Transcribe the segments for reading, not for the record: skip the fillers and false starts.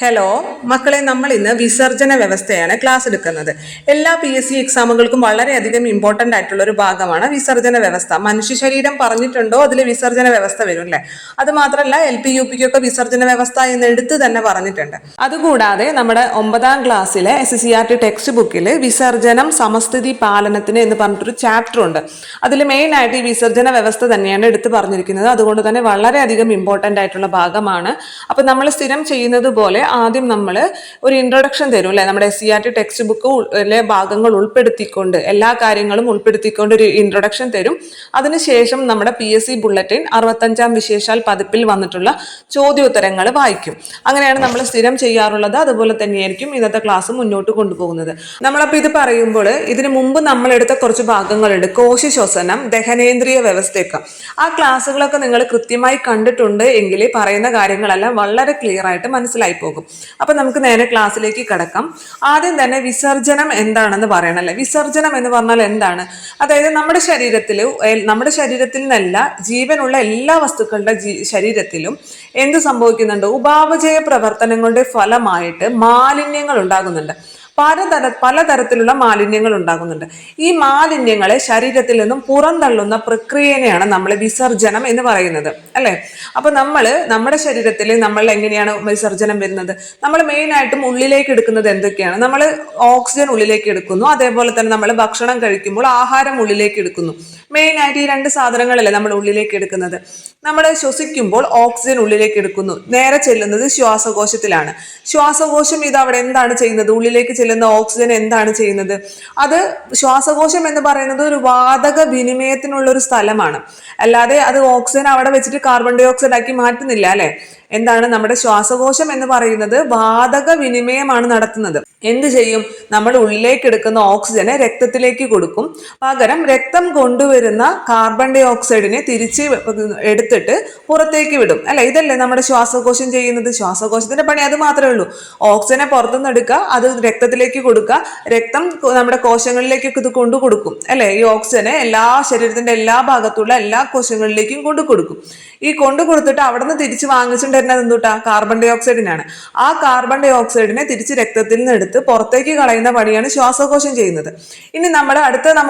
Hello മക്കളെ, നമ്മൾ ഇന്ന് വിസർജന വ്യവസ്ഥയാണ് ക്ലാസ് എടുക്കുന്നത്. എല്ലാ PSC എക്സാമുകൾക്കും വളരെയധികം ഇമ്പോർട്ടൻ്റ് ആയിട്ടുള്ള ഒരു ഭാഗമാണ് വിസർജന വ്യവസ്ഥ. മനുഷ്യ ശരീരം പറഞ്ഞിട്ടുണ്ടോ അതിൽ വിസർജന വ്യവസ്ഥ വരും അല്ലേ? അത് മാത്രമല്ല LP UP ഒക്കെ വിസർജന വ്യവസ്ഥ എന്ന് എടുത്ത് തന്നെ പറഞ്ഞിട്ടുണ്ട്. അതുകൂടാതെ നമ്മുടെ 9ാം ക്ലാസ്സിലെ SCERT ടെക്സ്റ്റ് ബുക്കിൽ വിസർജനം സമസ്ഥിതി പാലനത്തിന് എന്ന് പറഞ്ഞിട്ടൊരു ചാപ്റ്റർ ഉണ്ട്. അതിൽ മെയിൻ ആയിട്ട് ഈ വിസർജന വ്യവസ്ഥ തന്നെയാണ് എടുത്ത് പറഞ്ഞിരിക്കുന്നത്. അതുകൊണ്ട് തന്നെ വളരെയധികം ഇമ്പോർട്ടൻ്റ് ആയിട്ടുള്ള ഭാഗമാണ്. അപ്പൊ നമ്മൾ സ്ഥിരം ചെയ്യുന്നത് പോലെ ആദ്യം നമ്മൾ ഒരു ഇൻട്രൊഡക്ഷൻ തരും അല്ലെ, നമ്മുടെ SCERT ടെക്സ്റ്റ് ബുക്കിലെ ഭാഗങ്ങൾ ഉൾപ്പെടുത്തിക്കൊണ്ട് എല്ലാ കാര്യങ്ങളും ഉൾപ്പെടുത്തിക്കൊണ്ട് ഒരു ഇൻട്രൊഡക്ഷൻ തരും. അതിനുശേഷം നമ്മുടെ PSC ബുള്ളറ്റിൻ 65ാം വിശേഷാൽ പതിപ്പിൽ വന്നിട്ടുള്ള ചോദ്യോത്തരങ്ങൾ വായിക്കും. അങ്ങനെയാണ് നമ്മൾ സ്ഥിരം ചെയ്യാറുള്ളത്. അതുപോലെ തന്നെയായിരിക്കും ഇന്നത്തെ ക്ലാസ് മുന്നോട്ട് കൊണ്ടുപോകുന്നത്. നമ്മളപ്പോൾ ഇത് പറയുമ്പോൾ ഇതിനു മുമ്പ് നമ്മൾ എടുത്ത കുറച്ച് ഭാഗങ്ങളുണ്ട്. കോശശ്വസനം, ദഹനേന്ദ്രിയ വ്യവസ്ഥയൊക്കെ. ആ ക്ലാസ്സുകളൊക്കെ നിങ്ങൾ കൃത്യമായി കണ്ടിട്ടുണ്ട് എങ്കിൽ പറയുന്ന കാര്യങ്ങളെല്ലാം വളരെ ക്ലിയർ ആയിട്ട് മനസ്സിലായി പോകും. അപ്പൊ നമുക്ക് നേരെ ക്ലാസ്സിലേക്ക് കടക്കാം. ആദ്യം തന്നെ വിസർജനം എന്താണെന്ന് പറയണം അല്ലെ. വിസർജനം എന്ന് പറഞ്ഞാൽ എന്താണ്? അതായത് നമ്മുടെ ശരീരത്തിൽ നിന്നല്ല, ജീവനുള്ള എല്ലാ വസ്തുക്കളുടെ ശരീരത്തിലും എന്ത് സംഭവിക്കുന്നുണ്ട്? ഉപാപചയ പ്രവർത്തനങ്ങളുടെ ഫലമായിട്ട് മാലിന്യങ്ങൾ ഉണ്ടാകുന്നുണ്ട്. പലതരത്തിലുള്ള മാലിന്യങ്ങൾ ഉണ്ടാകുന്നുണ്ട്. ഈ മാലിന്യങ്ങളെ ശരീരത്തിൽ നിന്നും പുറന്തള്ളുന്ന പ്രക്രിയനെയാണ് നമ്മൾ വിസർജനം എന്ന് പറയുന്നത് അല്ലെ. അപ്പൊ നമ്മുടെ ശരീരത്തിൽ നമ്മൾ എങ്ങനെയാണ് വിസർജനം വരുന്നത്? നമ്മൾ മെയിൻ ആയിട്ടും ഉള്ളിലേക്ക് എടുക്കുന്നത് എന്തൊക്കെയാണ്? നമ്മൾ ഓക്സിജൻ ഉള്ളിലേക്ക് എടുക്കുന്നു. അതേപോലെ തന്നെ നമ്മൾ ഭക്ഷണം കഴിക്കുമ്പോൾ ആഹാരം ഉള്ളിലേക്ക് എടുക്കുന്നു. മെയിൻ ആയിട്ട് ഈ രണ്ട് സാധനങ്ങളല്ലേ നമ്മൾ ഉള്ളിലേക്ക് എടുക്കുന്നത്. നമ്മൾ ശ്വസിക്കുമ്പോൾ ഓക്സിജൻ ഉള്ളിലേക്ക് എടുക്കുന്നു. നേരെ ചെല്ലുന്നത് ശ്വാസകോശത്തിലാണ്. ശ്വാസകോശം ഇത് അവിടെ എന്താണ് ചെയ്യുന്നത്? ഉള്ളിലേക്ക് ചെല്ലുന്ന ഓക്സിജൻ എന്താണ് ചെയ്യുന്നത്? അത് ശ്വാസകോശം എന്ന് പറയുന്നത് ഒരു വാതക വിനിമയത്തിനുള്ള ഒരു സ്ഥലമാണ്. അല്ലാതെ അത് ഓക്സിജൻ അവിടെ വെച്ചിട്ട് കാർബൺ ഡൈ ഓക്സൈഡ് ആക്കി മാറ്റുന്നില്ല അല്ലെ. എന്താണ് നമ്മുടെ ശ്വാസകോശം എന്ന് പറയുന്നത്? വാതക വിനിമയമാണ് നടത്തുന്നത്. എന്ത് ചെയ്യും? നമ്മൾ ഉള്ളിലേക്ക് എടുക്കുന്ന ഓക്സിജനെ രക്തത്തിലേക്ക് കൊടുക്കും. പകരം രക്തം കൊണ്ടുവരുന്ന കാർബൺ ഡൈ ഓക്സൈഡിനെ തിരിച്ച് എടുത്തിട്ട് പുറത്തേക്ക് വിടും അല്ലെ. ഇതല്ലേ നമ്മുടെ ശ്വാസകോശം ചെയ്യുന്നത്. ശ്വാസകോശത്തിന്റെ പണി അത് മാത്രമേ ഉള്ളൂ. ഓക്സിജനെ പുറത്തുനിന്ന് എടുക്കുക, അത് രക്തത്തിലേക്ക് കൊടുക്കുക, രക്തം നമ്മുടെ കോശങ്ങളിലേക്കൊക്കെ ഇത് കൊണ്ടു കൊടുക്കും അല്ലെ. ഈ ഓക്സിജനെ ശരീരത്തിന്റെ എല്ലാ ഭാഗത്തുള്ള എല്ലാ കോശങ്ങളിലേക്കും കൊണ്ടു കൊടുക്കും. ഈ കൊണ്ടു കൊടുത്തിട്ട് അവിടെ നിന്ന് തിരിച്ച് വാങ്ങിച്ചിട്ട് എന്തുട്ടാ? കാർബൺ ഡൈ ഓക്സൈഡിനാണ്. ആ കാർബൺ ഡൈ ഓക്സൈഡിനെ തിരിച്ച് രക്തത്തിൽ നിന്ന് എടുത്ത് പുറത്തേക്ക് കളയുന്ന പണിയാണ് ശ്വാസകോശം ചെയ്യുന്നത്. ഇനി നമ്മൾ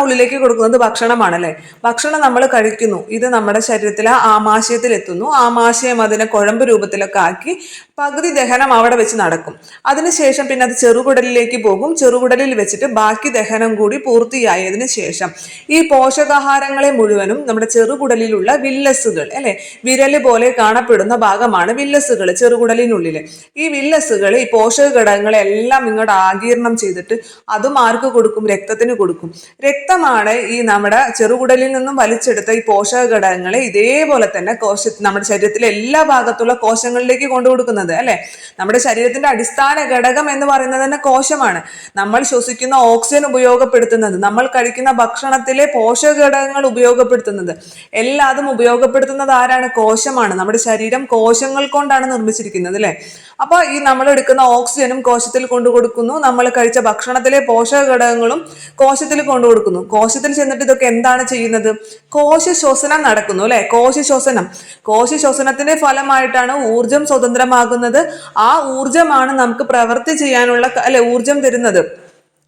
ഉള്ളിലേക്ക് കൊടുക്കുന്നത് ഭക്ഷണമാണ് അല്ലെ. ഭക്ഷണം നമ്മൾ കഴിക്കുന്നു. ഇത് നമ്മുടെ ശരീരത്തിലെ ആമാശയത്തിൽ എത്തുന്നു. ആമാശയം അതിനെ കുഴമ്പ് രൂപത്തിലൊക്കെ ആക്കി പകുതി ദഹനം അവിടെ വെച്ച് നടക്കും. അതിനുശേഷം പിന്നെ അത് ചെറുകുടലിലേക്ക് പോകും. ചെറുകുടലിൽ വെച്ചിട്ട് ബാക്കി ദഹനം കൂടി പൂർത്തിയായതിനു ശേഷം ഈ പോഷകാഹാരങ്ങളെ മുഴുവനും നമ്മുടെ ചെറുകുടലിലുള്ള വില്ലസുകൾ അല്ലെ, വിരല് പോലെ കാണപ്പെടുന്ന ഭാഗമാണ് വില്ലസുകൾ ചെറുകുടലിനുള്ളിൽ. ഈ വില്ലസുകൾ ഈ പോഷക ഘടകങ്ങളെ എല്ലാം ഇങ്ങോട്ട് ആഗീരണം ചെയ്തിട്ട് അതും ആർക്ക് കൊടുക്കും? രക്തത്തിന് കൊടുക്കും. രക്തമാണ് ഈ നമ്മുടെ ചെറുകുടലിൽ നിന്നും വലിച്ചെടുത്ത ഈ പോഷക ഘടകങ്ങളെ ഇതേപോലെ തന്നെ നമ്മുടെ ശരീരത്തിലെ എല്ലാ ഭാഗത്തുള്ള കോശങ്ങളിലേക്ക് കൊണ്ടു കൊടുക്കുന്നത് അല്ലെ. നമ്മുടെ ശരീരത്തിന്റെ അടിസ്ഥാന ഘടകം എന്ന് പറയുന്നത് തന്നെ കോശമാണ്. നമ്മൾ ശ്വസിക്കുന്ന ഓക്സിജൻ ഉപയോഗപ്പെടുത്തുന്നത്, നമ്മൾ കഴിക്കുന്ന ഭക്ഷണത്തിലെ പോഷക ഘടകങ്ങൾ ഉപയോഗപ്പെടുത്തുന്നത്, എല്ലാതും ഉപയോഗപ്പെടുത്തുന്നത് ആരാണ്? കോശമാണ്. നമ്മുടെ ശരീരം കോശങ്ങൾ കൊണ്ടാണ് നിർമ്മിച്ചിരിക്കുന്നത് അല്ലെ. അപ്പൊ ഈ നമ്മൾ എടുക്കുന്ന ഓക്സിജനും കോശത്തിൽ കൊണ്ടു കൊടുക്കുന്നു. നമ്മൾ കഴിച്ച ഭക്ഷണത്തിലെ പോഷക ഘടകങ്ങളും കോശത്തിൽ കൊണ്ടു കൊടുക്കുന്നു. കോശത്തിൽ ചെന്നിട്ട് ഇതൊക്കെ എന്താണ് ചെയ്യുന്നത്? കോശ ശ്വസനം നടക്കുന്നു അല്ലെ. കോശശ്വസനത്തിന്റെ ഫലമായിട്ടാണ് ഊർജം സ്വതന്ത്രമാകുന്നത്. ആ ഊർജമാണ് നമുക്ക് പ്രവൃത്തി ചെയ്യാനുള്ള ഊർജം തരുന്നത്.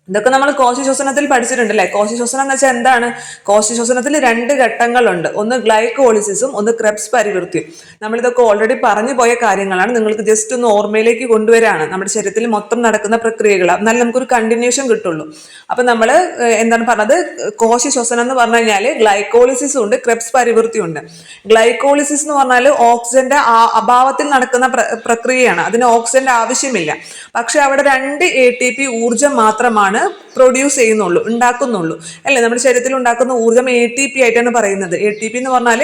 ഇതൊക്കെ നമ്മൾ കോശശ്വസനത്തിൽ പഠിച്ചിട്ടുണ്ട് അല്ലെ. കോശശ്വസനം എന്ന് വെച്ചാൽ എന്താണ്? കോശശ്വസനത്തിൽ 2 ഘട്ടങ്ങളുണ്ട്. ഒന്ന് ഗ്ലൈക്കോളിസിസും ഒന്ന് ക്രെബ്സ് പരിവൃത്തിയും. നമ്മളിതൊക്കെ ഓൾറെഡി പറഞ്ഞു പോയ കാര്യങ്ങളാണ്. നിങ്ങൾക്ക് ജസ്റ്റ് ഒന്ന് ഓർമ്മയിലേക്ക് കൊണ്ടുവരാണ് നമ്മുടെ ശരീരത്തിൽ മൊത്തം നടക്കുന്ന പ്രക്രിയകൾ. എന്നാലും നമുക്കൊരു കണ്ടിന്യൂഷൻ കിട്ടുള്ളൂ. അപ്പൊ നമ്മൾ എന്താണ് പറഞ്ഞത്? കോശശ്വസനം എന്ന് പറഞ്ഞു കഴിഞ്ഞാൽ ഗ്ലൈക്കോളിസിസും ഉണ്ട്, ക്രെബ്സ് പരിവൃത്തിയും ഉണ്ട്. ഗ്ലൈക്കോളിസിസ് എന്ന് പറഞ്ഞാൽ ഓക്സിജന്റെ അഭാവത്തിൽ നടക്കുന്ന പ്രക്രിയയാണ്. അതിന് ഓക്സിജന്റെ ആവശ്യമില്ല. പക്ഷെ അവിടെ 2 ATP ഊർജം മാത്രമാണ് പ്രൊഡ്യൂസ് ചെയ്യുന്നുള്ളൂ, ഉണ്ടാക്കുന്നുള്ളൂ അല്ലെ. നമ്മുടെ ശരീരത്തിൽ ഉണ്ടാക്കുന്ന ഊർജ്ജം ATP ആയിട്ടാണ് പറയുന്നത്. ATP എന്ന് പറഞ്ഞാൽ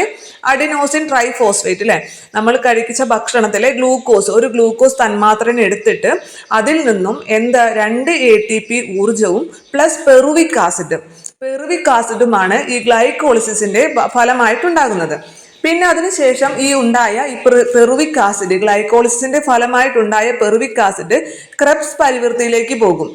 അഡിനോസിൻ ട്രൈഫോസ്ഫേറ്റ് അല്ലെ. നമ്മൾ കഴിച്ച ഭക്ഷണത്തിലെ ഒരു ഗ്ലൂക്കോസ് തന്മാത്രനെ എടുത്തിട്ട് അതിൽ നിന്നും 2 ATP ഊർജവും പ്ലസ് പെറുവിക് ആസിഡുമാണ് ഈ ഗ്ലൈക്കോളിസിന്റെ ഫലമായിട്ടുണ്ടാകുന്നത്. പിന്നെ അതിനുശേഷം ഈ പെറുവിക് ആസിഡ്, ഗ്ലൈക്കോളിസിന്റെ ഫലമായിട്ടുണ്ടായ പെറുവിക് ആസിഡ് ക്രെബ്സ് പരിവൃത്തിയിലേക്ക് പോകും.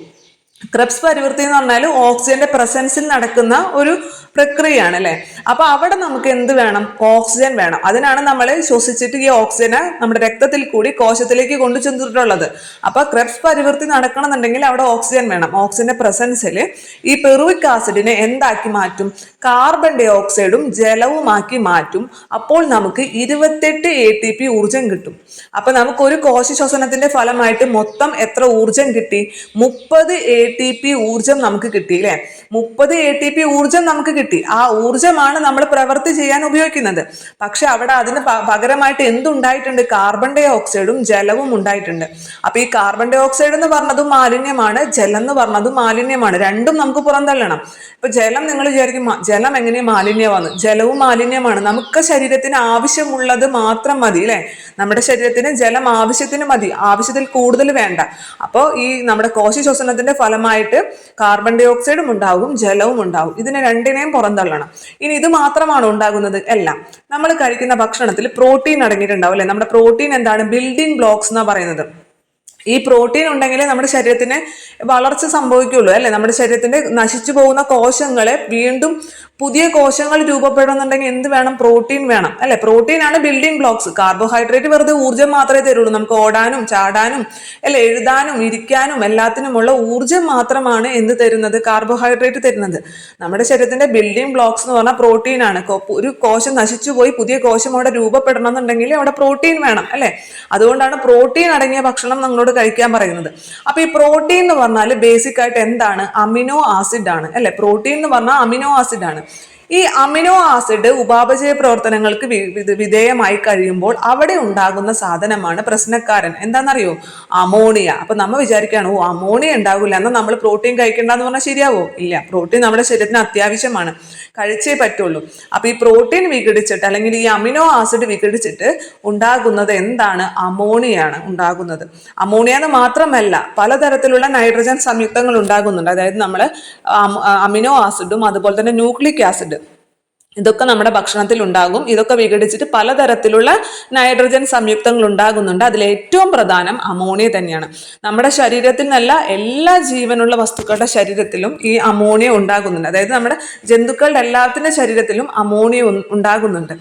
ക്രെബ്സ് പരിവൃത്തി എന്ന് പറഞ്ഞാൽ ഓക്സിജന്റെ പ്രസൻസിൽ നടക്കുന്ന ഒരു പ്രക്രിയയാണ് അല്ലെ. അപ്പൊ അവിടെ നമുക്ക് എന്ത് വേണം? ഓക്സിജൻ വേണം. അതിനാണ് നമ്മൾ ശ്വസിച്ചിട്ട് ഈ ഓക്സിജനെ നമ്മുടെ രക്തത്തിൽ കൂടി കോശത്തിലേക്ക് കൊണ്ടു ചെന്നിട്ടുള്ളത്. അപ്പൊ ക്രെബ്സ് പരിവൃത്തി നടക്കണമെന്നുണ്ടെങ്കിൽ അവിടെ ഓക്സിജൻ വേണം. ഓക്സിജന്റെ പ്രസൻസിൽ ഈ പെറുവിക് ആസിഡിനെ എന്താക്കി മാറ്റും? കാർബൺ ഡൈ ഓക്സൈഡും ജലവുമാക്കി മാറ്റും. അപ്പോൾ നമുക്ക് 28 ATP ഊർജം കിട്ടും. അപ്പൊ നമുക്ക് ഒരു കോശ ശ്വസനത്തിന്റെ ഫലമായിട്ട് മൊത്തം എത്ര ഊർജം കിട്ടി? 30 ATP ഊർജം നമുക്ക് കിട്ടി അല്ലെ. 30 ATP ഊർജം നമുക്ക് കിട്ടി. ആ ഊർജമാണ് നമ്മൾ പ്രവൃത്തി ചെയ്യാൻ ഉപയോഗിക്കുന്നത്. പക്ഷെ അവിടെ അതിന് പകരമായിട്ട് എന്തുണ്ടായിട്ടുണ്ട്? കാർബൺ ഡൈ ഓക്സൈഡും ജലവും ഉണ്ടായിട്ടുണ്ട്. അപ്പൊ ഈ കാർബൺ ഡൈ ഓക്സൈഡ് എന്ന് പറഞ്ഞതും മാലിന്യമാണ്, ജലം എന്ന് പറഞ്ഞതും മാലിന്യമാണ്. രണ്ടും നമുക്ക് പുറന്തള്ളണം. ഇപ്പൊ ജലം നിങ്ങൾ വിചാരിക്കും ജലം എങ്ങനെ മാലിന്യമാണ്? ജലവും മാലിന്യമാണ്. നമുക്ക് ശരീരത്തിന് ആവശ്യമുള്ളത് മാത്രം മതി അല്ലെ. നമ്മുടെ ശരീരത്തിന് ജലം ആവശ്യത്തിന് മതി, ആവശ്യത്തിൽ കൂടുതൽ വേണ്ട. അപ്പോൾ ഈ നമ്മുടെ കോശ ശ്വസനത്തിന്റെ ഫലമായിട്ട് കാർബൺ ഡൈ ഓക്സൈഡും ഉണ്ടാകും, ജലവും ഉണ്ടാകും. ഇതിനെ രണ്ടിനെയും പുറന്തള്ളണം. ഇനി ഇത് മാത്രമാണ് ഉണ്ടാകുന്നത്? എല്ലാം നമ്മൾ കഴിക്കുന്ന ഭക്ഷണത്തിൽ പ്രോട്ടീൻ അടങ്ങിയിട്ടുണ്ടാവും അല്ലെ. നമ്മുടെ പ്രോട്ടീൻ എന്താണ്? ബിൽഡിംഗ് ബ്ലോക്സ് എന്നാ പറയുന്നത്. ഈ പ്രോട്ടീൻ ഉണ്ടെങ്കിലേ നമ്മുടെ ശരീരത്തിന് വളർച്ച സംഭവിക്കുള്ളൂ അല്ലെ. നമ്മുടെ ശരീരത്തിന്റെ നശിച്ചു പോകുന്ന കോശങ്ങളെ വീണ്ടും പുതിയ കോശങ്ങൾ രൂപപ്പെടണമെന്നുണ്ടെങ്കിൽ എന്ത് വേണം? പ്രോട്ടീൻ വേണം അല്ലെ. പ്രോട്ടീൻ ആണ് ബിൽഡിംഗ് ബ്ലോക്സ്. കാർബോഹൈഡ്രേറ്റ് വെറുതെ ഊർജ്ജം മാത്രമേ തരുള്ളൂ. നമുക്ക് ഓടാനും ചാടാനും അല്ലെ, എഴുതാനും ഇരിക്കാനും എല്ലാത്തിനുമുള്ള ഊർജ്ജം മാത്രമാണ് എന്ത് തരുന്നത്? കാർബോഹൈഡ്രേറ്റ് തരുന്നത്. നമ്മുടെ ശരീരത്തിന്റെ ബിൽഡിംഗ് ബ്ലോക്സ് എന്ന് പറഞ്ഞാൽ പ്രോട്ടീൻ ആണ്. ഒരു കോശം നശിച്ചു പോയി പുതിയ കോശം അവിടെ രൂപപ്പെടണം എന്നുണ്ടെങ്കിൽ അവിടെ പ്രോട്ടീൻ വേണം അല്ലെ. അതുകൊണ്ടാണ് പ്രോട്ടീൻ അടങ്ങിയ ഭക്ഷണം നമ്മളോട് കഴിക്കാൻ പറയുന്നത്. അപ്പൊ ഈ പ്രോട്ടീൻ എന്ന് പറഞ്ഞാൽ ബേസിക് ആയിട്ട് എന്താണ്? അമിനോ ആസിഡ് ആണ് അല്ലെ. പ്രോട്ടീൻ എന്ന് പറഞ്ഞാൽ അമിനോ ആസിഡ് ആണ്. ഈ അമിനോ ആസിഡ് ഉപാപചയ പ്രവർത്തനങ്ങൾക്ക് വിധേയമായി കഴിയുമ്പോൾ അവിടെ ഉണ്ടാകുന്ന സാധനമാണ് പ്രശ്നക്കാരൻ. എന്താണെന്നറിയോ? അമോണിയ. അപ്പൊ നമ്മൾ വിചാരിക്കുകയാണ് ഓ അമോണിയ ഉണ്ടാകില്ല, എന്നാൽ നമ്മൾ പ്രോട്ടീൻ കഴിക്കേണ്ടെന്ന് പറഞ്ഞാൽ ശരിയാവോ? ഇല്ല. പ്രോട്ടീൻ നമ്മുടെ ശരീരത്തിന് അത്യാവശ്യമാണ്, കഴിച്ചേ പറ്റുള്ളൂ. അപ്പൊ ഈ പ്രോട്ടീൻ വിഘടിച്ചിട്ട് അല്ലെങ്കിൽ ഈ അമിനോ ആസിഡ് വിഘടിച്ചിട്ട് ഉണ്ടാകുന്നത് എന്താണ്? അമോണിയാണ് ഉണ്ടാകുന്നത്. അമോണിയ എന്ന് മാത്രമല്ല പലതരത്തിലുള്ള നൈട്രജൻ സംയുക്തങ്ങൾ ഉണ്ടാകുന്നുണ്ട്. അതായത് നമ്മൾ അമിനോ ആസിഡും അതുപോലെ തന്നെ ന്യൂക്ലിക് ആസിഡ് ഇതൊക്കെ നമ്മുടെ ഭക്ഷണത്തിൽ ഉണ്ടാകും. ഇതൊക്കെ വിഘടിച്ചിട്ട് പലതരത്തിലുള്ള നൈട്രജൻ സംയുക്തങ്ങൾ ഉണ്ടാകുന്നുണ്ട്. അതിൽ ഏറ്റവും പ്രധാനം അമോണിയ തന്നെയാണ്. നമ്മുടെ ശരീരത്തിൽ നിന്നല്ല, എല്ലാ ജീവനുള്ള വസ്തുക്കളുടെ ശരീരത്തിലും ഈ അമോണിയ ഉണ്ടാകുന്നുണ്ട്. അതായത് നമ്മുടെ ജന്തുക്കളുടെ എല്ലാത്തിൻ്റെ ശരീരത്തിലും അമോണിയ ഉണ്ടാകുന്നുണ്ട്.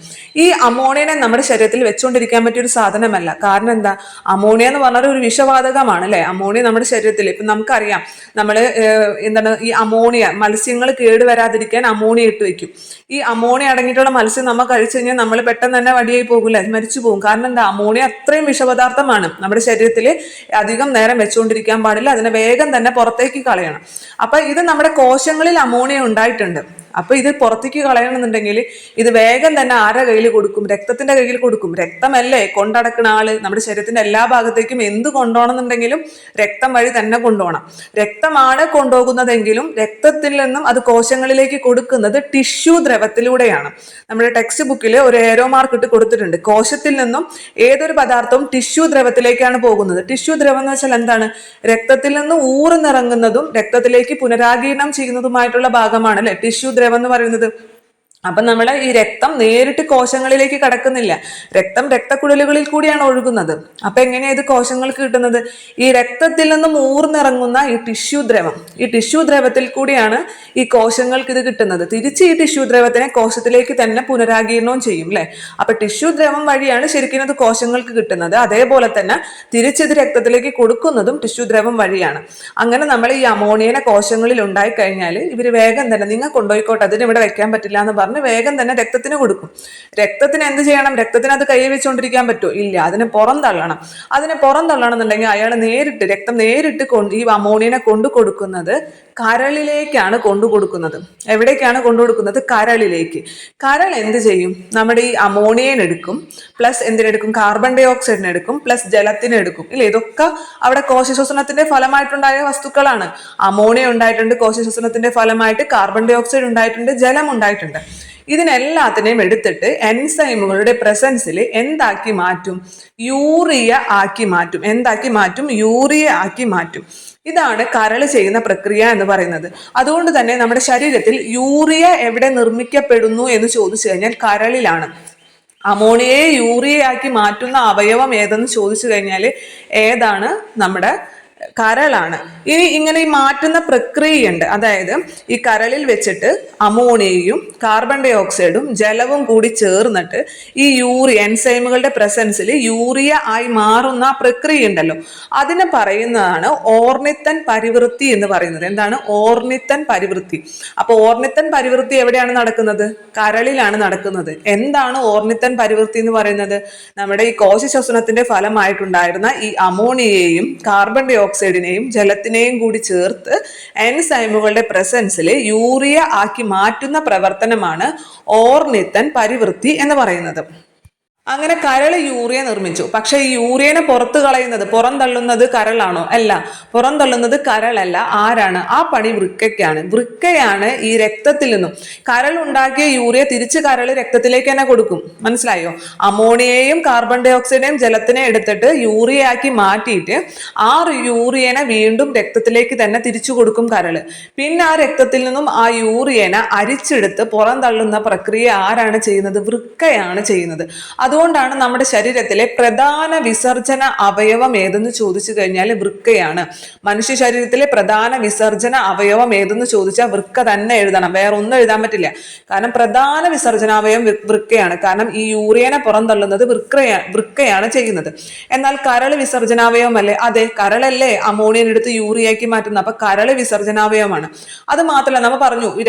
ഈ അമോണിയനെ നമ്മുടെ ശരീരത്തിൽ വെച്ചുകൊണ്ടിരിക്കാൻ പറ്റിയ ഒരു സാധനമല്ല. കാരണം എന്താ? അമോണിയ എന്ന് പറഞ്ഞാൽ ഒരു വിഷവാതകമാണ് അല്ലെ. അമോണിയ നമ്മുടെ ശരീരത്തിൽ ഇപ്പം നമുക്കറിയാം, നമ്മൾ എന്താണ് ഈ അമോണിയ മത്സ്യങ്ങൾ കേടുവരാതിരിക്കാൻ അമോണിയ ഇട്ട് വെക്കും. ഈ അമോണിയ അടങ്ങിയിട്ടുള്ള മത്സ്യം നമ്മൾ കഴിച്ചു കഴിഞ്ഞാൽ നമ്മൾ പെട്ടെന്ന് തന്നെ വടിയായി പോകില്ല, മരിച്ചു പോകും. കാരണം എന്താ? അമോണിയ അത്രയും വിഷപദാർത്ഥമാണ്. നമ്മുടെ ശരീരത്തിൽ അധികം നേരം വെച്ചുകൊണ്ടിരിക്കാൻ പാടില്ല, അതിനെ വേഗം തന്നെ പുറത്തേക്ക് കളയണം. അപ്പൊ ഇത് നമ്മുടെ കോശങ്ങളിൽ അമോണിയ ഉണ്ടായിട്ടുണ്ട്. അപ്പൊ ഇത് പുറത്തേക്ക് കളയണമെന്നുണ്ടെങ്കിൽ ഇത് വേഗം തന്നെ ആരുടെ കയ്യിൽ കൊടുക്കും? രക്തത്തിന്റെ കയ്യിൽ കൊടുക്കും. രക്തമല്ലേ കൊണ്ടടക്കുന്ന ആള്. നമ്മുടെ ശരീരത്തിന്റെ എല്ലാ ഭാഗത്തേക്കും എന്ത് കൊണ്ടുപോകണമെന്നുണ്ടെങ്കിലും രക്തം വഴി തന്നെ കൊണ്ടുപോകണം. രക്തമാണ് കൊണ്ടുപോകുന്നതെങ്കിലും രക്തത്തിൽ നിന്നും അത് കോശങ്ങളിലേക്ക് കൊടുക്കുന്നത് ടിഷ്യൂ ദ്രവത്തിലൂടെയാണ്. നമ്മുടെ ടെക്സ്റ്റ് ബുക്കിൽ ഒരു ഏരോ മാർക്ക് ഇട്ട് കൊടുത്തിട്ടുണ്ട്. കോശത്തിൽ നിന്നും ഏതൊരു പദാർത്ഥവും ടിഷ്യൂ ദ്രവത്തിലേക്കാണ് പോകുന്നത്. ടിഷ്യൂ ദ്രവം എന്ന് വെച്ചാൽ എന്താണ്? രക്തത്തിൽ നിന്ന് ഊർന്നിറങ്ങുന്നതും രക്തത്തിലേക്ക് പുനരാഗീരണം ചെയ്യുന്നതുമായിട്ടുള്ള ഭാഗമാണ് അല്ലെ ടിഷ്യൂ ദ്രവം എന്ന് പറയുന്നത്. അപ്പൊ നമ്മുടെ ഈ രക്തം നേരിട്ട് കോശങ്ങളിലേക്ക് കടക്കുന്നില്ല. രക്തം രക്തക്കുഴലുകളിൽ കൂടിയാണ് ഒഴുകുന്നത്. അപ്പൊ എങ്ങനെയാ ഇത് കോശങ്ങൾക്ക് കിട്ടുന്നത്? ഈ രക്തത്തിൽ നിന്നും ഊർന്നിറങ്ങുന്ന ഈ ടിഷ്യൂ ദ്രവം, ഈ ടിഷ്യൂ ദ്രവത്തിൽ കൂടിയാണ് ഈ കോശങ്ങൾക്ക് ഇത് കിട്ടുന്നത്. തിരിച്ച് ഈ ടിഷ്യൂ ദ്രവത്തിനെ കോശത്തിലേക്ക് തന്നെ പുനരാഗീരണവും ചെയ്യും അല്ലെ. അപ്പൊ ടിഷ്യൂ ദ്രവം വഴിയാണ് ശരിക്കും ഇത് കോശങ്ങൾക്ക് കിട്ടുന്നത്. അതേപോലെ തന്നെ തിരിച്ചിത് രക്തത്തിലേക്ക് കൊടുക്കുന്നതും ടിഷ്യൂ ദ്രവം വഴിയാണ്. അങ്ങനെ നമ്മൾ ഈ അമോണിയനെ കോശങ്ങളിൽ ഉണ്ടായി കഴിഞ്ഞാൽ ഇവര് വേഗം തന്നെ നിങ്ങൾ കൊണ്ടുപോയിക്കോട്ടെ, അതിന് ഇവിടെ വെക്കാൻ പറ്റില്ല എന്ന് പറഞ്ഞ് വേഗം തന്നെ രക്തത്തിന് കൊടുക്കും. രക്തത്തിന് എന്ത് ചെയ്യണം? രക്തത്തിന് അത് കൈ വെച്ചുകൊണ്ടിരിക്കാൻ പറ്റുമോ? ഇല്ല. അതിനെ പുറന്തള്ളണം. അതിനെ പുറന്തള്ളണം എന്നുണ്ടെങ്കിൽ അയാൾ രക്തം നേരിട്ട് ഈ അമോണിയനെ കൊണ്ടു കൊടുക്കുന്നത് കരളിലേക്കാണ് കൊണ്ടു കൊടുക്കുന്നത്. എവിടേക്കാണ് കൊണ്ടു കൊടുക്കുന്നത്? കരളിലേക്ക്. കരൾ എന്ത് ചെയ്യും? നമ്മുടെ ഈ അമോണിയനെ എടുക്കും, പ്ലസ് എന്തിനെടുക്കും? കാർബൺ ഡൈ ഓക്സൈഡിനെ എടുക്കും, പ്ലസ് ജലത്തിനെ എടുക്കും ഇല്ലേ. ഇതൊക്കെ അവിടെ കോശശ്വസനത്തിന്റെ ഫലമായിട്ടുണ്ടായ വസ്തുക്കളാണ്. അമോണിയ ഉണ്ടായിട്ടുണ്ട് കോശശ്വസനത്തിന്റെ ഫലമായിട്ട്, കാർബൺ ഡൈ ഓക്സൈഡ് ഉണ്ടായിട്ടുണ്ട്, ജലം ഉണ്ടായിട്ടുണ്ട്. ഇതിനെല്ലാത്തിനെയും എടുത്തിട്ട് എൻസൈമുകളുടെ പ്രസൻസിൽ എന്താക്കി മാറ്റും? യൂറിയ ആക്കി മാറ്റും. എന്താക്കി മാറ്റും? യൂറിയ ആക്കി മാറ്റും. ഇതാണ് കരൾ ചെയ്യുന്ന പ്രക്രിയ എന്ന് പറയുന്നത്. അതുകൊണ്ട് തന്നെ നമ്മുടെ ശരീരത്തിൽ യൂറിയ എവിടെ നിർമ്മിക്കപ്പെടുന്നു എന്ന് ചോദിച്ചു കഴിഞ്ഞാൽ കരളിലാണ്. അമോണിയയെ യൂറിയ ആക്കി മാറ്റുന്ന അവയവം ഏതെന്ന് ചോദിച്ചു കഴിഞ്ഞാൽ ഏതാണ്? നമ്മുടെ കരളാണ്. ഇനി ഇങ്ങനെ ഈ മാറ്റുന്ന പ്രക്രിയയുണ്ട്. അതായത് ഈ കരളിൽ വെച്ചിട്ട് അമോണിയയും കാർബൺ ഡൈ ഓക്സൈഡും ജലവും കൂടി ചേർന്നിട്ട് ഈ എൻസൈമുകളുടെ പ്രസൻസിൽ യൂറിയ ആയി മാറുന്ന ആ പ്രക്രിയ ഉണ്ടല്ലോ, അതിനെ പറയുന്നതാണ് ഓർണിത്തൻ പരിവൃത്തി എന്ന് പറയുന്നത്. എന്താണ് ഓർണിത്തൻ പരിവൃത്തി? അപ്പൊ ഓർണിത്തൻ പരിവൃത്തി എവിടെയാണ് നടക്കുന്നത്? കരളിലാണ് നടക്കുന്നത്. എന്താണ് ഓർണിത്തൻ പരിവൃത്തി എന്ന് പറയുന്നത്? നമ്മുടെ ഈ കോശ ശ്വസനത്തിന്റെ ഫലമായിട്ടുണ്ടായിരുന്ന ഈ അമോണിയയെയും കാർബൺ ഡൈ ഓക്സൈഡിനെയും ജലത്തിനെയും കൂടി ചേർത്ത് എൻസൈമുകളുടെ പ്രസൻസിൽ യൂറിയ ആക്കി മാറ്റുന്ന പ്രവർത്തനമാണ് ഓർണിത്തൻ പരിവൃത്തി എന്ന് പറയുന്നത്. അങ്ങനെ കരൾ യൂറിയ നിർമ്മിച്ചു. പക്ഷെ ഈ യൂറിയനെ പുറന്തള്ളുന്നത് കരളാണോ? അല്ല, പുറന്തള്ളുന്നത് കരളല്ല. ആരാണ്? ആ പണി വൃക്കയ്ക്കാണ്. വൃക്കയാണ് ഈ രക്തത്തിൽ നിന്നും കരൾ ഉണ്ടാക്കിയ യൂറിയ തിരിച്ച് കരൾ രക്തത്തിലേക്ക് തന്നെ കൊടുക്കും. മനസ്സിലായോ? അമോണിയയും കാർബൺ ഡൈ ഓക്സൈഡേയും ജലത്തിനെ എടുത്തിട്ട് യൂറിയ ആക്കി മാറ്റിയിട്ട് ആ യൂറിയനെ വീണ്ടും രക്തത്തിലേക്ക് തന്നെ തിരിച്ചു കൊടുക്കും കരള്. പിന്നെ ആ രക്തത്തിൽ നിന്നും ആ യൂറിയനെ അരിച്ചെടുത്ത് പുറന്തള്ളുന്ന പ്രക്രിയ ആരാണ് ചെയ്യുന്നത്? വൃക്കയാണ് ചെയ്യുന്നത്. അതുകൊണ്ടാണ് നമ്മുടെ ശരീരത്തിലെ പ്രധാന വിസർജന അവയവം ഏതെന്ന് ചോദിച്ചു കഴിഞ്ഞാൽ വൃക്കയാണ്. മനുഷ്യ ശരീരത്തിലെ പ്രധാന വിസർജന അവയവം ഏതെന്ന് ചോദിച്ചാൽ വൃക്ക തന്നെ എഴുതണം, വേറെ ഒന്നും എഴുതാൻ പറ്റില്ല. കാരണം പ്രധാന വിസർജനാവയവം വൃക്കയാണ്. കാരണം ഈ യൂറിയനെ പുറന്തള്ളുന്നത് വൃക്കയാണ് ചെയ്യുന്നത്. എന്നാൽ കരള് വിസർജനാവയവമല്ലേ? അതെ, കരളല്ലേ അമോണിയൻ എടുത്ത് യൂറിയാക്കി മാറ്റുന്നത്. അപ്പൊ കരള് വിസർജനാവയവമാണ്. അത് മാത്രമല്ല, നമ്മൾ പറഞ്ഞു ഈ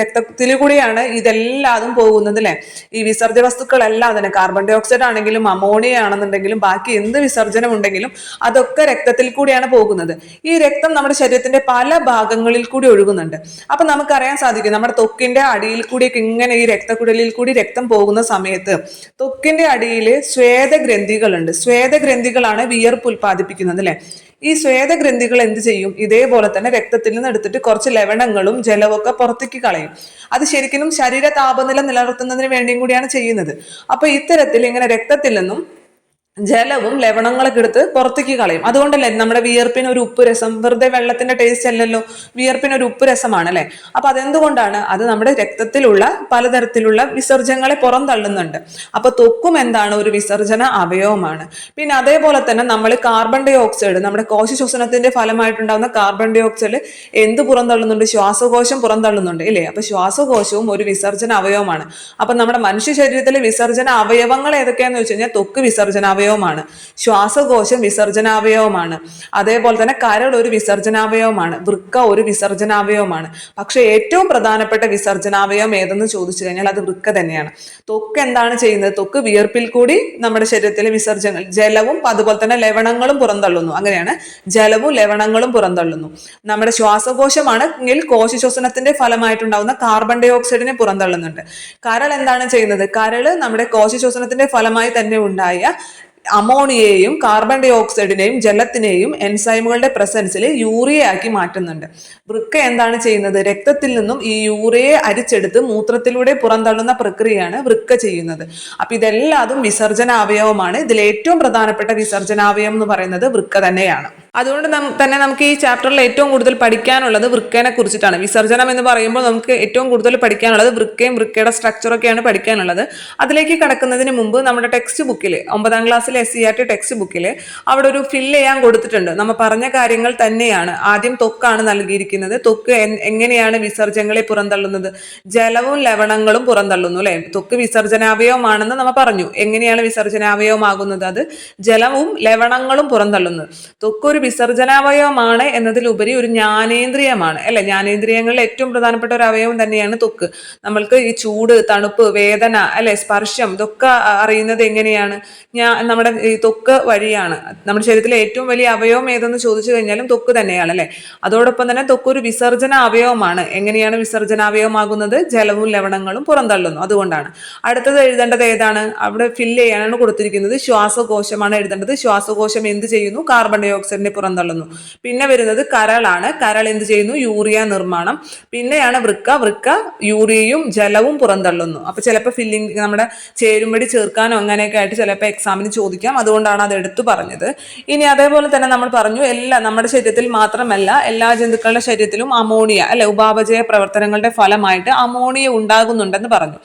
രക്തത്തിൽ കൂടിയാണ് ഇതെല്ലാതും പോകുന്നത് അല്ലെ. ഈ വിസർജ്യ വസ്തുക്കളെല്ലാം തന്നെ കാർബൺ ഡൈ ഓക്സൈഡ് ആണെങ്കിലും അമോണിയ ആണെന്നുണ്ടെങ്കിലും ബാക്കി എന്ത് വിസർജനം ഉണ്ടെങ്കിലും അതൊക്കെ രക്തത്തിൽ കൂടിയാണ് പോകുന്നത്. ഈ രക്തം നമ്മുടെ ശരീരത്തിന്റെ പല ഭാഗങ്ങളിൽ കൂടി ഒഴുകുന്നുണ്ട്. അപ്പൊ നമുക്കറിയാൻ സാധിക്കും, നമ്മുടെ ത്വക്കിന്റെ അടിയിൽ കൂടിയൊക്കെ ഇങ്ങനെ ഈ രക്തക്കുഴലിൽ കൂടി രക്തം പോകുന്ന സമയത്ത് ത്വക്കിന്റെ അടിയിൽ സ്വേദഗ്രന്ഥികളുണ്ട്. സ്വേദഗ്രന്ഥികളാണ് വിയർപ്പ് ഉൽപ്പാദിപ്പിക്കുന്നത് അല്ലെ. ഈ സ്വേദഗ്രന്ഥികൾ എന്ത് ചെയ്യും? ഇതേപോലെ തന്നെ രക്തത്തിൽ നിന്ന് എടുത്തിട്ട് കുറച്ച് ലവണങ്ങളും ജലവും ഒക്കെ പുറത്തേക്ക് കളയും. അത് ശരിക്കും ശരീര താപനില നിലനിർത്തുന്നതിന് വേണ്ടിയും കൂടിയാണ് ചെയ്യുന്നത്. അപ്പൊ ഇത്തരത്തിൽ ഇങ്ങനെ രക്തത്തിൽ നിന്നും ജലവും ലവണങ്ങളൊക്കെ എടുത്ത് പുറത്തേക്ക് കളയും. അതുകൊണ്ടല്ലേ നമ്മുടെ വിയർപ്പിന് ഒരു ഉപ്പ് രസം, വെറുതെ വെള്ളത്തിന്റെ ടേസ്റ്റ് അല്ലല്ലോ, വിയർപ്പിന് ഒരു ഉപ്പ് രസമാണ് അല്ലെ. അപ്പൊ അതെന്തുകൊണ്ടാണ്? അത് നമ്മുടെ രക്തത്തിലുള്ള പലതരത്തിലുള്ള വിസർജനങ്ങളെ പുറന്തള്ളുന്നുണ്ട്. അപ്പൊ ത്വക്കും എന്താണ്? ഒരു വിസർജന അവയവമാണ്. പിന്നെ അതേപോലെ തന്നെ നമ്മൾ കാർബൺ ഡൈ ഓക്സൈഡ്, നമ്മുടെ കോശ ശ്വസനത്തിന്റെ ഫലമായിട്ടുണ്ടാകുന്ന കാർബൺ ഡൈ ഓക്സൈഡ് എന്ത് പുറന്തള്ളുന്നുണ്ട്? ശ്വാസകോശം പുറന്തള്ളുന്നുണ്ട് ഇല്ലേ. അപ്പൊ ശ്വാസകോശവും ഒരു വിസർജന അവയവമാണ്. അപ്പൊ നമ്മുടെ മനുഷ്യ ശരീരത്തിലെ വിസർജന അവയവങ്ങൾ ഏതൊക്കെയാന്ന് വെച്ച് കഴിഞ്ഞാൽ ത്വക്ക് വിസർജനാവയവമാണ്, ശ്വാസകോശം വിസർജനാവയവമാണ്, അതേപോലെ തന്നെ കരൾ ഒരു വിസർജനാവയവമാണ്, വൃക്ക ഒരു വിസർജനാവയവമാണ്. പക്ഷെ ഏറ്റവും പ്രധാനപ്പെട്ട വിസർജനാവയവം ഏതെന്ന് ചോദിച്ചു കഴിഞ്ഞാൽ അത് വൃക്ക തന്നെയാണ്. ത്വക്ക് എന്താണ് ചെയ്യുന്നത്? ത്വക്ക് വിയർപ്പിൽ കൂടി നമ്മുടെ ശരീരത്തിലെ വിസർജനങ്ങൾ ജലവും അതുപോലെ തന്നെ ലവണങ്ങളും പുറന്തള്ളുന്നു. അങ്ങനെയാണ് ജലവും ലവണങ്ങളും പുറന്തള്ളുന്നു. നമ്മുടെ ശ്വാസകോശമാണെങ്കിൽ കോശ ശ്വസനത്തിന്റെ ഫലമായിട്ടുണ്ടാവുന്ന കാർബൺ ഡൈ ഓക്സൈഡിനെ പുറന്തള്ളുന്നുണ്ട്. കരൾ എന്താണ് ചെയ്യുന്നത്? കരള് നമ്മുടെ കോശ ശ്വസനത്തിന്റെ ഫലമായി തന്നെ ഉണ്ടായ അമോണിയയെയും കാർബൺ ഡൈ ഓക്സൈഡിനെയും ജലത്തിനെയും എൻസൈമുകളുടെ പ്രസൻസിൽ യൂറിയ ആക്കി മാറ്റുന്നുണ്ട്. വൃക്ക എന്താണ് ചെയ്യുന്നത്? രക്തത്തിൽ നിന്നും ഈ യൂറിയയെ അരിച്ചെടുത്ത് മൂത്രത്തിലൂടെ പുറന്തള്ളുന്ന പ്രക്രിയയാണ് വൃക്ക ചെയ്യുന്നത്. അപ്പൊ ഇതെല്ലാതും വിസർജന അവയവമാണ്. ഇതിൽ ഏറ്റവും പ്രധാനപ്പെട്ട വിസർജനാവയവം എന്ന് പറയുന്നത് വൃക്ക തന്നെയാണ്. അതുകൊണ്ട് തന്നെ നമുക്ക് ഈ ചാപ്റ്ററിൽ ഏറ്റവും കൂടുതൽ പഠിക്കാനുള്ളത് വൃക്കേനെ കുറിച്ചിട്ടാണ്. വിസർജനം എന്ന് പറയുമ്പോൾ നമുക്ക് ഏറ്റവും കൂടുതൽ പഠിക്കാനുള്ളത് വൃക്കയും വൃക്കയുടെ സ്ട്രക്ചറൊക്കെയാണ് പഠിക്കാനുള്ളത്. അതിലേക്ക് കടക്കുന്നതിന് മുമ്പ് നമ്മുടെ ടെക്സ്റ്റ് ബുക്കിൽ 9ാം ക്ലാസ്സിലെ SCERT ടെക്സ്റ്റ് ബുക്കിൽ അവിടെ ഒരു ഫില്ല് ചെയ്യാൻ കൊടുത്തിട്ടുണ്ട്. നമ്മൾ പറഞ്ഞ കാര്യങ്ങൾ തന്നെയാണ്. ആദ്യം ത്വക്കാണ് നൽകിയിരിക്കുന്നത്. ത്വക്ക് എങ്ങനെയാണ് വിസർജനങ്ങളെ പുറന്തള്ളുന്നത്? ജലവും ലവണങ്ങളും പുറന്തള്ളുന്നു അല്ലെ. ത്വക്ക് വിസർജനാവയവമാണെന്ന് നമ്മൾ പറഞ്ഞു. എങ്ങനെയാണ് വിസർജനാവയവമാകുന്നത്? അത് ജലവും ലവണങ്ങളും പുറന്തള്ളുന്നത്. ത്വക്ക് ഒരു വിസർജനാവയവമാണ് എന്നതിലുപരി ഒരു ജ്ഞാനേന്ദ്രിയമാണ് അല്ലെ. ജ്ഞാനേന്ദ്രിയങ്ങളിൽ ഏറ്റവും പ്രധാനപ്പെട്ട ഒരു അവയവം തന്നെയാണ് ത്വക്ക്. നമ്മൾക്ക് ഈ ചൂട്, തണുപ്പ്, വേദന അല്ലെ, സ്പർശം ഇതൊക്കെ അറിയുന്നത് എങ്ങനെയാണ്? നമ്മുടെ ഈ ത്വക്ക് വഴിയാണ്. നമ്മുടെ ശരീരത്തിലെ ഏറ്റവും വലിയ അവയവം ഏതെന്ന് ചോദിച്ചു കഴിഞ്ഞാലും ത്വക്ക് തന്നെയാണ് അല്ലെ. അതോടൊപ്പം തന്നെ ത്വക്ക് ഒരു വിസർജന അവയവമാണ്. എങ്ങനെയാണ് വിസർജനാവയവമാകുന്നത്? ജലവും ലവണങ്ങളും പുറന്തള്ളുന്നു. അതുകൊണ്ടാണ്. അടുത്തത് എഴുതേണ്ടത് ഏതാണ്? അവിടെ ഫില്ല് ചെയ്യാനാണ് കൊടുത്തിരിക്കുന്നത്. ശ്വാസകോശമാണ് എഴുതേണ്ടത്. ശ്വാസകോശം എന്ത് ചെയ്യുന്നു? കാർബൺ ഡൈ ഓക്സൈഡിനെ പുറന്തള്ളുന്നു. പിന്നെ വരുന്നത് കരളാണ്. കരൾ എന്ത് ചെയ്യുന്നു? യൂറിയ നിർമ്മാണം. പിന്നെയാണ് വൃക്ക. വൃക്ക യൂറിയയും ജലവും പുറന്തള്ളുന്നു. അപ്പൊ ചിലപ്പോൾ ഫില്ലിംഗ് നമ്മുടെ ചേരുംപടി ചേർക്കാനോ അങ്ങനെയൊക്കെ ആയിട്ട് ചിലപ്പോൾ എക്സാമിന് ചോദിക്കാം. അതുകൊണ്ടാണ് അത് എടുത്തു പറഞ്ഞത്. ഇനി അതേപോലെ തന്നെ നമ്മൾ പറഞ്ഞു നമ്മുടെ ശരീരത്തിൽ മാത്രമല്ല എല്ലാ ജന്തുക്കളുടെ ശരീരത്തിലും അമോണിയ അല്ലെ, ഉപാപചയ പ്രവർത്തനങ്ങളുടെ ഫലമായിട്ട് അമോണിയ ഉണ്ടാകുന്നുണ്ടെന്ന് പറഞ്ഞു.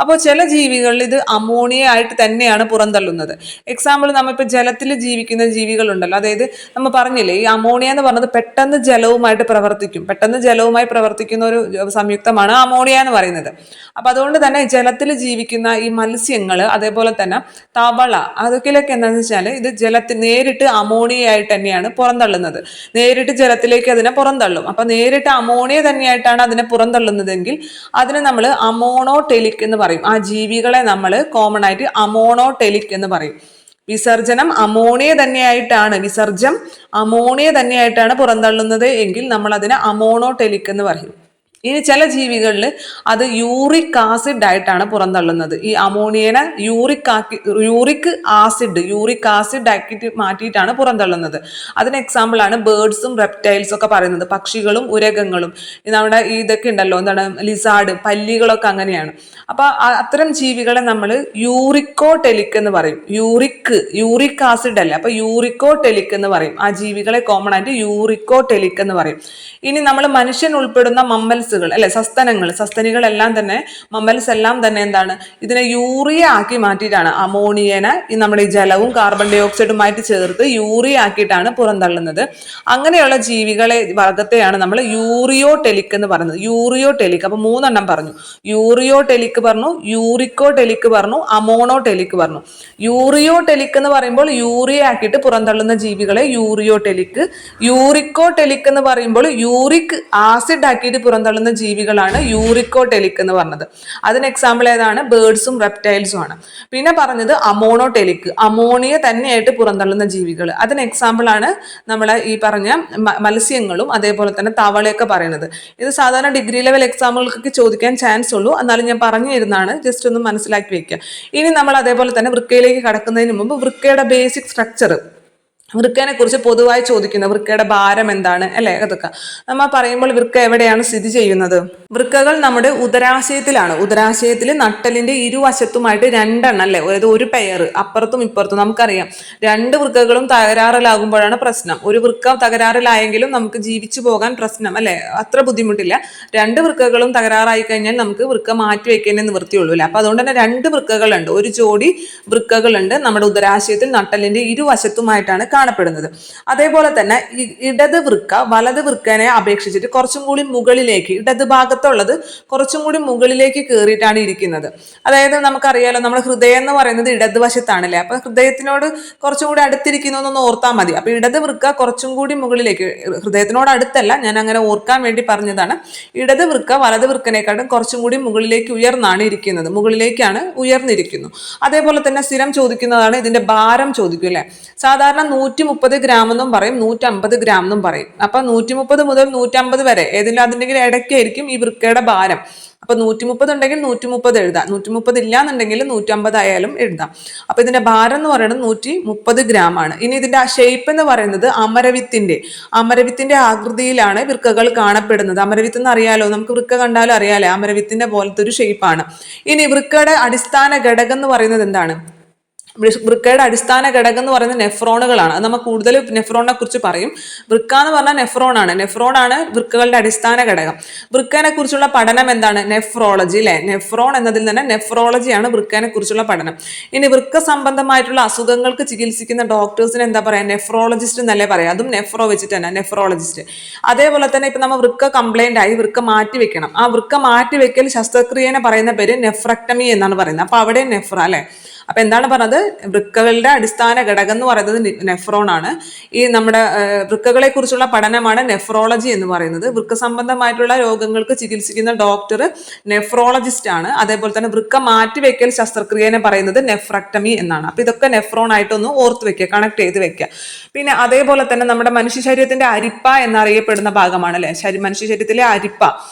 അപ്പോൾ ചില ജീവികളിൽ ഇത് അമോണിയ ആയിട്ട് തന്നെയാണ് പുറന്തള്ളുന്നത്. എക്സാമ്പിൾ നമ്മളിപ്പോൾ ജലത്തിൽ ജീവിക്കുന്ന ജീവികളുണ്ടല്ലോ, അതായത് നമ്മൾ പറഞ്ഞില്ലേ ഈ അമോണിയ എന്ന് പറഞ്ഞത് പെട്ടെന്ന് ജലവുമായിട്ട് പ്രവർത്തിക്കും, പെട്ടെന്ന് ജലവുമായി പ്രവർത്തിക്കുന്ന ഒരു സംയുക്തമാണ് അമോണിയ എന്ന് പറയുന്നത്. അപ്പൊ അതുകൊണ്ട് തന്നെ ജലത്തിൽ ജീവിക്കുന്ന ഈ മത്സ്യങ്ങൾ, അതേപോലെ തന്നെ തവള, അതൊക്കെയൊക്കെ എന്താണെന്ന് വെച്ചാൽ ഇത് ജലത്തിൽ നേരിട്ട് അമോണിയ ആയിട്ട് തന്നെയാണ് പുറന്തള്ളുന്നത്. നേരിട്ട് ജലത്തിലേക്ക് അതിനെ പുറന്തള്ളും. അപ്പൊ നേരിട്ട് അമോണിയ തന്നെയായിട്ടാണ് അതിനെ പുറന്തള്ളുന്നതെങ്കിൽ അതിനെ നമ്മൾ അമോണോടെലിക് എന്ന് പറയും. ആ ജീവികളെ നമ്മൾ കോമൺ ആയിട്ട് അമോണോടെലിക് എന്ന് പറയും. വിസർജനം അമോണിയ തന്നെയായിട്ടാണ് പുറന്തള്ളുന്നത് എങ്കിൽ നമ്മൾ അതിനെ അമോണോടെലിക് എന്ന് പറയും. ഇനി ചില ജീവികളിൽ അത് യൂറിക് ആസിഡ് ആയിട്ടാണ് പുറന്തള്ളുന്നത്. ഈ അമോണിയനെ യൂറിക് ആസിഡ് ആക്കി മാറ്റിയിട്ടാണ് പുറന്തള്ളുന്നത്. അതിന് എക്സാമ്പിൾ ആണ് ബേർഡ്സും റെപ്റ്റൈൽസും ഒക്കെ പറയുന്നത്. പക്ഷികളും ഉരകങ്ങളും നമ്മുടെ ഇതൊക്കെ ഉണ്ടല്ലോ, എന്താണ് ലിസാർഡ്, പല്ലികളൊക്കെ അങ്ങനെയാണ്. അപ്പൊ അത്തരം ജീവികളെ നമ്മൾ യൂറിക്കോടെലിക് എന്ന് പറയും. യൂറിക് ആസിഡ് അല്ല, അപ്പൊ യൂറിക്കോടെലിക് എന്ന് പറയും. ആ ജീവികളെ കോമൺ ആയിട്ട് യൂറിക്കോടെലിക് എന്ന് പറയും. ഇനി നമ്മൾ മനുഷ്യൻ ഉൾപ്പെടുന്ന മമ്മൽസുകൾ അല്ലെ, സസ്തനികളെല്ലാം തന്നെ, മമ്മൽസ് എല്ലാം തന്നെ എന്താണ്, ഇതിനെ യൂറിയ ആക്കി മാറ്റിയിട്ടാണ് അമോണിയനെ നമ്മുടെ ഈ ജലവും കാർബൺ ഡൈ ഓക്സൈഡുമായിട്ട് ചേർത്ത് യൂറിയ ആക്കിയിട്ടാണ് പുറന്തള്ളുന്നത്. അങ്ങനെയുള്ള ജീവികളെ വർഗത്തെയാണ് നമ്മൾ യൂറിയോടെലിക് എന്ന് പറയുന്നത്. യൂറിയോടെലിക്, അപ്പൊ 3 പറഞ്ഞു. യൂറിയോടെലിക് പറഞ്ഞു, യൂറിക്കോടെലിക് പറഞ്ഞു, അമോണോടെലിക് പറഞ്ഞു. യൂറിയോടെലിക് എന്ന് പറയുമ്പോൾ യൂറിയ ആക്കിയിട്ട് പുറന്തള്ളുന്ന ജീവികളെ യൂറിയോടെലിക്. യൂറിക്കോടെലിക് എന്ന് പറയുമ്പോൾ യൂറിക് ആസിഡ് ആക്കിയിട്ട് പുറന്തള്ളുന്ന ജീവികളാണ് യൂറിക്കോടെലിക് എന്ന് പറഞ്ഞത്. അതിന് എക്സാമ്പിൾ ഏതാണ്? ബേർഡ്സും റെപ്റ്റൈൽസും ആണ്. പിന്നെ പറഞ്ഞത് അമോണോടെലിക്, അമോണിയ തന്നെയായിട്ട് പുറന്തള്ളുന്ന ജീവികൾ. അതിന് എക്സാമ്പിൾ ആണ് നമ്മളെ ഈ പറഞ്ഞ മത്സ്യങ്ങളും അതേപോലെ തന്നെ തവളയൊക്കെ പറയുന്നത്. ഇത് സാധാരണ ഡിഗ്രി ലെവൽ എക്സാമുകൾക്കൊക്കെ ചോദിക്കാൻ ചാൻസ് ഉള്ളൂ, എന്നാലും ഞാൻ പറഞ്ഞു തരുന്നതാണ്, ജസ്റ്റ് ഒന്ന് മനസ്സിലാക്കി വെക്കുക. ഇനി നമ്മൾ അതേപോലെ തന്നെ വൃക്കയിലേക്ക് കടക്കുന്നതിന് മുമ്പ് വൃക്കയുടെ ബേസിക് സ്ട്രക്ചർ, വൃക്കനെ കുറിച്ച് പൊതുവായി ചോദിക്കുന്ന വൃക്കയുടെ ഭാരം എന്താണ് അല്ലെ, അതൊക്കെ നമ്മൾ പറയുമ്പോൾ വൃക്ക എവിടെയാണ് സ്ഥിതി ചെയ്യുന്നത്? വൃക്കകൾ നമ്മുടെ ഉദരാശയത്തിലാണ്. ഉദരാശയത്തിൽ നട്ടലിന്റെ ഇരുവശത്തുമായിട്ട് 2 അല്ലെ, അതായത് ഒരു പെയർ അപ്പുറത്തും ഇപ്പുറത്തും. നമുക്കറിയാം 2 വൃക്കകളും തകരാറിലാകുമ്പോഴാണ് പ്രശ്നം. ഒരു വൃക്ക തകരാറിലായെങ്കിലും നമുക്ക് ജീവിച്ചു പോകാൻ പ്രശ്നം അല്ലെ, അത്ര ബുദ്ധിമുട്ടില്ല. 2 വൃക്കകളും തകരാറായി കഴിഞ്ഞാൽ നമുക്ക് വൃക്ക മാറ്റി വെക്കേണ്ടേ നിവൃത്തിയുള്ളൂ അല്ലെ. അപ്പൊ അതുകൊണ്ട് തന്നെ 2 വൃക്കകളുണ്ട്, ഒരു ജോഡി വൃക്കകളുണ്ട് നമ്മുടെ ഉദരാശയത്തിൽ നട്ടലിന്റെ ഇരുവശത്തുമായിട്ടാണ് കാണപ്പെടുന്നത്. അതേപോലെ തന്നെ ഇടത് വൃക്ക വലത് വൃക്കനെ അപേക്ഷിച്ചിട്ട് കുറച്ചും കൂടി മുകളിലേക്ക്, ഇടത് ഭാഗത്തുള്ളത് കുറച്ചും കൂടി മുകളിലേക്ക് കയറിയിട്ടാണ് ഇരിക്കുന്നത്. അതായത് നമുക്കറിയാലോ നമ്മുടെ ഹൃദയം എന്ന് പറയുന്നത് ഇടതുവശത്താണല്ലേ. അപ്പൊ ഹൃദയത്തിനോട് കുറച്ചും കൂടി അടുത്തിരിക്കുന്നു എന്നൊന്ന് ഓർത്താൽ മതി. അപ്പൊ ഇടത് വൃക്ക കുറച്ചും കൂടി മുകളിലേക്ക്, ഹൃദയത്തിനോട് അടുത്തല്ല, ഞാൻ അങ്ങനെ ഓർക്കാൻ വേണ്ടി പറഞ്ഞതാണ്. ഇടത് വൃക്ക വലത് വൃക്കനെക്കാട്ടും കുറച്ചും കൂടി മുകളിലേക്ക് ഉയർന്നാണ് ഇരിക്കുന്നത്, മുകളിലേക്കാണ് ഉയർന്നിരിക്കുന്നു. അതേപോലെ തന്നെ സ്ഥിരം ചോദിക്കുന്നതാണ് ഇതിന്റെ ഭാരം ചോദിക്കും അല്ലെ. സാധാരണ 130 ഗ്രാം എന്നും പറയും, 150 ഗ്രാം എന്നും പറയും. അപ്പൊ 130 മുതൽ 150 വരെ ഏതെങ്കിലും അതിൻ്റെ ഇടയ്ക്കായിരിക്കും ഈ വൃക്കയുടെ ഭാരം. അപ്പൊ 130 ഉണ്ടെങ്കിൽ 130 എഴുതാം, 130 ഇല്ലാന്നുണ്ടെങ്കിൽ 150 ആയാലും എഴുതാം. അപ്പൊ ഇതിന്റെ ഭാരം എന്ന് പറയുന്നത് 130 ഗ്രാം ആണ്. ഇനി ഇതിന്റെ ഷേപ്പ് എന്ന് പറയുന്നത് അമരവിത്തിന്റെ ആകൃതിയിലാണ് വൃക്കകൾ കാണപ്പെടുന്നത്. അമരവിത്ത് എന്ന് അറിയാലോ, നമുക്ക് വൃക്ക കണ്ടാലും അറിയാലോ, അമരവിത്തിന്റെ പോലത്തെ ഒരു ഷേപ്പാണ്. ഇനി വൃക്കയുടെ അടിസ്ഥാന ഘടകം എന്ന് പറയുന്നത് എന്താണ്? വൃക്കയുടെ അടിസ്ഥാന ഘടകം എന്ന് പറയുന്നത് നെഫ്രോണുകളാണ്. അത് നമ്മൾ കൂടുതൽ നെഫ്രോണിനെ കുറിച്ച് പറയും. വൃക്ക എന്ന് പറഞ്ഞാൽ നെഫ്രോണാണ് വൃക്കകളുടെ അടിസ്ഥാന ഘടകം. വൃക്കനെ കുറിച്ചുള്ള പഠനം എന്താണ്? നെഫ്രോളജി അല്ലെ. നെഫ്രോൺ എന്നതിൽ തന്നെ നെഫ്രോളജിയാണ് വൃക്കനെ കുറിച്ചുള്ള പഠനം. ഇനി വൃക്ക സംബന്ധമായിട്ടുള്ള അസുഖങ്ങൾക്ക് ചികിത്സിക്കുന്ന ഡോക്ടേഴ്സിന് എന്താ പറയാ? നെഫ്രോളജിസ്റ്റ് എന്നല്ലേ പറയാം. അതും നെഫ്രോ വെച്ചിട്ട് തന്നെ നെഫ്രോളജിസ്റ്റ്. അതേപോലെ തന്നെ ഇപ്പൊ നമ്മൾ വൃക്ക കംപ്ലൈന്റ് ആയി, വൃക്ക മാറ്റി വെക്കണം. ആ വൃക്ക മാറ്റി വെക്കൽ ശസ്ത്രക്രിയനെ പറയുന്ന പേര് നെഫ്രക്ടമി എന്നാണ് പറയുന്നത്. അപ്പൊ അവിടെ നെഫ്ര അല്ലെ. അപ്പൊ എന്താണ് പറഞ്ഞത്? വൃക്കകളുടെ അടിസ്ഥാന ഘടകം എന്ന് പറയുന്നത് നെഫ്രോൺ ആണ്. ഈ നമ്മുടെ വൃക്കകളെ കുറിച്ചുള്ള പഠനമാണ് നെഫ്രോളജി എന്ന് പറയുന്നത്. വൃക്ക സംബന്ധമായിട്ടുള്ള രോഗങ്ങൾക്ക് ചികിത്സിക്കുന്ന ഡോക്ടർ നെഫ്രോളജിസ്റ്റ് ആണ്. അതേപോലെ തന്നെ വൃക്ക മാറ്റിവെക്കൽ ശസ്ത്രക്രിയനെ പറയുന്നത് നെഫ്രക്ടമി എന്നാണ്. അപ്പൊ ഇതൊക്കെ നെഫ്രോൺ ആയിട്ടൊന്ന് ഓർത്ത് വെക്കുക, കണക്ട് ചെയ്ത് വെക്കുക. പിന്നെ അതേപോലെ തന്നെ നമ്മുടെ മനുഷ്യ ശരീരത്തിന്റെ അരിപ്പ എന്നറിയപ്പെടുന്ന ഭാഗമാണ് അല്ലെ, മനുഷ്യ ശരീരത്തിലെ അരിപ്പ.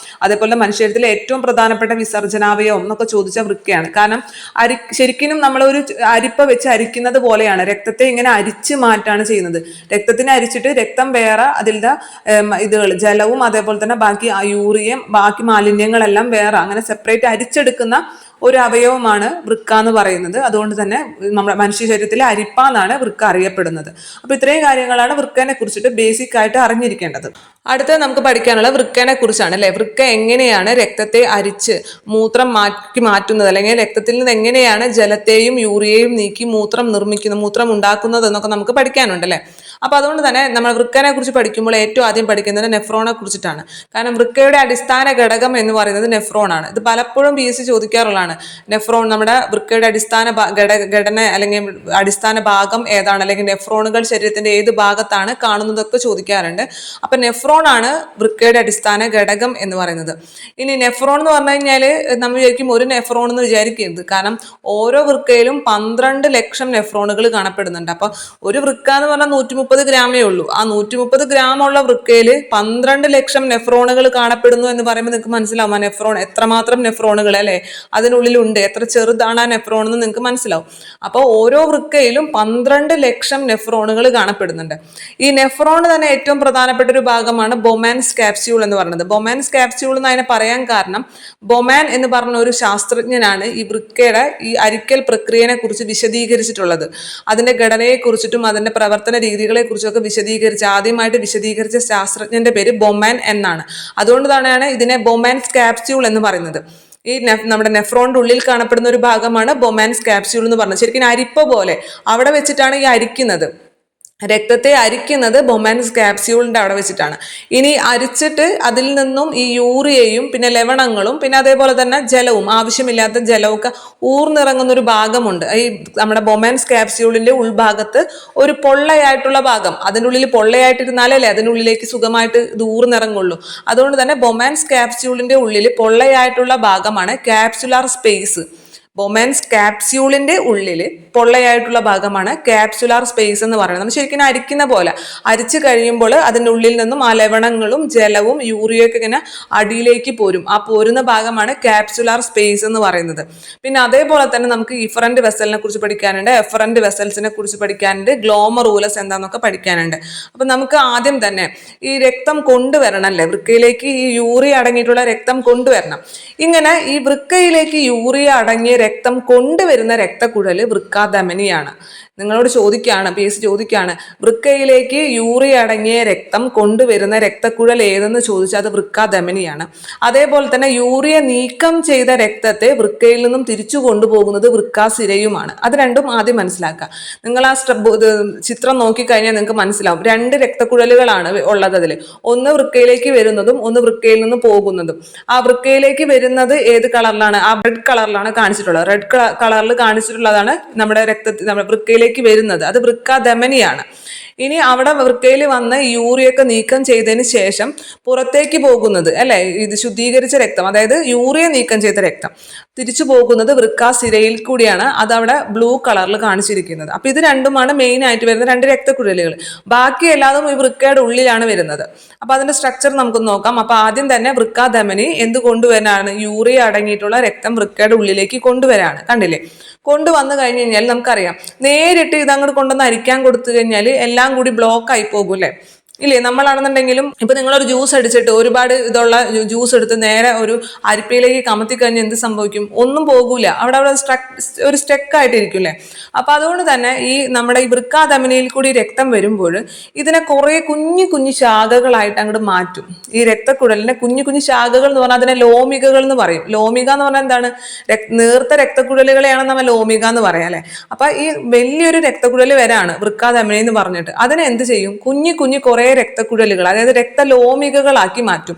അതേപോലെ മനുഷ്യ ശരീരത്തിലെ ഏറ്റവും പ്രധാനപ്പെട്ട വിസർജനാവയവം എന്നൊക്കെ ചോദിച്ച വൃക്കയാണ്. കാരണം ശരിക്കും നമ്മൾ ഒരു അരിപ്പ വെച്ച് അരിക്കുന്നത് പോലെയാണ്, രക്തത്തെ ഇങ്ങനെ അരിച്ച് മാറ്റാണ് ചെയ്യുന്നത്. രക്തത്തിനെ അരിച്ചിട്ട് രക്തം വേറെ, അതിൻ്റെ ഇതുകൾ ജലവും അതേപോലെ തന്നെ ബാക്കി യൂറിയം ബാക്കി മാലിന്യങ്ങളെല്ലാം വേറെ, അങ്ങനെ സെപ്പറേറ്റ് അരിച്ചെടുക്കുന്ന ഒരു അവയവമാണ് വൃക്ക എന്ന് പറയുന്നത്. അതുകൊണ്ട് തന്നെ നമ്മുടെ മനുഷ്യ ശരീരത്തിലെ അരിപ്പ എന്നാണ് വൃക്ക അറിയപ്പെടുന്നത്. അപ്പൊ ഇത്രയും കാര്യങ്ങളാണ് വൃക്കനെ കുറിച്ചിട്ട് ബേസിക് ആയിട്ട് അറിഞ്ഞിരിക്കേണ്ടത്. അടുത്തത് നമുക്ക് പഠിക്കാനുള്ള വൃക്കനെ കുറിച്ചാണ് അല്ലെ. വൃക്ക എങ്ങനെയാണ് രക്തത്തെ അരിച്ച് മൂത്രം മാറ്റുന്നത്, അല്ലെങ്കിൽ രക്തത്തിൽ നിന്ന് എങ്ങനെയാണ് ജലത്തെയും യൂറിയയും നീക്കി മൂത്രം ഉണ്ടാക്കുന്നത് എന്നൊക്കെ നമുക്ക് പഠിക്കാനുണ്ട് അല്ലെ. അപ്പൊ അതുകൊണ്ട് തന്നെ നമ്മൾ വൃക്കനെ കുറിച്ച് പഠിക്കുമ്പോൾ ഏറ്റവും ആദ്യം പഠിക്കുന്നത് നെഫ്രോണെ കുറിച്ചിട്ടാണ്. കാരണം വൃക്കയുടെ അടിസ്ഥാന ഘടകം എന്ന് പറയുന്നത് നെഫ്രോൺ ആണ്. ഇത് പലപ്പോഴും PSC ചോദിക്കാറുള്ളതാണ്. നെഫ്രോൺ നമ്മുടെ വൃക്കയുടെ അടിസ്ഥാന ഘടന അല്ലെങ്കിൽ അടിസ്ഥാന ഭാഗം ഏതാണ്, അല്ലെങ്കിൽ നെഫ്രോണുകൾ ശരീരത്തിന്റെ ഏത് ഭാഗത്താണ് കാണുന്നതൊക്കെ ചോദിക്കാറുണ്ട്. അപ്പൊ നെഫ്രോൺ ആണ് വൃക്കയുടെ അടിസ്ഥാന ഘടകം എന്ന് പറയുന്നത്. ഇനി നെഫ്രോൺ എന്ന് പറഞ്ഞു കഴിഞ്ഞാല് നമ്മൾ വിചാരിക്കും ഒരു നെഫ്രോൺ എന്ന് വിചാരിക്കരുത്. കാരണം ഓരോ വൃക്കയിലും 12 ലക്ഷം നെഫ്രോണുകൾ കാണപ്പെടുന്നുണ്ട്. അപ്പൊ ഒരു വൃക്ക എന്ന് പറഞ്ഞാൽ 130 ഗ്രാമേ ഉള്ളൂ. ആ 130 ഗ്രാം ഉള്ള വൃക്കയിൽ 12 ലക്ഷം നെഫ്രോണുകൾ കാണപ്പെടുന്നു എന്ന് പറയുമ്പോൾ നിങ്ങൾക്ക് മനസ്സിലാവും ആ നെഫ്രോൺ എത്രമാത്രം നെഫ്രോണുകൾ അല്ലെ അതിനുള്ളിലുണ്ട്, എത്ര ചെറുതാണ് ആ നെഫ്രോൺ എന്ന് നിങ്ങൾക്ക് മനസ്സിലാവും. അപ്പോൾ ഓരോ വൃക്കയിലും 12 ലക്ഷം നെഫ്രോണുകൾ കാണപ്പെടുന്നുണ്ട്. ഈ നെഫ്രോൺ തന്നെ ഏറ്റവും പ്രധാനപ്പെട്ട ഒരു ഭാഗമാണ് ബൊമാൻസ് കാപ്സ്യൂൾ എന്ന് പറയുന്നത്. ബൊമാൻസ് കാപ്സ്യൂൾ എന്ന് അതിനെ പറയാൻ കാരണം ബൊമാൻ എന്ന് പറഞ്ഞ ഒരു ശാസ്ത്രജ്ഞനാണ് ഈ വൃക്കയുടെ ഈ അരിക്കൽ പ്രക്രിയനെ കുറിച്ച് വിശദീകരിച്ചിട്ടുള്ളത്. അതിന്റെ ഘടനയെ കുറിച്ചിട്ടും അതിന്റെ പ്രവർത്തന രീതികളെ കുറിച്ചൊക്കെ ആദ്യമായിട്ട് വിശദീകരിച്ച ശാസ്ത്രജ്ഞന്റെ പേര് ബൊമാൻ എന്നാണ്. അതുകൊണ്ട് തന്നെയാണ് ഇതിനെ ബൊമാൻസ് കാപ്സ്യൂൾ എന്ന് പറയുന്നത്. ഈ നമ്മുടെ നെഫ്രോണിന്റെ ഉള്ളിൽ കാണപ്പെടുന്ന ഒരു ഭാഗമാണ് ബൊമാൻസ് കാപ്സ്യൂൾ എന്ന് പറഞ്ഞത്. ശരിക്കും അരിപ്പ പോലെ അവിടെ വെച്ചിട്ടാണ് ഈ അരിക്കുന്നത്. രക്തത്തെ അരിക്കുന്നത് ബൊമാൻസ് കാപ്സ്യൂളിന്റെ അവിടെ വെച്ചിട്ടാണ്. ഇനി അരിച്ചിട്ട് അതിൽ നിന്നും ഈ യൂറിയയും പിന്നെ ലവണങ്ങളും പിന്നെ അതേപോലെ തന്നെ ജലവും, ആവശ്യമില്ലാത്ത ജലമൊക്കെ ഊർന്നിറങ്ങുന്ന ഒരു ഭാഗമുണ്ട്. ഈ നമ്മുടെ ബൊമാൻസ് കാപ്സ്യൂളിന്റെ ഉൾഭാഗത്ത് ഒരു പൊള്ളയായിട്ടുള്ള ഭാഗം, അതിൻ്റെ ഉള്ളിൽ പൊള്ളയായിട്ടിരുന്നാലേ അതിനുള്ളിലേക്ക് സുഖമായിട്ട് ഇത് ഊർന്നിറങ്ങുള്ളൂ. അതുകൊണ്ട് തന്നെ ബൊമാൻസ് കാപ്സ്യൂളിന്റെ ഉള്ളിൽ പൊള്ളയായിട്ടുള്ള ഭാഗമാണ് കാപ്സുലാർ സ്പേസ്. ബൊമാൻസ് കാപ്സ്യൂളിന്റെ ഉള്ളിൽ പൊള്ളയായിട്ടുള്ള ഭാഗമാണ് കാപ്സുലാർ സ്പേസ് എന്ന് പറയുന്നത്. നമ്മൾ ശരിക്കും അരിക്കുന്ന പോലെ അരിച്ചു കഴിയുമ്പോൾ അതിൻ്റെ ഉള്ളിൽ നിന്നും ആ ലവണങ്ങളും ജലവും യൂറിയൊക്കെ ഇങ്ങനെ അടിയിലേക്ക് പോരും. ആ പോരുന്ന ഭാഗമാണ് കാപ്സുലാർ സ്പേസ് എന്ന് പറയുന്നത്. പിന്നെ അതേപോലെ തന്നെ നമുക്ക് ഇഫറന്റ് വെസലിനെ കുറിച്ച് പഠിക്കാനുണ്ട്, എഫറന്റ് വെസൽസിനെ കുറിച്ച് പഠിക്കാനുണ്ട്, ഗ്ലോമറൂലസ് എന്താന്നൊക്കെ പഠിക്കാനുണ്ട്. അപ്പൊ നമുക്ക് ആദ്യം തന്നെ ഈ രക്തം കൊണ്ടുവരണം അല്ലേ, വൃക്കയിലേക്ക് ഈ യൂറിയ അടങ്ങിയിട്ടുള്ള രക്തം കൊണ്ടുവരണം. ഇങ്ങനെ ഈ വൃക്കയിലേക്ക് യൂറിയ അടങ്ങിയ രക്തം കൊണ്ടുവരുന്ന രക്തക്കുഴല് വൃക്കാധമനിയാണ്. നിങ്ങളോട് ചോദിക്കുകയാണ്, PSC ചോദിക്കുകയാണ്, വൃക്കയിലേക്ക് യൂറിയ അടങ്ങിയ രക്തം കൊണ്ടുവരുന്ന രക്തക്കുഴൽ ഏതെന്ന് ചോദിച്ചാൽ അത് വൃക്കാധമനിയാണ്. അതേപോലെ തന്നെ യൂറിയ നീക്കം ചെയ്ത രക്തത്തെ വൃക്കയിൽ നിന്നും തിരിച്ചു കൊണ്ടുപോകുന്നത് വൃക്കാസിരയുമാണ്. അത് രണ്ടും ആദ്യം മനസ്സിലാക്കുക. നിങ്ങൾ ആ ചിത്രം നോക്കിക്കഴിഞ്ഞാൽ നിങ്ങൾക്ക് മനസ്സിലാവും 2 രക്തക്കുഴലുകളാണ് ഉള്ളത് അതിൽ. ഒന്ന് വൃക്കയിലേക്ക് വരുന്നതും ഒന്ന് വൃക്കയിൽ നിന്ന് പോകുന്നതും. ആ വൃക്കയിലേക്ക് വരുന്നത് ഏത് കളറിലാണ്? ആ റെഡ് കളറിലാണ് കാണിച്ചിട്ടുള്ളത്. റെഡ് കളറിൽ കാണിച്ചിട്ടുള്ളതാണ് നമ്മുടെ വൃക്കയിലേക്ക് വരുന്നത്, അത് വൃക്കാധമനിയാണ്. ഇനി അവിടെ വൃക്കയിൽ വന്ന് യൂറിയൊക്കെ നീക്കം ചെയ്തതിന് ശേഷം പുറത്തേക്ക് പോകുന്നത് അല്ലെ, ഇത് ശുദ്ധീകരിച്ച രക്തം, അതായത് യൂറിയ നീക്കം ചെയ്ത രക്തം തിരിച്ചു പോകുന്നത് വൃക്കാസിരയിൽ കൂടിയാണ്. അതവിടെ ബ്ലൂ കളറിൽ കാണിച്ചിരിക്കുന്നത്. അപ്പൊ ഇത് രണ്ടുമാണ് മെയിൻ ആയിട്ട് വരുന്ന 2 രക്തക്കുഴലുകൾ. ബാക്കി എല്ലാതും ഈ വൃക്കയുടെ ഉള്ളിലാണ് വരുന്നത്. അപ്പൊ അതിന്റെ സ്ട്രക്ചർ നമുക്ക് നോക്കാം. അപ്പൊ ആദ്യം തന്നെ വൃക്കാധമനി എന്ത് കൊണ്ടുവരാനാണ്? യൂറിയ അടങ്ങിയിട്ടുള്ള രക്തം വൃക്കയുടെ ഉള്ളിലേക്ക് കൊണ്ടുവരാണ്. കണ്ടില്ലേ? കൊണ്ടുവന്നു കഴിഞ്ഞ് കഴിഞ്ഞാൽ നമുക്കറിയാം നേരിട്ട് ഇതങ്ങോട്ട് കൊണ്ടുവന്ന് അരിക്കാൻ കൊടുത്തു കഴിഞ്ഞാൽ എല്ലാം കൂടി ബ്ലോക്ക് ആയി പോകും അല്ലേ. ഇല്ലേ, നമ്മളാണെന്നുണ്ടെങ്കിലും ഇപ്പൊ നിങ്ങളൊരു ജ്യൂസ് അടിച്ചിട്ട് ഒരുപാട് ഇതുള്ള ജ്യൂസ് എടുത്ത് നേരെ ഒരു അരിപ്പയിലേക്ക് കമത്തി കഴിഞ്ഞ് എന്ത് സംഭവിക്കും? ഒന്നും പോകൂല, അവിടെ ഒരു സ്റ്റെക്കായിട്ടിരിക്കും അല്ലേ. അപ്പൊ അതുകൊണ്ട് തന്നെ ഈ നമ്മുടെ ഈ വൃക്കാധമനിയിൽ കൂടി രക്തം വരുമ്പോൾ ഇതിനെ കുറെ കുഞ്ഞു കുഞ്ഞു ശാഖകളായിട്ട് അങ്ങോട്ട് മാറ്റും. ഈ രക്തക്കുഴലിനെ കുഞ്ഞു കുഞ്ഞു ശാഖകൾ എന്ന് പറഞ്ഞാൽ അതിനെ ലോമികകൾ എന്ന് പറയും. ലോമിക എന്ന് പറഞ്ഞാൽ എന്താണ്? നേർത്ത രക്തക്കുഴലുകളെയാണ് നമ്മൾ ലോമിക എന്ന് പറയാം അല്ലെ. അപ്പൊ ഈ വലിയൊരു രക്തക്കുഴൽ വരാണ് വൃക്കാധമനി എന്ന് പറഞ്ഞിട്ട് അതിനെ എന്ത് ചെയ്യും? കുഞ്ഞു കുഞ്ഞു കുറെ രക്തക്കുഴലുകൾ, അതായത് രക്തലോമികകളാക്കി മാറ്റും.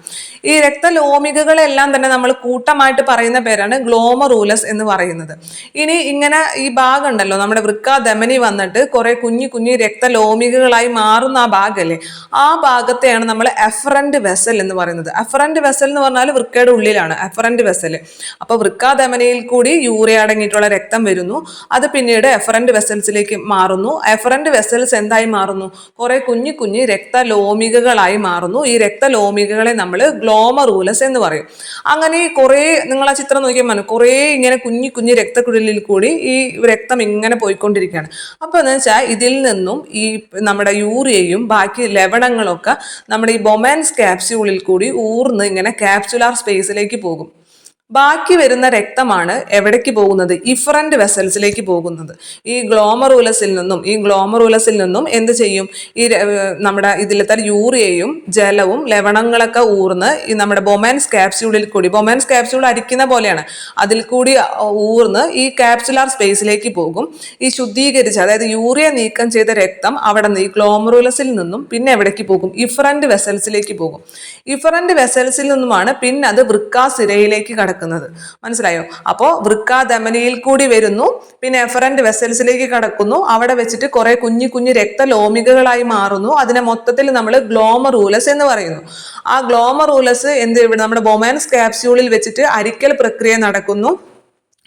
ഈ രക്തലോമികകളെല്ലാം തന്നെ നമ്മൾ കൂട്ടമായിട്ട് പറയുന്ന പേരാണ് ഗ്ലോമറൂലസ് എന്ന് പറയുന്നത്. ഇനി ഇങ്ങനെ ഈ ഭാഗം ഉണ്ടല്ലോ, നമ്മുടെ വൃക്കാധമനി വന്നിട്ട് കുറെ കുഞ്ഞു കുഞ്ഞു രക്തലോമികകളായി മാറുന്ന ആ ഭാഗമല്ലേ, ആ ഭാഗത്തെയാണ് നമ്മൾ എഫറന്റ് വെസൽ എന്ന് പറയുന്നത്. എഫറന്റ് വെസൽ എന്ന് പറഞ്ഞാൽ വൃക്കയുടെ ഉള്ളിലാണ് എഫറന്റ് വെസൽ. അപ്പൊ വൃക്കാധമനിയിൽ കൂടി യൂറിയ അടങ്ങിയിട്ടുള്ള രക്തം വരുന്നു, അത് പിന്നീട് എഫറന്റ് വെസൽസിലേക്ക് മാറുന്നു. എഫറന്റ് വെസൽസ് എന്തായി മാറുന്നു? കുറെ കുഞ്ഞു കുഞ്ഞു രക്തലോമികകളായി മാറുന്നു. ഈ രക്തലോമികകളെ നമ്മൾ ഗ്ലോമറൂലസ് എന്ന് പറയും. അങ്ങനെ കുറെ, നിങ്ങൾ ആ ചിത്രം നോക്കിയാൽ കുറെ ഇങ്ങനെ കുഞ്ഞു കുഞ്ഞു രക്തക്കുഴലിൽ കൂടി ഈ രക്തം ഇങ്ങനെ പോയിക്കൊണ്ടിരിക്കുകയാണ്. അപ്പൊ എന്ന് വെച്ചാൽ ഇതിൽ നിന്നും ഈ നമ്മുടെ യൂറിയയും ബാക്കി ലവണങ്ങളൊക്കെ നമ്മുടെ ഈ ബൊമാൻസ് കാപ്സ്യൂളിൽ കൂടി ഊർന്ന് ഇങ്ങനെ കാപ്സുലാർ സ്പേസിലേക്ക് പോകും. ബാക്കി വരുന്ന രക്തമാണ് എവിടേക്ക് പോകുന്നത്? ഇഫറന്റ് വെസൽസിലേക്ക് പോകുന്നത്. ഈ ഗ്ലോമറൂലസിൽ നിന്നും എന്ത് ചെയ്യും? നമ്മുടെ ഇതിലത്തെ യൂറിയയും ജലവും ലവണങ്ങളൊക്കെ ഊർന്ന് ഈ നമ്മുടെ ബൊമാൻസ് ക്യാപ്സ്യൂളിൽ കൂടി, ബൊമാൻസ് ക്യാപ്സ്യൂൾ അരിക്കുന്ന പോലെയാണ്, അതിൽ കൂടി ഊർന്ന് ഈ കാപ്സുലാർ സ്പേസിലേക്ക് പോകും. ഈ ശുദ്ധീകരിച്ച, അതായത് യൂറിയ നീക്കം ചെയ്ത രക്തം അവിടെ നിന്ന് ഈ ഗ്ലോമറൂലസിൽ നിന്നും പിന്നെ എവിടേക്ക് പോകും? ഇഫറന്റ് വെസൽസിലേക്ക് പോകും. ഇഫറന്റ് വെസൽസിൽ നിന്നുമാണ് പിന്നെ അത് വൃക്കാസിരയിലേക്ക് കടക്കുന്നത്. മനസ്സിലായോ? അപ്പോൾ വൃക്കാധമനിയിൽ കൂടി വരുന്നു, പിന്നെ എഫറന്റ് വെസൽസിലേക്ക് കടക്കുന്നു, അവിടെ വെച്ചിട്ട് കുറെ കുഞ്ഞു കുഞ്ഞു രക്തലോമികകളായി മാറുന്നു. അതിനെ മൊത്തത്തിൽ നമ്മൾ ഗ്ലോമറൂലസ് എന്ന് പറയുന്നു. ആ ഗ്ലോമറൂലസ് നമ്മുടെ ബൊമാൻസ് ക്യാപ്സ്യൂളിൽ വെച്ചിട്ട് അരിക്കൽ പ്രക്രിയ നടക്കുന്നു.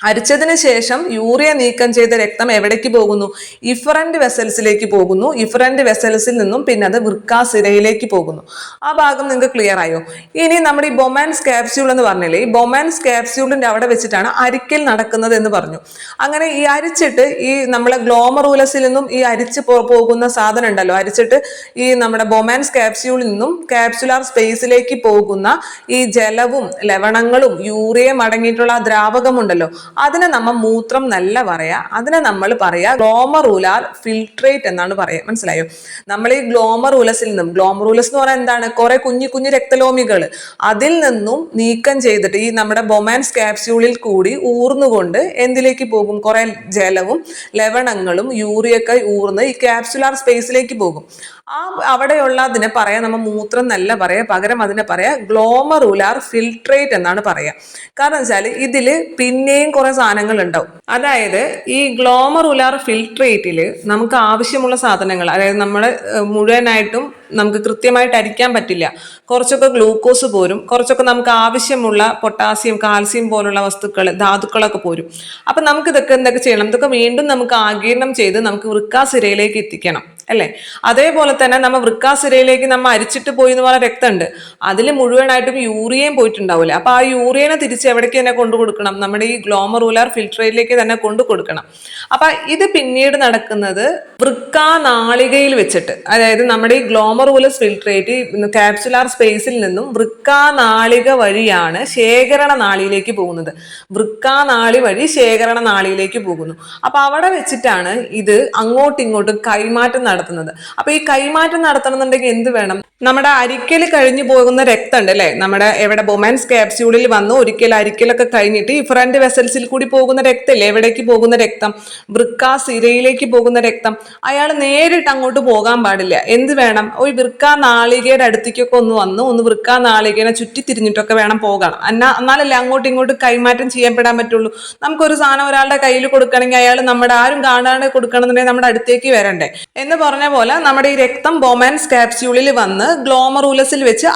അരിച്ചതിന് ശേഷം യൂറിയ നീക്കം ചെയ്ത രക്തം എവിടേക്ക് പോകുന്നു? ഇഫറന്റ് വെസൽസിലേക്ക് പോകുന്നു. ഇഫറന്റ് വെസൽസിൽ നിന്നും പിന്നെ അത് വൃക്കാസിരയിലേക്ക് പോകുന്നു. ആ ഭാഗം നിങ്ങൾക്ക് ക്ലിയർ ആയോ? ഇനി നമ്മുടെ ഈ ബൊമാൻസ് ക്യാപ്സ്യൂൾ എന്ന് പറഞ്ഞില്ലേ, ഈ ബൊമാൻസ് ക്യാപ്സ്യൂളിന്റെ അവിടെ വെച്ചിട്ടാണ് അരിക്കൽ നടക്കുന്നത് എന്ന് പറഞ്ഞു. അങ്ങനെ ഈ അരിച്ചിട്ട് ഈ നമ്മളെ ഗ്ലോമറൂലസിൽ നിന്നും ഈ അരിച്ച് പോകുന്ന സാധനം ഉണ്ടല്ലോ, അരിച്ചിട്ട് ഈ നമ്മുടെ ബൊമാൻസ് ക്യാപ്സ്യൂളിൽ നിന്നും കാപ്സുലാർ സ്പേസിലേക്ക് പോകുന്ന ഈ ജലവും ലവണങ്ങളും യൂറിയയും അടങ്ങിയിട്ടുള്ള ആ ദ്രാവകമുണ്ടല്ലോ, അതിനെ നമ്മൾ മൂത്രം നല്ല പറയാ. അതിനെ നമ്മൾ പറയാ ഗ്ലോമറൂലാർ ഫിൽട്രേറ്റ് എന്നാണ് പറയാ. മനസ്സിലായോ? നമ്മൾ ഈ ഗ്ലോമറൂലസിൽ നിന്നും, ഗ്ലോമറൂലസ് എന്ന് പറഞ്ഞാൽ എന്താണ്? കുറെ കുഞ്ഞു കുഞ്ഞു രക്തലോമികൾ അതിൽ നിന്നും നീക്കം ചെയ്തിട്ട് ഈ നമ്മുടെ ബൊമാൻസ് ക്യാപ്സ്യൂളിൽ കൂടി ഊർന്നുകൊണ്ട് എന്തിലേക്ക് പോകും? കുറെ ജലവും ലവണങ്ങളും യൂറിയൊക്കെ ഊർന്ന് ഈ കാപ്സുലാർ സ്പേസിലേക്ക് പോകും. അവിടെയുള്ള അതിനെ പറയാ നമ്മൾ മൂത്രം നല്ല പറയാ, പകരം അതിനെ പറയാ ഗ്ലോമറൂലാർ ഫിൽട്രേറ്റ് എന്നാണ് പറയാ. കാരണം വെച്ചാൽ ഇതില് പിന്നെയും കുറെ സാധനങ്ങൾ ഉണ്ടാവും. അതായത് ഈ ഗ്ലോമറൂലാർ ഫിൽട്രേറ്റിൽ നമുക്ക് ആവശ്യമുള്ള സാധനങ്ങൾ, അതായത് നമ്മൾ മുഴുവനായിട്ടും നമുക്ക് കൃത്യമായിട്ട് അരിക്കാൻ പറ്റില്ല. കുറച്ചൊക്കെ ഗ്ലൂക്കോസ് പോരും, കുറച്ചൊക്കെ നമുക്ക് ആവശ്യമുള്ള പൊട്ടാസ്യം, കാൽസ്യം പോലുള്ള വസ്തുക്കൾ, ധാതുക്കളൊക്കെ പോരും. അപ്പൊ നമുക്ക് ഇതൊക്കെ എന്തൊക്കെ ചെയ്യണം? ഇതൊക്കെ വീണ്ടും നമുക്ക് ആഗിരണം ചെയ്ത് നമുക്ക് വൃക്കാസിരയിലേക്ക് എത്തിക്കണം, അല്ലെ? അതേപോലെ തന്നെ നമ്മൾ വൃക്കാസിരയിലേക്ക് നമ്മൾ അരിച്ചിട്ട് പോയി എന്ന് പറഞ്ഞ രക്തമുണ്ട്, അതിൽ മുഴുവനായിട്ടും യൂറിയയും പോയിട്ടുണ്ടാവില്ല. അപ്പൊ ആ യൂറിയനെ തിരിച്ച് എവിടേക്ക് തന്നെ കൊണ്ടു കൊടുക്കണം? നമ്മുടെ ഈ ഗ്ലോമറൂലാർ ഫിൽട്രേറ്റിലേക്ക് തന്നെ കൊണ്ടു കൊടുക്കണം. അപ്പൊ ഇത് പിന്നീട് നടക്കുന്നത് വൃക്കാനാളികയിൽ വെച്ചിട്ട്, അതായത് നമ്മുടെ ഈ ഗ്ലോമറൂലസ് ഫിൽട്രേറ്റ് കാപ്സുലാർ സ്പേസിൽ നിന്നും വൃക്കാനാളിക വഴിയാണ് ശേഖരണ നാളിയിലേക്ക് പോകുന്നത്. വൃക്കാനാളി വഴി ശേഖരണ നാളിയിലേക്ക് പോകുന്നു. അപ്പൊ അവിടെ വെച്ചിട്ടാണ് ഇത് അങ്ങോട്ടും ഇങ്ങോട്ടും കൈമാറ്റം നടത്തുന്നത്. അപ്പൊ ഈ കൈമാറ്റം നടത്തണമെന്നുണ്ടെങ്കിൽ എന്ത് വേണം? നമ്മുടെ അരിക്കൽ കഴിഞ്ഞു പോകുന്ന രക്തം ഉണ്ട് അല്ലെ, നമ്മുടെ എവിടെ ബൊമാൻസ് ക്യാപ്സ്യൂളിൽ വന്നു ഒരിക്കൽ അരിക്കലൊക്കെ കഴിഞ്ഞിട്ട് ഇഫറന്റ് വെസൽസിൽ കൂടി പോകുന്ന രക്തമല്ലേ, എവിടേക്ക് പോകുന്ന രക്തം? വൃക്കാസിരയിലേക്ക് പോകുന്ന രക്തം. അയാൾ നേരിട്ട് അങ്ങോട്ട് പോകാൻ പാടില്ല. എന്ത് വേണം? ഒരു വൃക്കാനാളികയുടെ അടുത്തേക്കൊക്കെ ഒന്ന് വൃക്കാനാളികനെ ചുറ്റി തിരിഞ്ഞിട്ടൊക്കെ വേണം പോകണം. എന്നാലല്ലേ അങ്ങോട്ടും ഇങ്ങോട്ടും കൈമാറ്റം ചെയ്യപ്പെടാൻ പറ്റുള്ളൂ. നമുക്കൊരു സാധനം ഒരാളുടെ കയ്യിൽ കൊടുക്കണമെങ്കിൽ അയാൾ നമ്മുടെ ആരും കാണാണ്ട് കൊടുക്കണമെന്നുണ്ടെങ്കിൽ നമ്മുടെ അടുത്തേക്ക് വരണ്ടേ എന്ന് പറഞ്ഞ പോലെ നമ്മുടെ ഈ രക്തം ബൊമാൻസ് ക്യാപ്സ്യൂളിൽ വന്ന് ഗ്ലോമറൂലസിൽ വെച്ച്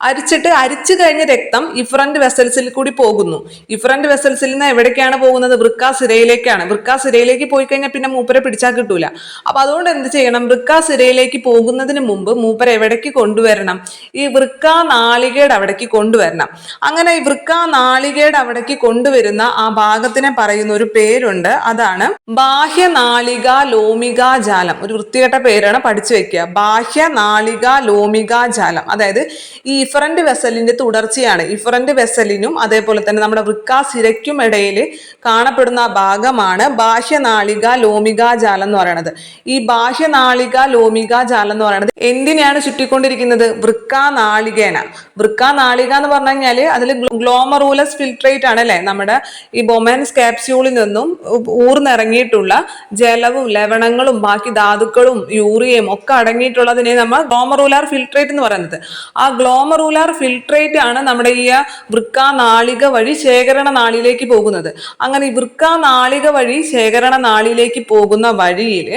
അരിച്ചിട്ട് അരിച്ചു കഴിഞ്ഞ രക്തം ഇഫറന്റ് വെസൽസിൽ കൂടി പോകുന്നു. ഇഫറന്റ് വെസൽസിൽ നിന്ന് എവിടേക്കാണ് പോകുന്നത്? വൃക്കാസിരയിലേക്കാണ്. വൃക്കാസിരയിലേക്ക് പോയി കഴിഞ്ഞാൽ പിന്നെ മൂപ്പരെ പിടിച്ചാൽ കിട്ടൂല. അപ്പൊ അതുകൊണ്ട് എന്ത് ചെയ്യണം? വൃക്കാസിരയിലേക്ക് പോകുന്നതിന് മുമ്പ് മൂപ്പരെ എവിടേക്ക് കൊണ്ടുവരണം? ഈ വൃക്കാനാളികയുടെ അവിടേക്ക് കൊണ്ടുവരണം. അങ്ങനെ ഈ വൃക്കാനാളികയുടെ അവിടേക്ക് കൊണ്ടുവരുന്ന ആ ഭാഗത്തിനെ പറയുന്ന ഒരു പേരുണ്ട്, അതാണ് ബാഹ്യനാളിക ലോമികാജാലം. ഒരു വൃത്തികെട്ട പേരാണ്, പഠിച്ചു വെക്കുക. ബാഹ്യനാളിക ലോമികാജാലം. അതായത് ഈ ഇഫറന്റ് വെസലിന്റെ തുടർച്ചയാണ്. ഇഫറന്റ് വെസലിനും അതേപോലെ തന്നെ നമ്മുടെ വൃക്കാസിരയ്ക്കും ഇടയിൽ കാണപ്പെടുന്ന ഭാഗമാണ് ബാഹ്യനാളിക ലോമികാജാലം എന്ന് പറയുന്നത്. ഈ ബാഹ്യനാളിക ലോമികാജാലം എന്ന് പറയുന്നത് എന്തിനെയാണ് ചുറ്റിക്കൊണ്ടിരിക്കുന്നത്? വൃക്കാനാളികേന. വൃക്കാനാളിക എന്ന് പറഞ്ഞു കഴിഞ്ഞാൽ അതിൽ ഗ്ലോമറൂലസ് ഫിൽട്രേറ്റ് ആണ് അല്ലെ, നമ്മുടെ ഈ ബൊമാൻസ് ക്യാപ്സ്യൂളിൽ നിന്നും ഊർന്നിറങ്ങിയിട്ടുള്ള ജലവും ലവണങ്ങളും ബാക്കി ധാതുക്കളും യൂറിയയും ഒക്കെ അടങ്ങിയിട്ടുള്ളതിനെ നമ്മൾ ഗ്ലോമറൂലാർ ഫിൽട്രേറ്റ് എന്ന് പറയുന്നത്. ആ ഗ്ലോമറൂലാർ ഫിൽട്രേറ്റ് ആണ് നമ്മുടെ ഈ വൃക്കാനാളിക വഴി ശേഖരണ നാളിയിലേക്ക് പോകുന്നത്. അങ്ങനെ ഈ വൃക്കാനാളിക വഴി ശേഖരണ നാളിയിലേക്ക് പോകുന്ന വഴിയിൽ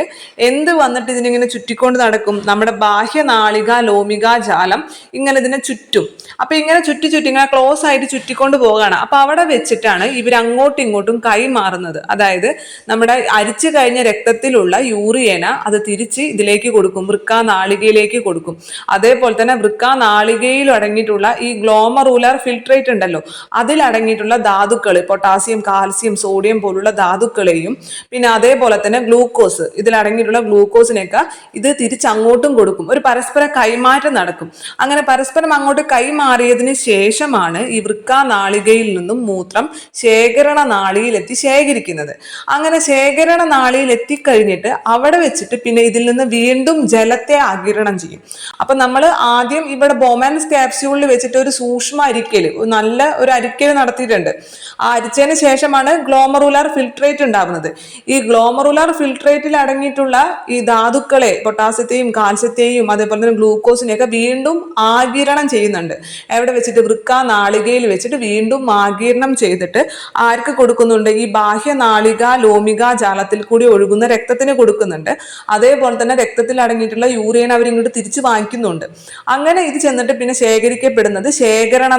എന്ത് വന്നിട്ട് ഇതിനിങ്ങനെ ചുറ്റിക്കൊണ്ട് നടക്കും? നമ്മുടെ ബാഹ്യനാളിക ലോമികാജാലം ഇങ്ങനെ ഇതിനെ ചുറ്റും. അപ്പൊ ഇങ്ങനെ ചുറ്റി ഇങ്ങനെ ക്ലോസ് ആയിട്ട് ചുറ്റിക്കൊണ്ട് പോവുകയാണ്. അപ്പൊ അവിടെ വെച്ചിട്ടാണ് ഇവർ അങ്ങോട്ടും ഇങ്ങോട്ടും കൈമാറുന്നത്. അതായത് നമ്മുടെ അരിച്ചു കഴിഞ്ഞ രക്തത്തിലുള്ള യൂറിയന അത് തിരിച്ച് ഇതിലേക്ക് കൊടുക്കും, വൃക്കാനാളികയിലേക്ക് കൊടുക്കും. അതേപോലെ തന്നെ വൃക്കാനാളികയിൽ അടങ്ങിയിട്ടുള്ള ഈ ഗ്ലോമറുലാർ ഫിൽട്രേറ്റ് ഉണ്ടല്ലോ, അതിൽ അടങ്ങിയിട്ടുള്ള ധാതുക്കൾ, പൊട്ടാസ്യം, കാൽസ്യം, സോഡിയം പോലുള്ള ധാതുക്കളെയും പിന്നെ അതേപോലെ തന്നെ ഗ്ലൂക്കോസ്, ഇതിൽ അടങ്ങിയിട്ടുള്ള ഗ്ലൂക്കോസിനെയൊക്കെ ഇത് തിരിച്ചങ്ങോട്ടും കൊടുക്കും. ഒരു പരസ്പര കൈമാറ്റം നടക്കും. അങ്ങനെ പരസ്പരം അങ്ങോട്ട് കൈമാറിയതിന് ശേഷമാണ് ഈ വൃക്കാനാളികയിൽ നിന്നും മൂത്രം ശേഖരണ നാളിയിലെത്തി ശേഖരിക്കുന്നത്. അങ്ങനെ ശേഖരണ നാളിയിൽ എത്തിക്കഴിഞ്ഞിട്ട് അവിടെ വെച്ചിട്ട് പിന്നെ ഇതിൽ നിന്ന് വീണ്ടും ജലത്തെ ആഗിരണം ചെയ്യും. അപ്പൊ നമ്മൾ ആദ്യം ഇവിടെ ബൊമാൻസ് ക്യാപ്സ്യൂളിൽ വെച്ചിട്ട് ഒരു സൂക്ഷ്മ അരിക്കല്, നല്ല ഒരു അരിക്കല് നടത്തിയിട്ടുണ്ട്. ആ അരിച്ചതിന് ശേഷമാണ് ഗ്ലോമറുലാർ ഫിൽട്രേറ്റ് ഉണ്ടാകുന്നത്. ഈ ഗ്ലോമറുലാർ ഫിൽട്രേറ്റിൽ അടങ്ങിയിട്ടുള്ള ഈ ധാതുക്കളെ, പൊട്ടാസ്യത്തെയും കാൽസ്യത്തെയും അതേപോലെ തന്നെ ഗ്ലൂക്കോസിനെയൊക്കെ വീണ്ടും ആഗിരണം ചെയ്യുന്നുണ്ട്. എവിടെ വെച്ചിട്ട്? വൃക്കാനാളികയിൽ വെച്ചിട്ട് വീണ്ടും ആഗിരണം ചെയ്തിട്ട് ആർക്ക് കൊടുക്കുന്നുണ്ട്? ഈ ബാഹ്യനാളിക ലോമിക ജാലത്തിൽ കൂടി ഒഴുകുന്ന രക്തത്തിന് കൊടുക്കുന്നുണ്ട്. അതേപോലെ തന്നെ രക്തത്തിൽ അടങ്ങിയിട്ടുള്ള യൂറിയൻ അവരിങ്ങോട്ട് തിരിച്ചു വാങ്ങിക്കുന്നുണ്ട്. അങ്ങനെ ഇത് ചെന്നിട്ട് പിന്നെ ശേഖരിക്കപ്പെടുന്നത് ശേഖരണ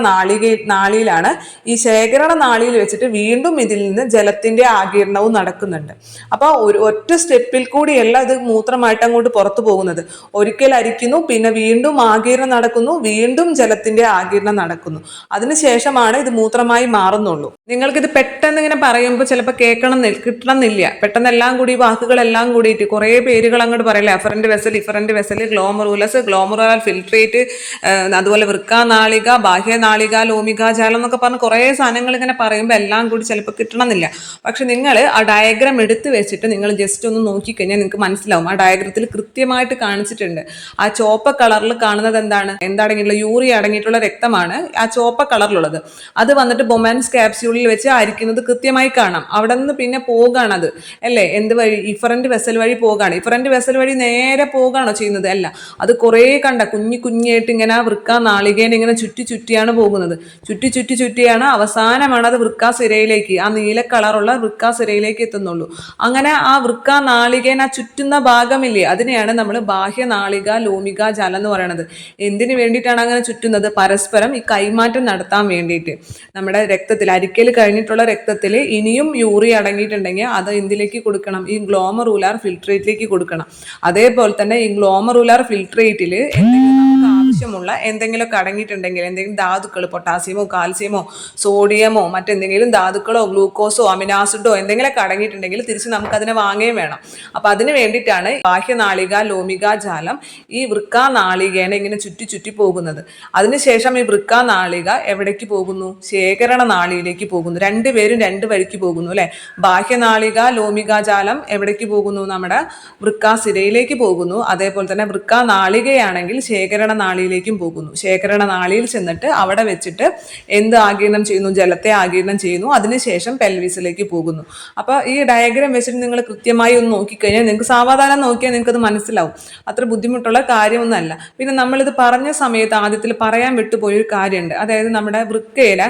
നാളിയിലാണ്. ഈ ശേഖരണ നാളിയിൽ വെച്ചിട്ട് വീണ്ടും ഇതിൽ നിന്ന് ജലത്തിന്റെ ആഗിരണവും നടക്കുന്നുണ്ട്. അപ്പൊ ഒറ്റ സ്റ്റെപ്പിൽ കൂടിയല്ല ഇത് മൂത്രമായിട്ട് അങ്ങോട്ട് പുറത്തു പോകുന്നത്. ഒരിക്കൽ അരിക്കുന്നു, പിന്നെ വീണ്ടും ആഗിരണം നടക്കുന്നു, വീണ്ടും ജലത്തിന്റെ ആഗിരണം നടക്കുന്നു. അതിനുശേഷമാണ് ഇത് മൂത്രമായി മാറുന്നുള്ളൂ. നിങ്ങൾക്കിത് പെട്ടെന്ന് ഇങ്ങനെ പറയുമ്പോൾ ചിലപ്പോൾ കിട്ടണമെന്നില്ല. പെട്ടെന്ന് എല്ലാം കൂടി വാക്കുകളെല്ലാം കൂടിയിട്ട് കുറേ പേരുകൾ അങ്ങോട്ട് പറയില്ല. Efferent vessel, glomerulus, glomerular filtrate, അതുപോലെ വൃക്കാനാളിക, ബാഹ്യനാളിക ലോമിക ജാലം എന്നൊക്കെ പറഞ്ഞ് കുറേ സാധനങ്ങൾ ഇങ്ങനെ പറയുമ്പോൾ എല്ലാം കൂടി ചിലപ്പോൾ കിട്ടണമെന്നില്ല. പക്ഷെ നിങ്ങൾ ആ ഡയഗ്രാം എടുത്ത് വെച്ചിട്ട് നിങ്ങൾ ജസ്റ്റ് ഒന്ന് നോക്കിക്കഴിഞ്ഞാൽ നിങ്ങൾക്ക് മനസ്സിലാവും. ആ ഡയഗ്രത്തിൽ കൃത്യമായിട്ട് കാണിച്ചിട്ടുണ്ട്. ആ ചോപ്പ കളറിൽ കാണുന്നത് എന്താണെങ്കിലും യൂറിയ അടങ്ങിയിട്ടുള്ള രക്തമാണ് ആ ചോപ്പ കളറിലുള്ളത്. അത് വന്നിട്ട് ബൊമാൻസ് ക്യാപ്സ്യൂളിൽ വെച്ച് അരിക്കുന്നത് കൃത്യമായി കാണാം. അവിടെ നിന്ന് പിന്നെ പോകാണത് അല്ലേ? എന്ത് വഴി? ഇഫറന്റ് വെസൽ വഴി പോകാണ്. ഇഫറന്റ് വെസൽ വഴി നേരെ പോകാണോ ചെയ്യുന്നത്? അല്ല, അത് കുറേ കുഞ്ഞായിട്ട് ഇങ്ങനെ വൃക്കാനാളികേനെ ഇങ്ങനെ ചുറ്റിയാണ് പോകുന്നത്. ചുറ്റിയാണ് അവസാനമാണ് അത് വൃക്കാസിരയിലേക്ക്, ആ നീല കളറുള്ള വൃക്കാസിരയിലേക്ക് എത്തുന്നുള്ളൂ. അങ്ങനെ ആ വൃക്കാനാളികേന ചുറ്റുന്ന ഭാഗമില്ലേ, അതിനെയാണ് നമ്മൾ ബാഹ്യനാളിക ലോമിക ജാലം എന്ന് പറയുന്നത്. എന്തിനു വേണ്ടിയിട്ടാണ് അങ്ങനെ ചുറ്റുന്നത്? പരസ്പരം ഈ കൈമാറ്റം നടത്താൻ വേണ്ടിയിട്ട്. നമ്മുടെ രക്തത്തിൽ, അരിക്കൽ കഴിഞ്ഞിട്ടുള്ള രക്തത്തിൽ ഇനിയും യൂറിയ അടങ്ങിയിട്ടുണ്ടെങ്കിൽ അത് എന്തിലേക്ക് കൊടുക്കണം? ഈ ഗ്ലോമറുലാർ ഫിൽട്രേറ്റിലേക്ക് കൊടുക്കണം. അതേപോലെ തന്നെ ഈ ഗ്ലോമറുലാർ ഫിൽട്രേറ്റിൽ നമുക്ക് ആവശ്യമുള്ള എന്തെങ്കിലുമൊക്കെ അടങ്ങിയിട്ടുണ്ടെങ്കിൽ, എന്തെങ്കിലും ധാതുക്കൾ, പൊട്ടാസ്യമോ കാൽസ്യമോ സോഡിയമോ മറ്റെന്തെങ്കിലും ധാതുക്കളോ ഗ്ലൂക്കോസോ അമിനാസിഡോ എന്തെങ്കിലുമൊക്കെ അടങ്ങിയിട്ടുണ്ടെങ്കിൽ തിരിച്ച് നമുക്ക് അതിനെ വാങ്ങുകയും വേണം. അപ്പൊ അതിന് വേണ്ടിയിട്ടാണ് ബാഹ്യനാളിക ലോമിക ജാലം ഈ വൃക്കാനാളികേനെ ഇങ്ങനെ ചുറ്റി പോകുന്നത്. അതിനുശേഷം ഈ വൃക്കാനാളിക എവിടേക്ക് പോകുന്നു? ശേഖരണ നാളിയിലേക്ക് പോകുന്നു. രണ്ടുപേരും രണ്ട് വഴിക്ക് പോകുന്നു അല്ലെ? ബാഹ്യനാളിക ലോമിക ജാലം എവിടേക്ക് പോകുന്നു? നമ്മുടെ വൃക്കാസിരയിലേക്ക് പോകുന്നു. അതേപോലെ തന്നെ വൃക്കാനാളികയാണെങ്കിൽ ശേഖരണ നാളിയിലേക്കും പോകുന്നു. ശേഖരണ നാളിയിൽ ചെന്നിട്ട് അവിടെ വെച്ചിട്ട് എന്ത് ആഗിരണം ചെയ്യുന്നു? ജലത്തെ ആഗിരണം ചെയ്യുന്നു. അതിനുശേഷം പെൽവിസിലേക്ക് പോകുന്നു. അപ്പൊ ഈ ഡയഗ്രാം വെച്ചിട്ട് നിങ്ങൾ കൃത്യമായി ഒന്ന് നോക്കിക്കഴിഞ്ഞാൽ നിങ്ങൾക്ക് സാവധാനം നോക്കിയാൽ നിങ്ങൾക്ക് അത് മനസ്സിലാവും. അത്ര ബുദ്ധിമുട്ടുള്ള കാര്യമൊന്നുമല്ല. പിന്നെ നമ്മളിത് പറഞ്ഞ സമയത്ത് ആദ്യത്തിൽ പറയാൻ വിട്ടുപോയൊരു കാര്യമുണ്ട്. അതായത് നമ്മുടെ വൃക്കയിലെ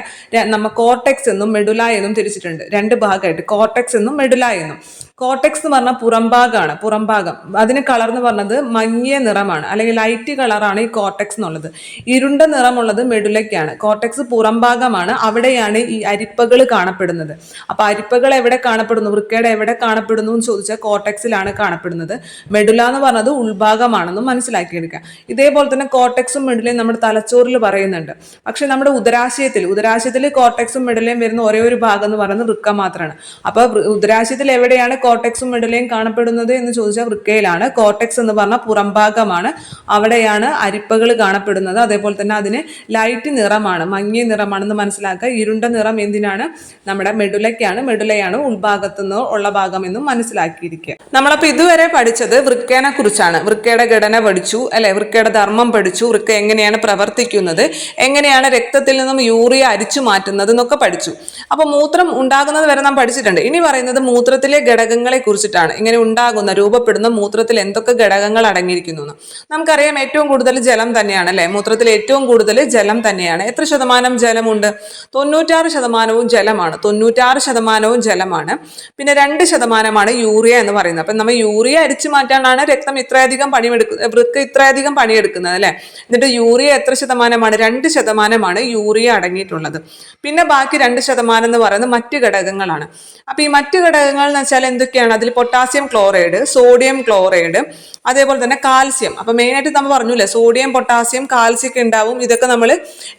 നമ്മൾ കോർട്ടെക്സ് എന്നും മെഡുല എന്നും തിരിച്ചിട്ടുണ്ട്. രണ്ട് ഭാഗമായിട്ട്, കോർട്ടെക്സ് എന്നും മെഡുല എന്നും. കോർട്ടെക്സ് എന്ന് പറഞ്ഞാൽ പുറംഭാഗമാണ്. പുറംഭാഗം അതിന് കളർ എന്ന് പറഞ്ഞത് മങ്ങിയ നിറമാണ്, അല്ലെങ്കിൽ ലൈറ്റ് കളറാണ് ഈ കോർട്ടെക്സ് എന്നുള്ളത്. ഇരുണ്ട നിറമുള്ളത് മെഡുലയ്ക്കാണ്. കോർട്ടെക്സ് പുറംഭാഗമാണ്. അവിടെയാണ് ഈ അരിപ്പകൾ കാണപ്പെടുന്നത്. അപ്പൊ അരിപ്പകൾ എവിടെ കാണപ്പെടുന്നു? വൃക്കയുടെ എവിടെ കാണപ്പെടുന്നു എന്ന് ചോദിച്ചാൽ കോർട്ടെക്സിലാണ് കാണപ്പെടുന്നത്. മെഡുല എന്ന് പറഞ്ഞത് ഉൾഭാഗമാണെന്നും മനസ്സിലാക്കിയെടുക്കുക. ഇതേപോലെ തന്നെ കോർട്ടെക്സും മെഡുലയും നമ്മുടെ തലച്ചോറിൽ പറയുന്നുണ്ട്. പക്ഷെ നമ്മുടെ ഉദരാശയത്തിൽ കോർട്ടെക്സും മെഡുലയും വരുന്ന ഒരേ ഒരു ഭാഗം എന്ന് പറയുന്നത് വൃക്ക മാത്രമാണ്. അപ്പൊ ഉദരാശയത്തിൽ എവിടെയാണ് കോർട്ടെക്സും മെഡുലയും കാണപ്പെടുന്നത് എന്ന് ചോദിച്ചാൽ വൃക്കയിലാണ്. കോർട്ടെക്സ് എന്ന് പറഞ്ഞാൽ പുറംഭാഗമാണ്. അവിടെയാണ് അരിപ്പകൾ കാണപ്പെടുന്നത്. അതേപോലെ തന്നെ അതിന് ലൈറ്റ് നിറമാണ്, മങ്ങിയ നിറമാണെന്ന് മനസ്സിലാക്കുക. ഇരുണ്ട നിറം എന്തിനാണ്? നമ്മുടെ മെഡുലയ്ക്കാണ്. മെഡുലയാണ് ഉൾഭാഗത്തു നിന്ന് ഉള്ള ഭാഗം എന്നും മനസ്സിലാക്കിയിരിക്കുക. നമ്മളപ്പോ ഇതുവരെ പഠിച്ചത് വൃക്കേനെ കുറിച്ചാണ്. വൃക്കയുടെ ഘടന പഠിച്ചു അല്ലെ? വൃക്കയുടെ ധർമ്മം പഠിച്ചു. വൃക്ക എങ്ങനെയാണ് പ്രവർത്തിക്കുന്നത്, എങ്ങനെയാണ് രക്തത്തിൽ നിന്നും യൂറിയ അരിച്ചു മാറ്റുന്നത് എന്നൊക്കെ പഠിച്ചു. അപ്പൊ മൂത്രം ഉണ്ടാകുന്നത് വരെ നാം പഠിച്ചിട്ടുണ്ട്. ഇനി പറയുന്നത് മൂത്രത്തിലെ ഘടകങ്ങളെ കുറിച്ചിട്ടാണ്. ഇങ്ങനെ ഉണ്ടാകുന്ന, രൂപപ്പെടുന്ന മൂത്രത്തിൽ എന്തൊക്കെ ഘടകങ്ങൾ അടങ്ങിയിരിക്കുന്നു എന്ന്. നമുക്കറിയാം ഏറ്റവും കൂടുതൽ ജലം തന്നെയാണ് അല്ലെ? മൂത്രത്തിൽ ഏറ്റവും കൂടുതൽ ജലം തന്നെയാണ്. എത്ര ശതമാനം ജലമുണ്ട്? 96% ജലമാണ്. 96% ജലമാണ്. പിന്നെ 2% യൂറിയ എന്ന് പറയുന്നത്. അപ്പൊ നമ്മൾ യൂറിയ അരിച്ചു മാറ്റാനാണ് രക്തം ഇത്രയധികം വൃക്ക ഇത്രയധികം പണിയെടുക്കുന്നത് അല്ലെ? എന്നിട്ട് യൂറിയ എത്ര ശതമാനമാണ്? 2% യൂറിയ അടങ്ങിയിട്ടുള്ളത്. പിന്നെ ബാക്കി 2% എന്ന് പറയുന്നത് മറ്റ് ഘടകങ്ങളാണ്. അപ്പൊ ഈ മറ്റ് ഘടകങ്ങൾ എന്ന് വെച്ചാൽ എന്തൊക്കെ? ഏതൊക്കെയാണ്? അതിൽ പൊട്ടാസ്യം ക്ലോറൈഡ്, സോഡിയം ക്ലോറൈഡ്, അതേപോലെ തന്നെ കാൽസ്യം. അപ്പൊ മെയിനായിട്ട് നമ്മൾ പറഞ്ഞില്ലേ, സോഡിയം, പൊട്ടാസ്യം, കാൽസ്യം ഒക്കെ ഉണ്ടാവും. ഇതൊക്കെ നമ്മൾ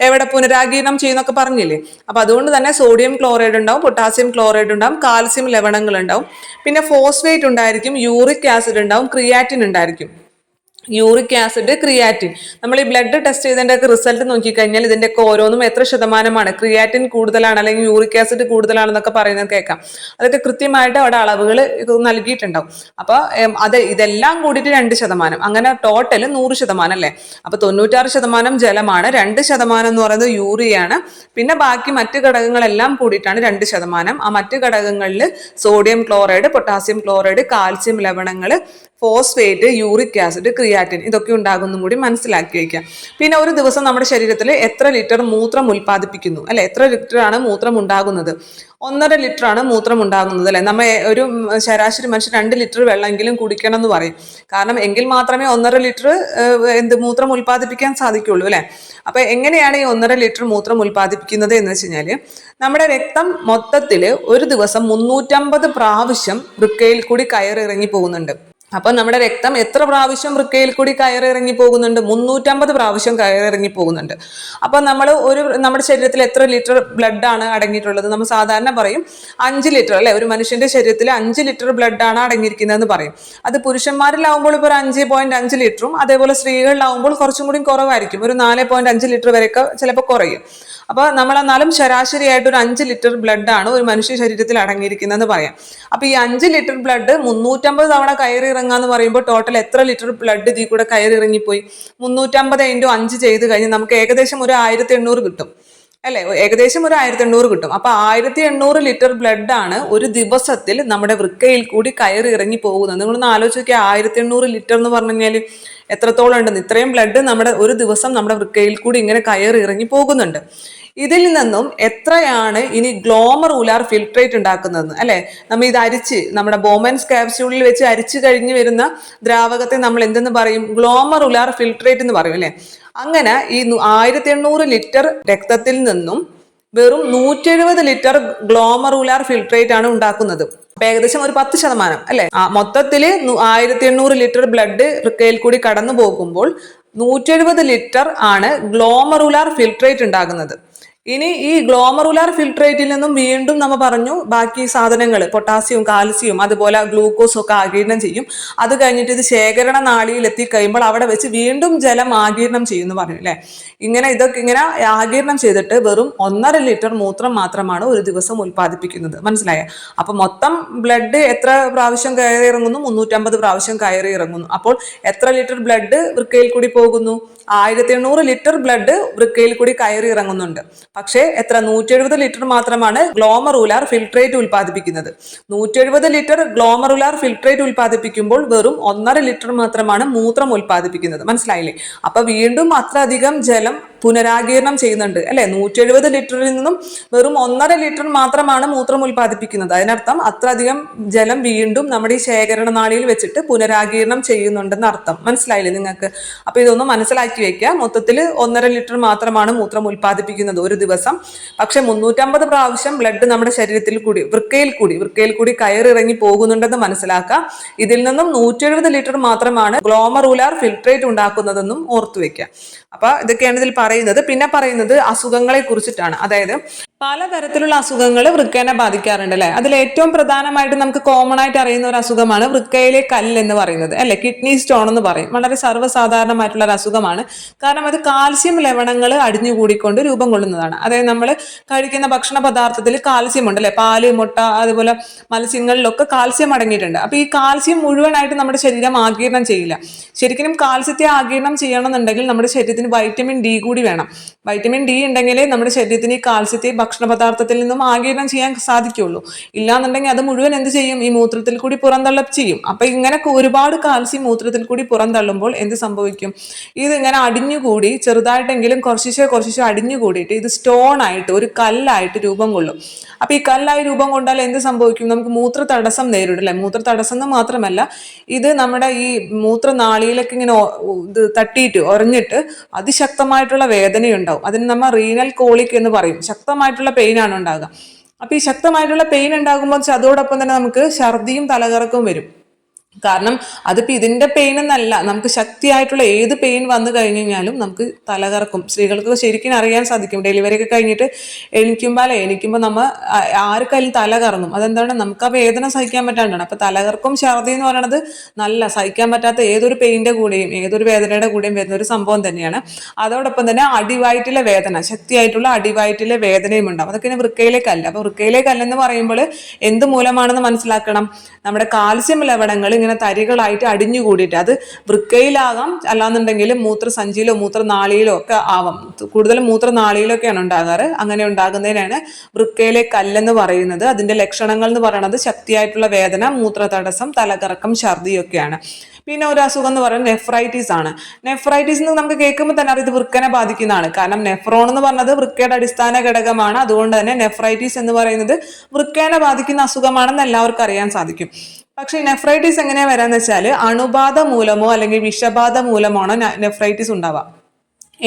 എവിടെ പുനരാഗീരണം ചെയ്യുന്നൊക്കെ പറഞ്ഞില്ലേ. അപ്പൊ അതുകൊണ്ട് തന്നെ സോഡിയം ക്ലോറൈഡ് ഉണ്ടാവും, പൊട്ടാസ്യം ക്ലോറൈഡ് ഉണ്ടാവും, കാൽസ്യം ലവണങ്ങൾ ഉണ്ടാവും, പിന്നെ ഫോസ്ഫേറ്റ് ഉണ്ടായിരിക്കും, യൂറിക് ആസിഡ് ഉണ്ടാവും, ക്രിയാറ്റിൻ ഉണ്ടായിരിക്കും. Uric acid, creatine. നമ്മൾ ഈ ബ്ലഡ് ടെസ്റ്റ് ചെയ്തതിൻ്റെ ഒക്കെ റിസൾട്ട് നോക്കിക്കഴിഞ്ഞാൽ ഇതിൻ്റെയൊക്കെ ഓരോന്നും എത്ര ശതമാനമാണ് ക്രിയാറ്റിൻ കൂടുതലാണ് അല്ലെങ്കിൽ യൂറിക് ആസിഡ് കൂടുതലാണെന്നൊക്കെ പറയുന്നത് കേൾക്കാം. അതൊക്കെ കൃത്യമായിട്ട് അവിടെ അളവുകൾ നൽകിയിട്ടുണ്ടാവും. അപ്പോൾ ഇതെല്ലാം കൂടിയിട്ട് 2%, അങ്ങനെ ടോട്ടൽ 100% അല്ലേ. അപ്പോൾ 96% ജലമാണ്, 2% എന്ന് പറയുന്നത് യൂറിയാണ്, പിന്നെ ബാക്കി മറ്റ് ഘടകങ്ങളെല്ലാം കൂടിയിട്ടാണ് 2%. ആ മറ്റ് ഘടകങ്ങളിൽ sodium chloride, potassium chloride, calcium ലവണങ്ങൾ, ഫോസ്ഫേറ്റ്, യൂറിക് ആസിഡ്, ക്രിയാറ്റിൻ, ഇതൊക്കെ ഉണ്ടാകുന്നതും കൂടി മനസ്സിലാക്കി വയ്ക്കുക. പിന്നെ ഒരു ദിവസം നമ്മുടെ ശരീരത്തിൽ എത്ര ലിറ്റർ മൂത്രം ഉൽപ്പാദിപ്പിക്കുന്നു അല്ലെ, എത്ര ലിറ്ററാണ് മൂത്രം ഉണ്ടാകുന്നത്? 1.5 ലിറ്ററാണ് മൂത്രം ഉണ്ടാകുന്നത് അല്ലെ. നമ്മ ഒരു ശരാശരി മനുഷ്യൻ 2 ലിറ്റർ വെള്ളമെങ്കിലും കുടിക്കണം എന്ന് പറയും. കാരണം എങ്കിൽ മാത്രമേ 1.5 ലിറ്റർ മൂത്രം ഉൽപ്പാദിപ്പിക്കാൻ സാധിക്കുള്ളൂ അല്ലെ. അപ്പൊ എങ്ങനെയാണ് ഈ 1.5 ലിറ്റർ മൂത്രം ഉൽപ്പാദിപ്പിക്കുന്നത് എന്ന് വെച്ച് കഴിഞ്ഞാല്, നമ്മുടെ രക്തം മൊത്തത്തിൽ ഒരു ദിവസം 350 പ്രാവശ്യം വൃക്കയിൽ കൂടി കയറിറങ്ങി പോകുന്നുണ്ട്. അപ്പൊ നമ്മുടെ രക്തം എത്ര പ്രാവശ്യം വൃക്കയിൽ കൂടി കയറിറങ്ങി പോകുന്നുണ്ട്? 350 പ്രാവശ്യം കയറിറങ്ങി പോകുന്നുണ്ട്. അപ്പൊ നമ്മുടെ ശരീരത്തിൽ എത്ര ലിറ്റർ ബ്ലഡ് ആണ് അടങ്ങിയിട്ടുള്ളത്? നമ്മൾ സാധാരണ പറയും 5 ലിറ്റർ അല്ലെ. ഒരു മനുഷ്യന്റെ ശരീരത്തിൽ 5 ലിറ്റർ ബ്ലഡ് ആണ് അടങ്ങിയിരിക്കുന്നതെന്ന് പറയും. അത് പുരുഷന്മാരിലാവുമ്പോൾ ഇപ്പോൾ ഒരു 5.5 ലിറ്ററും, അതേപോലെ സ്ത്രീകളിലാവുമ്പോൾ കുറച്ചും കൂടി കുറവായിരിക്കും, ഒരു 4.5 ലിറ്റർ വരെയൊക്കെ ചിലപ്പോൾ കുറയും. അപ്പൊ നമ്മൾ എന്നാലും ശരാശരിയായിട്ട് ഒരു 5 ലിറ്റർ ബ്ലഡ് ആണ് ഒരു മനുഷ്യ ശരീരത്തിൽ അടങ്ങിയിരിക്കുന്നതെന്ന് പറയാം. അപ്പൊ ഈ 5 ലിറ്റർ ബ്ലഡ് 350 തവണ കയറി ഇറങ്ങാന്ന് പറയുമ്പോൾ ടോട്ടൽ എത്ര ലിറ്റർ ബ്ലഡ് ഇതിൽ കൂടെ കയറി ഇറങ്ങിപ്പോയി? 350 × 5 ചെയ്ത് കഴിഞ്ഞ് നമുക്ക് ഏകദേശം ഒരു 1800 കിട്ടും അല്ലെ. ഏകദേശം ഒരു 1800 കിട്ടും. അപ്പൊ 1800 ലിറ്റർ ബ്ലഡ് ആണ് ഒരു ദിവസത്തിൽ നമ്മുടെ വൃക്കയിൽ കൂടി കയറി ഇറങ്ങി പോകുന്നത്. നിങ്ങളൊന്ന് ആലോചിച്ച് നോക്കിയാൽ 1800 ലിറ്റർ എന്ന് പറഞ്ഞു കഴിഞ്ഞാൽ എത്രത്തോളം ഉണ്ടെന്ന്. ഇത്രയും ബ്ലഡ് നമ്മുടെ ഒരു ദിവസം നമ്മുടെ വൃക്കയിൽ കൂടി ഇങ്ങനെ കയറി ഇറങ്ങി പോകുന്നുണ്ട്. ഇതിൽ നിന്നും എത്രയാണ് ഇനി ഗ്ലോമറുലാർ ഫിൽട്രേറ്റ് ഉണ്ടാക്കുന്നതെന്ന് അല്ലെ. നമ്മൾ ഇത് നമ്മുടെ ബോമൻസ് ക്യാപ്സ്യൂളിൽ വെച്ച് അരിച്ചു കഴിഞ്ഞ് വരുന്ന ദ്രാവകത്തെ നമ്മൾ എന്തെന്ന് പറയും? ഗ്ലോമറുലാർ ഫിൽട്രേറ്റ് എന്ന് പറയും അല്ലെ. അങ്ങനെ ഈ 1800 ലിറ്റർ രക്തത്തിൽ നിന്നും വെറും 170 ലിറ്റർ ഗ്ലോമറുലാർ ഫിൽട്രേറ്റ് ആണ് ഉണ്ടാക്കുന്നത്. അപ്പൊ ഏകദേശം ഒരു 10% അല്ലെ. മൊത്തത്തില് 1800 ലിറ്റർ ബ്ലഡ് വൃക്കയിൽ കൂടി കടന്നു പോകുമ്പോൾ 170 ലിറ്റർ ആണ് ഗ്ലോമറുലാർ ഫിൽട്രേറ്റ് ഉണ്ടാകുന്നത്. ഇനി ഈ ഗ്ലോമറുലാർ ഫിൽട്രേറ്റിൽ നിന്നും വീണ്ടും നമ്മൾ പറഞ്ഞു ബാക്കി സാധനങ്ങൾ, പൊട്ടാസ്യവും കാൽസ്യവും അതുപോലെ ഗ്ലൂക്കോസും ഒക്കെ ആഗിരണം ചെയ്യും. അത് കഴിഞ്ഞിട്ട് ഇത് ശേഖരണ നാളിയിൽ എത്തിക്കഴിയുമ്പോൾ അവിടെ വെച്ച് വീണ്ടും ജലം ആഗിരണം ചെയ്യുമെന്ന് പറഞ്ഞു അല്ലെ. ഇതൊക്കെ ഇങ്ങനെ ആഗിരണം ചെയ്തിട്ട് വെറും 1.5 ലിറ്റർ മൂത്രം മാത്രമാണ് ഒരു ദിവസം ഉൽപ്പാദിപ്പിക്കുന്നത്. മനസ്സിലായ? അപ്പൊ മൊത്തം ബ്ലഡ് എത്ര പ്രാവശ്യം കയറി ഇറങ്ങുന്നു? 350 പ്രാവശ്യം കയറി ഇറങ്ങുന്നു. അപ്പോൾ എത്ര ലിറ്റർ ബ്ലഡ് വൃക്കയിൽ കൂടി പോകുന്നു? 1800 ലിറ്റർ ബ്ലഡ് വൃക്കയിൽ കൂടി കയറി ഇറങ്ങുന്നുണ്ട്. പക്ഷേ എത്ര? 170 ലിറ്റർ മാത്രമാണ് ഗ്ലോമറുലാർ ഫിൽട്രേറ്റ് ഉൽപ്പാദിപ്പിക്കുന്നത്. 170 ലിറ്റർ ഗ്ലോമറുലാർ ഫിൽട്രേറ്റ് ഉൽപ്പാദിപ്പിക്കുമ്പോൾ വെറും 1.5 ലിറ്റർ മാത്രമാണ് മൂത്രം ഉൽപ്പാദിപ്പിക്കുന്നത്. മനസ്സിലായില്ലേ? അപ്പൊ വീണ്ടും അത്ര അധികം ജലം പുനരാഗീരണം ചെയ്യുന്നുണ്ട് അല്ലെ. 170 ലിറ്ററിൽ നിന്നും വെറും 1.5 ലിറ്റർ മാത്രമാണ് മൂത്രം ഉൽപ്പാദിപ്പിക്കുന്നത്. അതിനർത്ഥം അത്ര അധികം ജലം വീണ്ടും നമ്മുടെ ഈ ശേഖരണ നാളിയിൽ വെച്ചിട്ട് പുനരാഗീരണം ചെയ്യുന്നുണ്ടെന്ന് അർത്ഥം. മനസ്സിലായില്ലേ നിങ്ങൾക്ക്? അപ്പൊ ഇതൊന്നും മനസ്സിലാക്കി വെക്കുക. മൊത്തത്തിൽ 1.5 ലിറ്റർ മാത്രമാണ് മൂത്രം ഉൽപ്പാദിപ്പിക്കുന്നത് ഒരു ദിവസം. പക്ഷെ 350 പ്രാവശ്യം ബ്ലഡ് നമ്മുടെ ശരീരത്തിൽ കൂടി വൃക്കയിൽ കൂടി കയറിറങ്ങി പോകുന്നുണ്ടെന്ന് മനസ്സിലാക്കാം. ഇതിൽ നിന്നും 170 ലിറ്റർ മാത്രമാണ് ഗ്ലോമറുലാർ ഫിൽട്രേറ്റ് ഉണ്ടാക്കുന്നതെന്നും ഓർത്തു വെക്കുക. അപ്പൊ ഇതൊക്കെയാണ് ഇതിൽ പറയുന്നത്. പിന്നെ പറയുന്നത് അസുഖങ്ങളെ കുറിച്ചിട്ടാണ്. അതായത് പലതരത്തിലുള്ള അസുഖങ്ങൾ വൃക്കേനെ ബാധിക്കാറുണ്ട് അല്ലെ. അതിൽ ഏറ്റവും പ്രധാനമായിട്ട് നമുക്ക് കോമൺ ആയിട്ട് അറിയുന്ന ഒരു അസുഖമാണ് വൃക്കയിലെ കല്ല് എന്ന് പറയുന്നത് അല്ലെ. കിഡ്നി സ്റ്റോൺ എന്ന് പറയും. വളരെ സർവ്വസാധാരണമായിട്ടുള്ള ഒരു അസുഖമാണ്. കാരണം അത് കാൽസ്യം ലവണങ്ങൾ അടിഞ്ഞുകൂടിക്കൊണ്ട് രൂപം കൊള്ളുന്നതാണ്. അതായത് നമ്മൾ കഴിക്കുന്ന ഭക്ഷണ പദാർത്ഥത്തിൽ കാൽസ്യം ഉണ്ട് അല്ലെ. പാല്, മുട്ട, അതുപോലെ മത്സ്യങ്ങളിലൊക്കെ കാൽസ്യം അടങ്ങിയിട്ടുണ്ട്. അപ്പൊ ഈ കാൽസ്യം മുഴുവനായിട്ട് നമ്മുടെ ശരീരം ആഗിരണം ചെയ്യില്ല. ശരിക്കും കാൽസ്യത്തെ ആഗിരണം ചെയ്യണമെന്നുണ്ടെങ്കിൽ നമ്മുടെ ശരീരത്തിന് വൈറ്റമിൻ ഡി കൂടി വേണം. വൈറ്റമിൻ ഡി ഉണ്ടെങ്കിലേ നമ്മുടെ ശരീരത്തിന് ഈ കാൽസ്യത്തെ ഭക്ഷണ പദാർത്ഥത്തിൽ നിന്നും ആഗിരണം ചെയ്യാൻ സാധിക്കുള്ളൂ. ഇല്ലാന്നുണ്ടെങ്കിൽ അത് മുഴുവൻ എന്ത് ചെയ്യും? ഈ മൂത്രത്തിൽ കൂടി പുറന്തള്ളം ചെയ്യും. അപ്പൊ ഇങ്ങനെ ഒരുപാട് കാൽസ്യം മൂത്രത്തിൽ കൂടി പുറന്തള്ളുമ്പോൾ എന്ത് സംഭവിക്കും? ഇത് ഇങ്ങനെ അടിഞ്ഞുകൂടി ചെറുതായിട്ടെങ്കിലും കുറച്ച് അടിഞ്ഞുകൂടിയിട്ട് ഇത് സ്റ്റോൺ ആയിട്ട് ഒരു കല്ലായിട്ട് രൂപം കൊള്ളും. അപ്പൊ ഈ കല്ലായി രൂപം കൊണ്ടാൽ എന്ത് സംഭവിക്കും? നമുക്ക് മൂത്ര തടസ്സം നേരിടും അല്ലെ. മൂത്ര തടസ്സം എന്ന് മാത്രമല്ല ഇത് നമ്മുടെ ഈ മൂത്രനാളിയിലൊക്കെ ഇങ്ങനെ ഇത് തട്ടിയിട്ട് ഉറഞ്ഞിട്ട് അതിശക്തമായിട്ടുള്ള വേദനയുണ്ടാവും. അതിന് നമ്മൾ റീനൽ കോളിക് എന്ന് പറയും. ശക്തമായിട്ടുള്ള പെയിൻ ആണ് ഉണ്ടാകുക. അപ്പോൾ ഈ ശക്തമായിട്ടുള്ള പെയിൻ ഉണ്ടാകുമ്പോൾ അതോടൊപ്പം തന്നെ നമുക്ക് ഛർദിയും തലകറക്കവും വരും. കാരണം അതിപ്പോൾ ഇതിൻ്റെ പെയിൻ എന്നല്ല, നമുക്ക് ശക്തിയായിട്ടുള്ള ഏത് പെയിൻ വന്നു കഴിഞ്ഞ് കഴിഞ്ഞാലും നമുക്ക് തലകറക്കും. സ്ത്രീകൾക്ക് ശരിക്കും അറിയാൻ സാധിക്കും. ഡെലിവറി ഒക്കെ കഴിഞ്ഞിട്ട് എണീക്കുമ്പോൾ നമ്മൾ ആർക്കായാലും തല കറങ്ങും. അതെന്താണ്, നമുക്ക് ആ വേദന സഹിക്കാൻ പറ്റാണ്ടാണ്. അപ്പോൾ തലകറക്കും ഛർദി എന്ന് പറയുന്നത് നല്ല സഹിക്കാൻ പറ്റാത്ത ഏതൊരു പെയിൻ്റെ കൂടെയും ഏതൊരു വേദനയുടെ കൂടെയും വരുന്ന ഒരു സംഭവം തന്നെയാണ്. അതോടൊപ്പം തന്നെ അടിവയറ്റിലെ വേദന, ശക്തിയായിട്ടുള്ള അടിവയറ്റിലെ വേദനയും ഉണ്ടാവും. അതൊക്കെ വൃക്കയിലെ കല്ല്. അപ്പോൾ വൃക്കയിലെ കല്ലെന്ന് പറയുമ്പോൾ എന്ത് മൂലമാണെന്ന് മനസ്സിലാക്കണം. നമ്മുടെ കാൽസ്യം ലവണങ്ങൾ ഇങ്ങനെ തരികളായിട്ട് അടിഞ്ഞുകൂടിയിട്ട്, അത് വൃക്കയിലാകാം, അല്ലാന്നുണ്ടെങ്കിൽ മൂത്രസഞ്ചിയിലോ മൂത്രനാളിയിലോ ഒക്കെ ആവാം. കൂടുതലും മൂത്രനാളിയിലൊക്കെയാണ് ഉണ്ടാകാറ്. അങ്ങനെ ഉണ്ടാകുന്നതിനാണ് വൃക്കയിലെ കല്ലെന്ന് പറയുന്നത്. അതിന്റെ ലക്ഷണങ്ങൾ എന്ന് പറയുന്നത് ശക്തിയായിട്ടുള്ള വേദന, മൂത്രതടസ്സം, തലകറക്കം, ഛർദിയൊക്കെയാണ്. പിന്നെ ഒരു അസുഖം എന്ന് പറയുന്നത് നെഫ്രൈറ്റിസ് ആണ്. നെഫ്രൈറ്റിസ് എന്ന് നമുക്ക് കേൾക്കുമ്പോൾ തന്നെ അറിയാം ഇത് വൃക്കനെ ബാധിക്കുന്നതാണ്. കാരണം നെഫ്രോൺ എന്ന് പറഞ്ഞത് വൃക്കയുടെ അടിസ്ഥാന ഘടകമാണ്. അതുകൊണ്ട് തന്നെ നെഫ്രൈറ്റിസ് എന്ന് പറയുന്നത് വൃക്കനെ ബാധിക്കുന്ന അസുഖമാണെന്ന് എല്ലാവർക്കും അറിയാൻ സാധിക്കും. പക്ഷേ നെഫ്രൈറ്റിസ് എങ്ങനെയാ വരാന്ന് വെച്ചാൽ അണുബാധ മൂലമോ അല്ലെങ്കിൽ വിഷബാധ മൂലമാണോ നെഫ്രൈറ്റിസ് ഉണ്ടാവുക.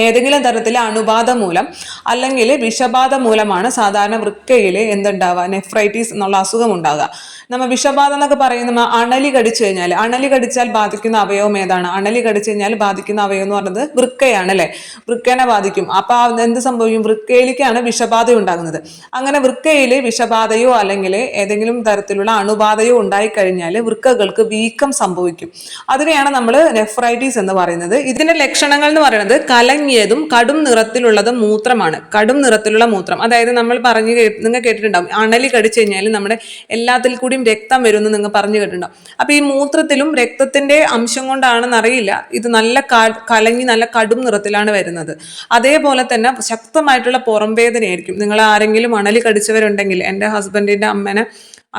ഏതെങ്കിലും തരത്തിലെ അണുബാധ മൂലം അല്ലെങ്കിൽ വിഷബാധ മൂലമാണ് സാധാരണ വൃക്കയിൽ എന്തുണ്ടാവുക, നെഫ്രൈറ്റിസ് എന്നുള്ള അസുഖം ഉണ്ടാകുക. നമ്മൾ വിഷബാധ എന്നൊക്കെ പറയുന്ന അണലി കടിച്ചു കഴിഞ്ഞാൽ, അണലി കടിച്ചാൽ ബാധിക്കുന്ന അവയവം ഏതാണ്? അണലി കടിച്ചു കഴിഞ്ഞാൽ ബാധിക്കുന്ന അവയവം എന്ന് പറയുന്നത് വൃക്കയാണ് അല്ലെ, വൃക്കനെ ബാധിക്കും. അപ്പൊ എന്ത് സംഭവിക്കും, വൃക്കയിലേക്കാണ് വിഷബാധ ഉണ്ടാകുന്നത്. അങ്ങനെ വൃക്കയിൽ വിഷബാധയോ അല്ലെങ്കിൽ ഏതെങ്കിലും തരത്തിലുള്ള അണുബാധയോ ഉണ്ടായിക്കഴിഞ്ഞാൽ വൃക്കകൾക്ക് വീക്കം സംഭവിക്കും. അതിനെയാണ് നമ്മൾ നെഫ്രൈറ്റിസ് എന്ന് പറയുന്നത്. ഇതിന്റെ ലക്ഷണങ്ങൾ എന്ന് പറയുന്നത് കലങ്ങിയതും കടും നിറത്തിലുള്ളതും മൂത്രമാണ്. കടും നിറത്തിലുള്ള മൂത്രം, അതായത് നമ്മൾ നിങ്ങൾ കേട്ടിട്ടുണ്ടാവും, അണലി കടിച്ചു കഴിഞ്ഞാൽ നമ്മുടെ എല്ലാത്തിൽ കൂടിയും രക്തം വരുമെന്ന് നിങ്ങൾ പറഞ്ഞു കേട്ടിട്ടുണ്ടാവും. അപ്പൊ ഈ മൂത്രത്തിലും രക്തത്തിന്റെ അംശം കൊണ്ടാണെന്ന് അറിയില്ല, ഇത് നല്ല കലങ്ങി നല്ല കടും നിറത്തിലാണ് വരുന്നത്. അതേപോലെ തന്നെ ശക്തമായിട്ടുള്ള പുറം വേദനയായിരിക്കും. നിങ്ങൾ ആരെങ്കിലും അണലി കടിച്ചവരുണ്ടെങ്കിൽ, എൻ്റെ ഹസ്ബൻഡിന്റെ അമ്മനെ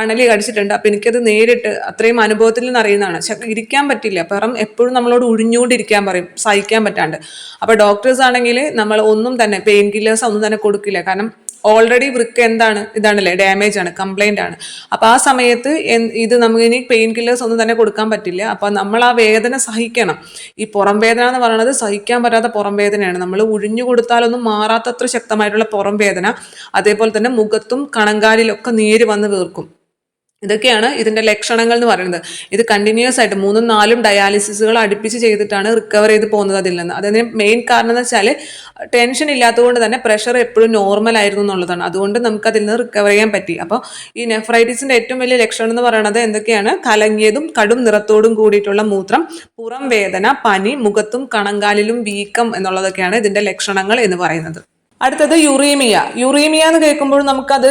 അണലി കടിച്ചിട്ടുണ്ട്. അപ്പം എനിക്കത് നേരിട്ട് അത്രയും അനുഭവത്തിൽ നിന്ന് അറിയുന്നതാണ്. ഇരിക്കാൻ പറ്റില്ല, പുറം എപ്പോഴും നമ്മളോട് ഉഴിഞ്ഞുകൊണ്ടിരിക്കാൻ പറയും, സഹിക്കാൻ പറ്റാണ്ട്. അപ്പോൾ ഡോക്ടേഴ്സ് ആണെങ്കിൽ നമ്മൾ ഒന്നും തന്നെ പെയിൻ കില്ലേഴ്സ് ഒന്നും തന്നെ കൊടുക്കില്ല. കാരണം ഓൾറെഡി വൃക്ക ഇതാണല്ലേ, ഡാമേജ് ആണ്, കംപ്ലൈന്റ് ആണ്. അപ്പോൾ ആ സമയത്ത് ഇത് നമുക്ക് ഇനി പെയിൻ കില്ലേഴ്സ് ഒന്നും തന്നെ കൊടുക്കാൻ പറ്റില്ല. അപ്പോൾ നമ്മൾ ആ വേദന സഹിക്കണം. ഈ പുറം വേദന എന്ന് പറയുന്നത് സഹിക്കാൻ പറ്റാത്ത പുറം വേദനയാണ്. നമ്മൾ ഉഴിഞ്ഞു കൊടുത്താലൊന്നും മാറാത്തത്ര ശക്തമായിട്ടുള്ള പുറം വേദന. അതേപോലെ തന്നെ മുഖത്തും കണങ്കാലിലൊക്കെ നീര് വന്ന് വീർക്കും. ഇതൊക്കെയാണ് ഇതിന്റെ ലക്ഷണങ്ങൾ എന്ന് പറയുന്നത്. ഇത് കണ്ടിന്യൂസ് ആയിട്ട് 3ഉം 4ഉം ഡയാലിസിസുകൾ അടുപ്പിച്ച് ചെയ്തിട്ടാണ് റിക്കവർ ചെയ്ത് പോകുന്നത് അതിൽ നിന്ന്. അതിന് മെയിൻ കാരണം എന്ന് വെച്ചാൽ ടെൻഷൻ ഇല്ലാത്തതുകൊണ്ട് തന്നെ പ്രഷർ എപ്പോഴും നോർമൽ ആയിരുന്നു എന്നുള്ളതാണ്. അതുകൊണ്ട് നമുക്ക് അതിൽ നിന്ന് റിക്കവർ ചെയ്യാൻ പറ്റി. അപ്പോൾ ഈ നെഫ്രൈറ്റിസിന്റെ ഏറ്റവും വലിയ ലക്ഷണം എന്ന് പറയുന്നത് എന്തൊക്കെയാണ്? കലങ്ങിയതും കടും നിറത്തോടും കൂടിയിട്ടുള്ള മൂത്രം, പുറം വേദന, പനി, മുഖത്തും കണങ്കാലിലും വീക്കം എന്നുള്ളതൊക്കെയാണ് ഇതിന്റെ ലക്ഷണങ്ങൾ എന്ന് പറയുന്നത്. അടുത്തത് യുറീമിയ. യുറീമിയ എന്ന് കേൾക്കുമ്പോൾ നമുക്കത്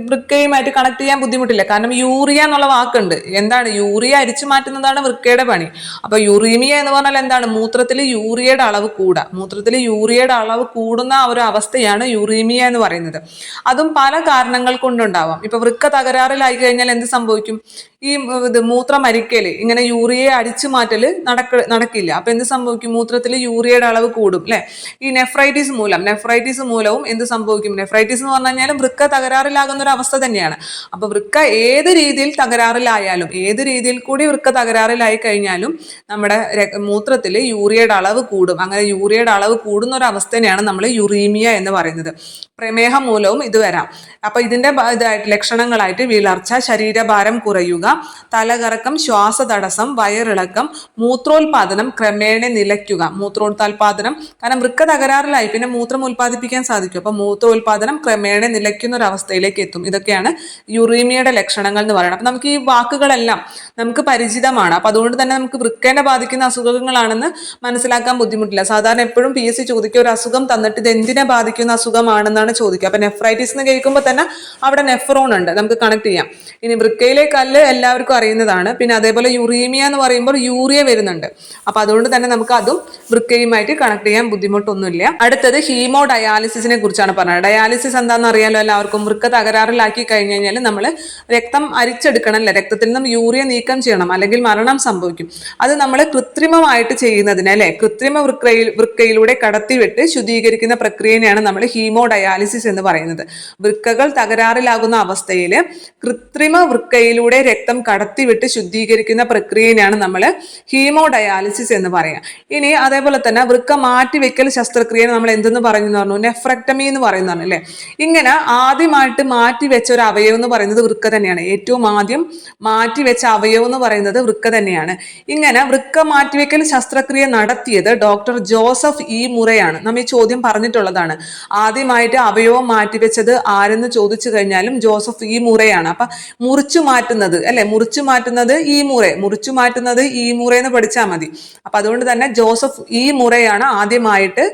വൃക്കയുമായിട്ട് കണക്ട് ചെയ്യാൻ ബുദ്ധിമുട്ടില്ല. കാരണം യൂറിയ എന്നുള്ള വാക്കുണ്ട്. എന്താണ്? യൂറിയ അരിച്ചു മാറ്റുന്നതാണ് വൃക്കയുടെ പണി. അപ്പൊ യുറീമിയ എന്ന് പറഞ്ഞാൽ എന്താണ്? മൂത്രത്തിൽ യൂറിയയുടെ അളവ് കൂടുക. മൂത്രത്തിൽ യൂറിയയുടെ അളവ് കൂടുന്ന ഒരു അവസ്ഥയാണ് യുറീമിയ എന്ന് പറയുന്നത്. അതും പല കാരണങ്ങൾ കൊണ്ടുണ്ടാവാം. ഇപ്പൊ വൃക്ക തകരാറിലായി കഴിഞ്ഞാൽ എന്ത് സംഭവിക്കും? ഈ മൂത്രം അരിക്കല്, ഇങ്ങനെ യൂറിയയെ അടിച്ചു മാറ്റല് നടക്കില്ല. അപ്പൊ എന്ത് സംഭവിക്കും? മൂത്രത്തിൽ യൂറിയയുടെ അളവ് കൂടും അല്ലെ. ഈ നെഫ്രൈറ്റിസ് മൂലവും എന്ത് സംഭവിക്കും? നെഫ്രൈറ്റിസ് എന്ന് പറഞ്ഞു കഴിഞ്ഞാലും വൃക്ക തകരാറിലാകുന്ന ഒരു അവസ്ഥ തന്നെയാണ്. അപ്പൊ വൃക്ക ഏത് രീതിയിൽ തകരാറിലായാലും, ഏത് രീതിയിൽ കൂടി വൃക്ക തകരാറിലായി കഴിഞ്ഞാലും നമ്മുടെ മൂത്രത്തിൽ യൂറിയയുടെ അളവ് കൂടും. അങ്ങനെ യൂറിയയുടെ അളവ് കൂടുന്ന ഒരു അവസ്ഥ തന്നെയാണ് നമ്മൾ യുറീമിയ എന്ന് പറയുന്നത്. പ്രമേഹം മൂലവും ഇത് വരാം. അപ്പൊ ഇതിന്റെ ലക്ഷണങ്ങളായിട്ട് വിളർച്ച, ശരീരഭാരം കുറയുക, തലകറക്കം, ശ്വാസതടസ്സം, വയറിളക്കം, മൂത്രോത്പാദനം ക്രമേണ നിലയ്ക്കുക. മൂത്രോത്പാദനം, കാരണം വൃക്ക തകരാറിലായി പിന്നെ മൂത്രം ഉൽപ്പാദിപ്പിക്കാൻ സാധിക്കും. അപ്പൊ മൂത്രോത്പാദനം ക്രമേണ നിലയ്ക്കുന്ന ഒരു അവസ്ഥയിലേക്ക് എത്തും. ഇതൊക്കെയാണ് യുറീമിയയുടെ ലക്ഷണങ്ങൾ എന്ന് പറയുന്നത്. അപ്പൊ നമുക്ക് ഈ വാക്കുകളെല്ലാം നമുക്ക് പരിചിതമാണ്. അപ്പൊ അതുകൊണ്ട് തന്നെ നമുക്ക് വൃക്കേനെ ബാധിക്കുന്ന അസുഖങ്ങളാണെന്ന് മനസ്സിലാക്കാൻ ബുദ്ധിമുട്ടില്ല. സാധാരണ എപ്പോഴും PSC ചോദിക്കുക, ഒരു അസുഖം തന്നിട്ട് ഇത് എന്തിനെ ബാധിക്കുന്ന അസുഖമാണെന്നാണ് ചോദിക്കുക. അപ്പൊ നെഫ്രൈറ്റിസ് എന്ന് കേൾക്കുമ്പോൾ തന്നെ അവിടെ നെഫ്രോൺ ഉണ്ട്, നമുക്ക് കണക്ട് ചെയ്യാം. ഇനി വൃക്കയിലെ കല്ല് എല്ലാവർക്കും അറിയുന്നതാണ്. പിന്നെ അതേപോലെ യുറീമിയ എന്ന് പറയുമ്പോൾ യൂറിയ വരുന്നുണ്ട്. അപ്പൊ അതുകൊണ്ട് തന്നെ നമുക്ക് അതും വൃക്കയുമായിട്ട് കണക്ട് ചെയ്യാൻ ബുദ്ധിമുട്ടൊന്നുമില്ല. അടുത്തത് ഹീമോ ഡയാലിസിസിനെ കുറിച്ചാണ് പറഞ്ഞത്. ഡയാലിസിസ് എന്താണെന്ന് അറിയാലോ എല്ലാവർക്കും. വൃക്ക തകരാറിലാക്കി കഴിഞ്ഞ് കഴിഞ്ഞാൽ നമ്മൾ രക്തം അരിച്ചെടുക്കണം അല്ലെ, രക്തത്തിൽ നിന്നും യൂറിയ നീക്കം ചെയ്യണം, അല്ലെങ്കിൽ മരണം സംഭവിക്കും. അത് നമ്മൾ കൃത്രിമമായിട്ട് ചെയ്യുന്നതിന് അല്ലെ, കൃത്രിമ വൃക്കയിലൂടെ കടത്തിവിട്ട് ശുദ്ധീകരിക്കുന്ന പ്രക്രിയയാണ് നമ്മൾ ഹീമോ ഡയാലിസിസ് എന്ന് പറയുന്നത്. വൃക്കകൾ തകരാറിലാകുന്ന അവസ്ഥയിൽ കൃത്രിമ വൃക്കയിലൂടെ രക്തം കടത്തിവിട്ട് ശുദ്ധീകരിക്കുന്ന പ്രക്രിയയാണ് നമ്മൾ ഹീമോ ഡയാലിസിസ് എന്ന് പറയാം. ഇനി അതേപോലെ തന്നെ വൃക്ക മാറ്റിവെക്കൽ ശസ്ത്രക്രിയ നമ്മൾ എന്തെന്ന് പറഞ്ഞു? നെഫ്രക്ടമി എന്ന് പറയുന്നതാണ് അല്ലേ. ഇങ്ങനെ ആദ്യമായിട്ട് മാറ്റിവെച്ച ഒരു അവയവം എന്ന് പറയുന്നത് വൃക്ക തന്നെയാണ്. ഏറ്റവും ആദ്യം മാറ്റിവെച്ച അവയവം എന്ന് പറയുന്നത് വൃക്ക തന്നെയാണ്. ഇങ്ങനെ വൃക്ക മാറ്റിവെക്കൽ ശസ്ത്രക്രിയ നടത്തിയത് ഡോക്ടർ ജോസഫ് ഇ മുറയാണ്. നമ്മ ഈ ചോദ്യം പറഞ്ഞിട്ടുള്ളതാണ്. ആദ്യമായിട്ട് അവയവം മാറ്റിവെച്ചത് ആരെന്ന് ചോദിച്ചു കഴിഞ്ഞാലും ജോസഫ് ഇ മുറയാണ്. അപ്പൊ മുറിച്ചു മാറ്റുന്നത് അല്ലെ, മുറിച്ചു മാറ്റുന്നത് ഈ മുറ, മുറിച്ചു മാറ്റുന്നത് ഈ മുറ എന്ന് പഠിച്ചാൽ മതി. അപ്പൊ അതുകൊണ്ട് തന്നെ ജോസഫ് ഇ മുറയാണ് ആദ്യമായിട്ട്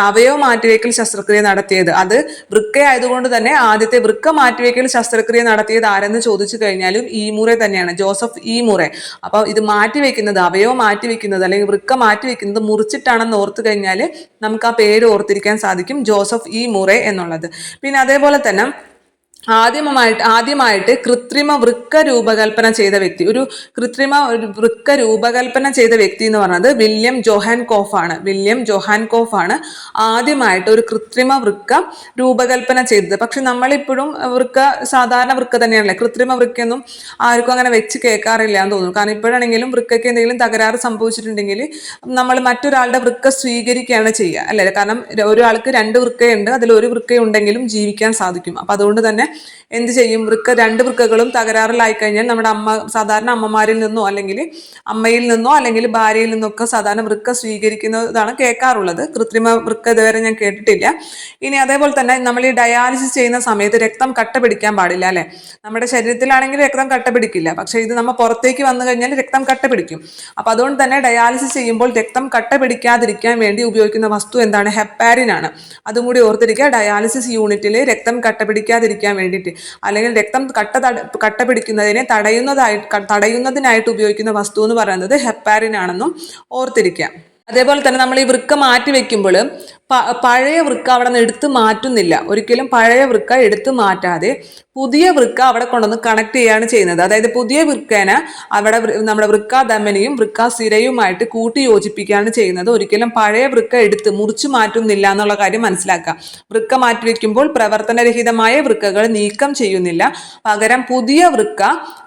അവയവ മാറ്റിവെക്കൽ ശസ്ത്രക്രിയ നടത്തിയത്. അത് വൃക്ക ആയതുകൊണ്ട് തന്നെ ആദ്യത്തെ വൃക്ക മാറ്റിവെക്കൽ ശസ്ത്രക്രിയ നടത്തിയത് ആരെന്ന് ചോദിച്ചു കഴിഞ്ഞാലും ഈ മുറ തന്നെയാണ്, ജോസഫ് ഇ മുറ. അപ്പൊ ഇത് മാറ്റിവെക്കുന്നത്, അവയവം മാറ്റിവെക്കുന്നത് അല്ലെങ്കിൽ വൃക്ക മാറ്റിവെക്കുന്നത് മുറിച്ചിട്ടാണെന്ന് ഓർത്തു കഴിഞ്ഞാൽ നമുക്ക് ആ പേര് ഓർത്തിരിക്കാൻ സാധിക്കും, ജോസഫ് ഇ മുറ എന്നുള്ളത്. പിന്നെ അതേപോലെ തന്നെ ആദ്യമായിട്ട് കൃത്രിമ വൃക്ക രൂപകൽപ്പന ചെയ്ത വ്യക്തി, ഒരു കൃത്രിമ വൃക്ക രൂപകൽപ്പന ചെയ്ത വ്യക്തി എന്ന് പറയുന്നത് വില്യം ജോഹാൻകോഫ് ആണ്. വില്യം ജോഹാൻകോഫ് ആണ് ആദ്യമായിട്ട് ഒരു കൃത്രിമ വൃക്ക രൂപകൽപ്പന ചെയ്തത്. പക്ഷെ നമ്മളിപ്പോഴും സാധാരണ വൃക്ക തന്നെയാണല്ലേ, കൃത്രിമ വൃക്കയൊന്നും ആർക്കും അങ്ങനെ വെച്ച് കേൾക്കാറില്ല എന്ന് തോന്നുന്നു. കാരണം ഇപ്പോഴാണെങ്കിലും വൃക്കയ്ക്ക് എന്തെങ്കിലും തകരാറ് സംഭവിച്ചിട്ടുണ്ടെങ്കിൽ നമ്മൾ മറ്റൊരാളുടെ വൃക്ക സ്വീകരിക്കുകയാണ് ചെയ്യുക അല്ലേ. കാരണം ഒരാൾക്ക് 2 വൃക്കയുണ്ട്, അതിൽ ഒരു വൃക്കയുണ്ടെങ്കിലും ജീവിക്കാൻ സാധിക്കും. അപ്പൊ അതുകൊണ്ട് തന്നെ എന്ത് ചെയ്യും, 2 വൃക്കകളും തകരാറിലായി കഴിഞ്ഞാൽ നമ്മുടെ സാധാരണ അമ്മമാരിൽ നിന്നോ അല്ലെങ്കിൽ അമ്മയിൽ നിന്നോ അല്ലെങ്കിൽ ഭാര്യയിൽ നിന്നൊക്കെ സാധാരണ വൃക്ക സ്വീകരിക്കുന്നതാണ് കേൾക്കാറുള്ളത്. കൃത്രിമ വൃക്ക ഇതുവരെ ഞാൻ കേട്ടിട്ടില്ല. ഇനി അതേപോലെ തന്നെ നമ്മൾ ഈ ഡയാലിസിസ് ചെയ്യുന്ന സമയത്ത് രക്തം കട്ട പിടിക്കാൻ പാടില്ല അല്ലെ. നമ്മുടെ ശരീരത്തിലാണെങ്കിൽ രക്തം കട്ട പിടിക്കില്ല, പക്ഷെ ഇത് നമ്മൾ പുറത്തേക്ക് വന്നു കഴിഞ്ഞാൽ രക്തം കട്ട പിടിക്കും. അപ്പൊ അതുകൊണ്ട് തന്നെ ഡയാലിസിസ് ചെയ്യുമ്പോൾ രക്തം കട്ട പിടിക്കാതിരിക്കാൻ വേണ്ടി ഉപയോഗിക്കുന്ന വസ്തു എന്താണ്, ഹെപ്പാരിൻ ആണ്. അതും കൂടി ഓർത്തിരിക്കുക. ഡയാലിസിസ് യൂണിറ്റിൽ രക്തം കട്ട പിടിക്കാതിരിക്കാൻ വേണ്ടിയിട്ട് അല്ലെങ്കിൽ രക്തം കട്ട പിടിക്കുന്നതിനെ തടയുന്നതിനായിട്ട് ഉപയോഗിക്കുന്ന വസ്തു എന്ന് പറയുന്നത് ഹെപ്പാരിൻ ആണെന്നും ഓർത്തിരിക്കുക. അതേപോലെ തന്നെ നമ്മൾ ഈ വൃക്ക മാറ്റി വെക്കുമ്പോൾ പഴയ വൃക്ക അവിടെ നിന്ന് എടുത്ത് മാറ്റുന്നില്ല. ഒരിക്കലും പഴയ വൃക്ക എടുത്ത് മാറ്റാതെ പുതിയ വൃക്ക അവിടെ കൊണ്ടുവന്ന് കണക്ട് ചെയ്യുകയാണ് ചെയ്യുന്നത്. അതായത് പുതിയ വൃക്കേനെ അവിടെ നമ്മുടെ വൃക്കാധമനിയും വൃക്കാസിരയുമായിട്ട് കൂട്ടി യോജിപ്പിക്കുകയാണ് ചെയ്യുന്നത്. ഒരിക്കലും പഴയ വൃക്ക എടുത്ത് മുറിച്ചു മാറ്റുന്നില്ല എന്നുള്ള കാര്യം മനസ്സിലാക്കുക. വൃക്ക മാറ്റിവെക്കുമ്പോൾ പ്രവർത്തനരഹിതമായ വൃക്കകൾ നീക്കം ചെയ്യുന്നില്ല, പകരം പുതിയ വൃക്ക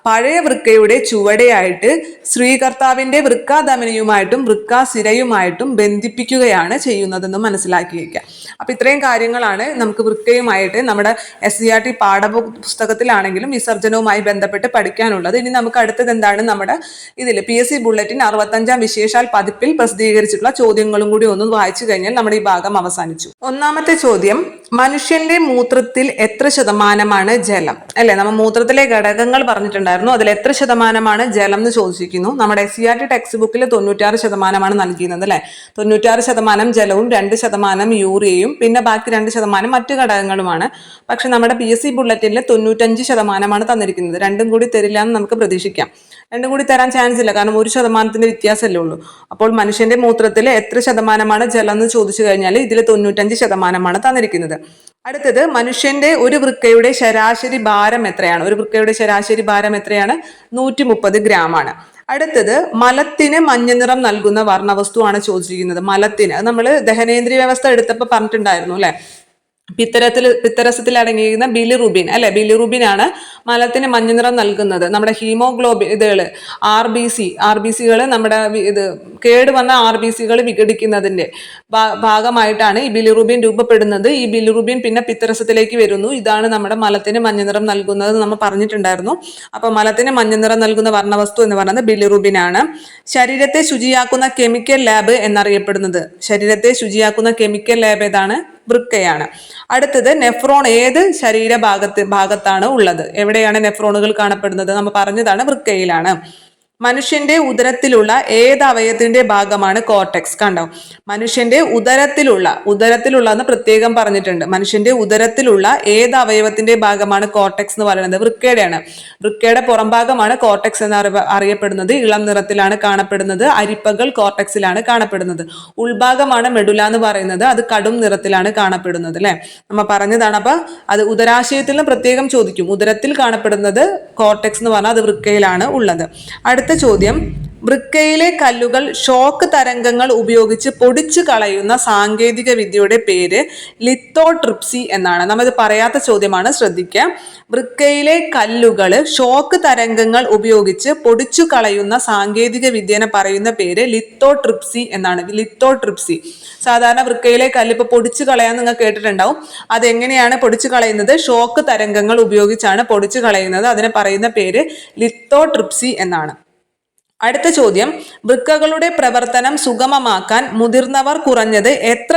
പഴയ വൃക്കയുടെ ചുവടെയായിട്ട് സ്വീകർത്താവിന്റെ വൃക്കാധമനിയുമായിട്ടും വൃക്കാസിരയുമായിട്ടും ബന്ധിപ്പിക്കുകയാണ് ചെയ്യുന്നതെന്ന് മനസ്സിലാക്കി വയ്ക്കുക. അപ്പൊ ഇത്രയും കാര്യങ്ങളാണ് നമുക്ക് വൃക്കയുമായിട്ട് നമ്മുടെ SCERT പാഠപുസ്തകത്തിലാണെങ്കിലും വിസർജനവുമായി ബന്ധപ്പെട്ട് പഠിക്കാനുള്ളത്. ഇനി നമുക്ക് അടുത്തത് എന്താണ്, നമ്മുടെ ഇതിൽ PSC ബുള്ളറ്റിൻ 65-ാം വിശേഷാൽ പതിപ്പിൽ പ്രസിദ്ധീകരിച്ചിട്ടുള്ള ചോദ്യങ്ങളും കൂടി ഒന്ന് വായിച്ചു കഴിഞ്ഞാൽ നമ്മുടെ ഈ ഭാഗം അവസാനിച്ചു. ഒന്നാമത്തെ ചോദ്യം, മനുഷ്യന്റെ മൂത്രത്തിൽ എത്ര ശതമാനമാണ് ജലം അല്ലെ. നമ്മൾ മൂത്രത്തിലെ ഘടകങ്ങൾ പറഞ്ഞിട്ടുണ്ടായിരുന്നു, അതിൽ എത്ര ശതമാനമാണ് ജലം എന്ന് ചോദിച്ചിരിക്കുന്നു. നമ്മുടെ SCERT ടെക്സ്റ്റ് ബുക്കിൽ 96% നൽകിയിരുന്നത് അല്ലെ. 96% ജലവും 2% യൂറിയയും പിന്നെ ബാക്കി 2% മറ്റു ഘടകങ്ങളുമാണ്. പക്ഷെ നമ്മുടെ PSC ബുള്ളറ്റിനിൽ 95% തന്നിരിക്കുന്നത്. രണ്ടും കൂടി തരില്ല എന്ന് നമുക്ക് പ്രതീക്ഷിക്കാം. രണ്ടും കൂടി തരാൻ ചാൻസ് ഇല്ല, കാരണം 1% വ്യത്യാസമല്ലേ ഉള്ളൂ. അപ്പോൾ മനുഷ്യന്റെ മൂത്രത്തിൽ എത്ര ശതമാനമാണ് ജലം എന്ന് ചോദിച്ചു കഴിഞ്ഞാൽ ഇതിൽ 95% തന്നിരിക്കുന്നത്. അടുത്തത്, മനുഷ്യന്റെ ഒരു വൃക്കയുടെ ശരാശരി ഭാരം എത്രയാണ്? ഒരു വൃക്കയുടെ ശരാശരി ഭാരം എത്രയാണ്? 130 ഗ്രാം ആണ്. അടുത്തത്, മലത്തിന് മഞ്ഞ നിറം നൽകുന്ന വർണ്ണവസ്തുവാണ് ചോദിച്ചിരിക്കുന്നത്. മലത്തിന് നമ്മൾ ദഹനേന്ദ്രിയ വ്യവസ്ഥ എടുത്തപ്പോൾ പറഞ്ഞിട്ടുണ്ടായിരുന്നു അല്ലെ. പിത്തരസത്തിൽ അടങ്ങിയിരിക്കുന്ന ബിലിറുബിൻ അല്ലെ, ബിലിറുബിൻ ആണ് മലത്തിന് മഞ്ഞ നിറം നൽകുന്നത്. നമ്മുടെ ഹീമോഗ്ലോബിൻ ഇതുകള് ആർ ബി സികൾ നമ്മുടെ ഇത് കേടുവന്ന RBC വിഘടിക്കുന്നതിന്റെ ഭാഗമായിട്ടാണ് ഈ ബിലിറുബിൻ രൂപപ്പെടുന്നത്. ഈ ബിലിറുബിൻ പിന്നെ പിത്തരസത്തിലേക്ക് വരുന്നു. ഇതാണ് നമ്മുടെ മലത്തിന് മഞ്ഞ നിറം നൽകുന്നത് നമ്മൾ പറഞ്ഞിട്ടുണ്ടായിരുന്നു. അപ്പൊ മലത്തിന് മഞ്ഞ നിറം നൽകുന്ന വർണ്ണവസ്തു എന്ന് പറയുന്നത് ബിലിറുബിൻ ആണ്. ശരീരത്തെ ശുചിയാക്കുന്ന കെമിക്കൽ ലാബ് എന്നറിയപ്പെടുന്നത്, ശരീരത്തെ ശുചിയാക്കുന്ന കെമിക്കൽ ലാബ് ഏതാണ്? വൃക്കയാണ്. അടുത്തത്, നെഫ്രോൺ ഏത് ഭാഗത്താണ് ഉള്ളത്? എവിടെയാണ് നെഫ്രോണുകൾ കാണപ്പെടുന്നത്? നമ്മൾ പറഞ്ഞതാണ് വൃക്കയിലാണ്. മനുഷ്യന്റെ ഉദരത്തിലുള്ള ഏത് അവയവത്തിന്റെ ഭാഗമാണ് കോർട്ടെക്സ്? കണ്ടോ, മനുഷ്യന്റെ ഉദരത്തിലുള്ള എന്ന് പ്രത്യേകം പറഞ്ഞിട്ടുണ്ട്. മനുഷ്യന്റെ ഉദരത്തിലുള്ള ഏത് അവയവത്തിന്റെ ഭാഗമാണ് കോർട്ടെക്സ് എന്ന് പറയുന്നത്? വൃക്കയുടെയാണ്. വൃക്കയുടെ പുറംഭാഗമാണ് കോർട്ടെക്സ് എന്ന് അറിയപ്പെടുന്നത്. ഇളം നിറത്തിലാണ് കാണപ്പെടുന്നത്. അരിപ്പകൾ കോർട്ടെക്സിലാണ് കാണപ്പെടുന്നത്. ഉൾഭാഗമാണ് മെഡുല എന്ന് പറയുന്നത്, അത് കടും നിറത്തിലാണ് കാണപ്പെടുന്നത് അല്ലെ. നമ്മൾ പറഞ്ഞതാണ്. അപ്പൊ അത് ഉദരാശയത്തിൽ പ്രത്യേകം ചോദിക്കും. ഉദരത്തിൽ കാണപ്പെടുന്നത് കോർട്ടെക്സ് എന്ന് പറഞ്ഞാൽ അത് വൃക്കയിലാണ് ഉള്ളത്. അടുത്ത ചോദ്യം, വൃക്കയിലെ കല്ലുകൾ ഷോക്ക് തരംഗങ്ങൾ ഉപയോഗിച്ച് പൊടിച്ചു കളയുന്ന സാങ്കേതിക വിദ്യയുടെ പേര് ലിത്തോട്രിപ്സി എന്നാണ്. നമ്മത് പറയാത്ത ചോദ്യമാണ്, ശ്രദ്ധിക്കുക. വൃക്കയിലെ കല്ലുകൾ ഷോക്ക് തരംഗങ്ങൾ ഉപയോഗിച്ച് പൊടിച്ചു കളയുന്ന സാങ്കേതിക വിദ്യനെ പറയുന്ന പേര് ലിത്തോട്രിപ്സി എന്നാണ്. ലിത്തോട്രിപ്സി. സാധാരണ വൃക്കയിലെ കല്ല് ഇപ്പൊ പൊടിച്ചു കളയാൻ നിങ്ങൾ കേട്ടിട്ടുണ്ടാവും. അതെങ്ങനെയാണ് പൊടിച്ചു കളയുന്നത്? ഷോക്ക് തരംഗങ്ങൾ ഉപയോഗിച്ചാണ് പൊടിച്ചു കളയുന്നത്. അതിനെ പറയുന്ന പേര് ലിത്തോട്രിപ്സി എന്നാണ്. അടുത്ത ചോദ്യം, വൃക്കകളുടെ പ്രവർത്തനം സുഗമമാക്കാൻ മുതിർന്നവർ കുറഞ്ഞത് എത്ര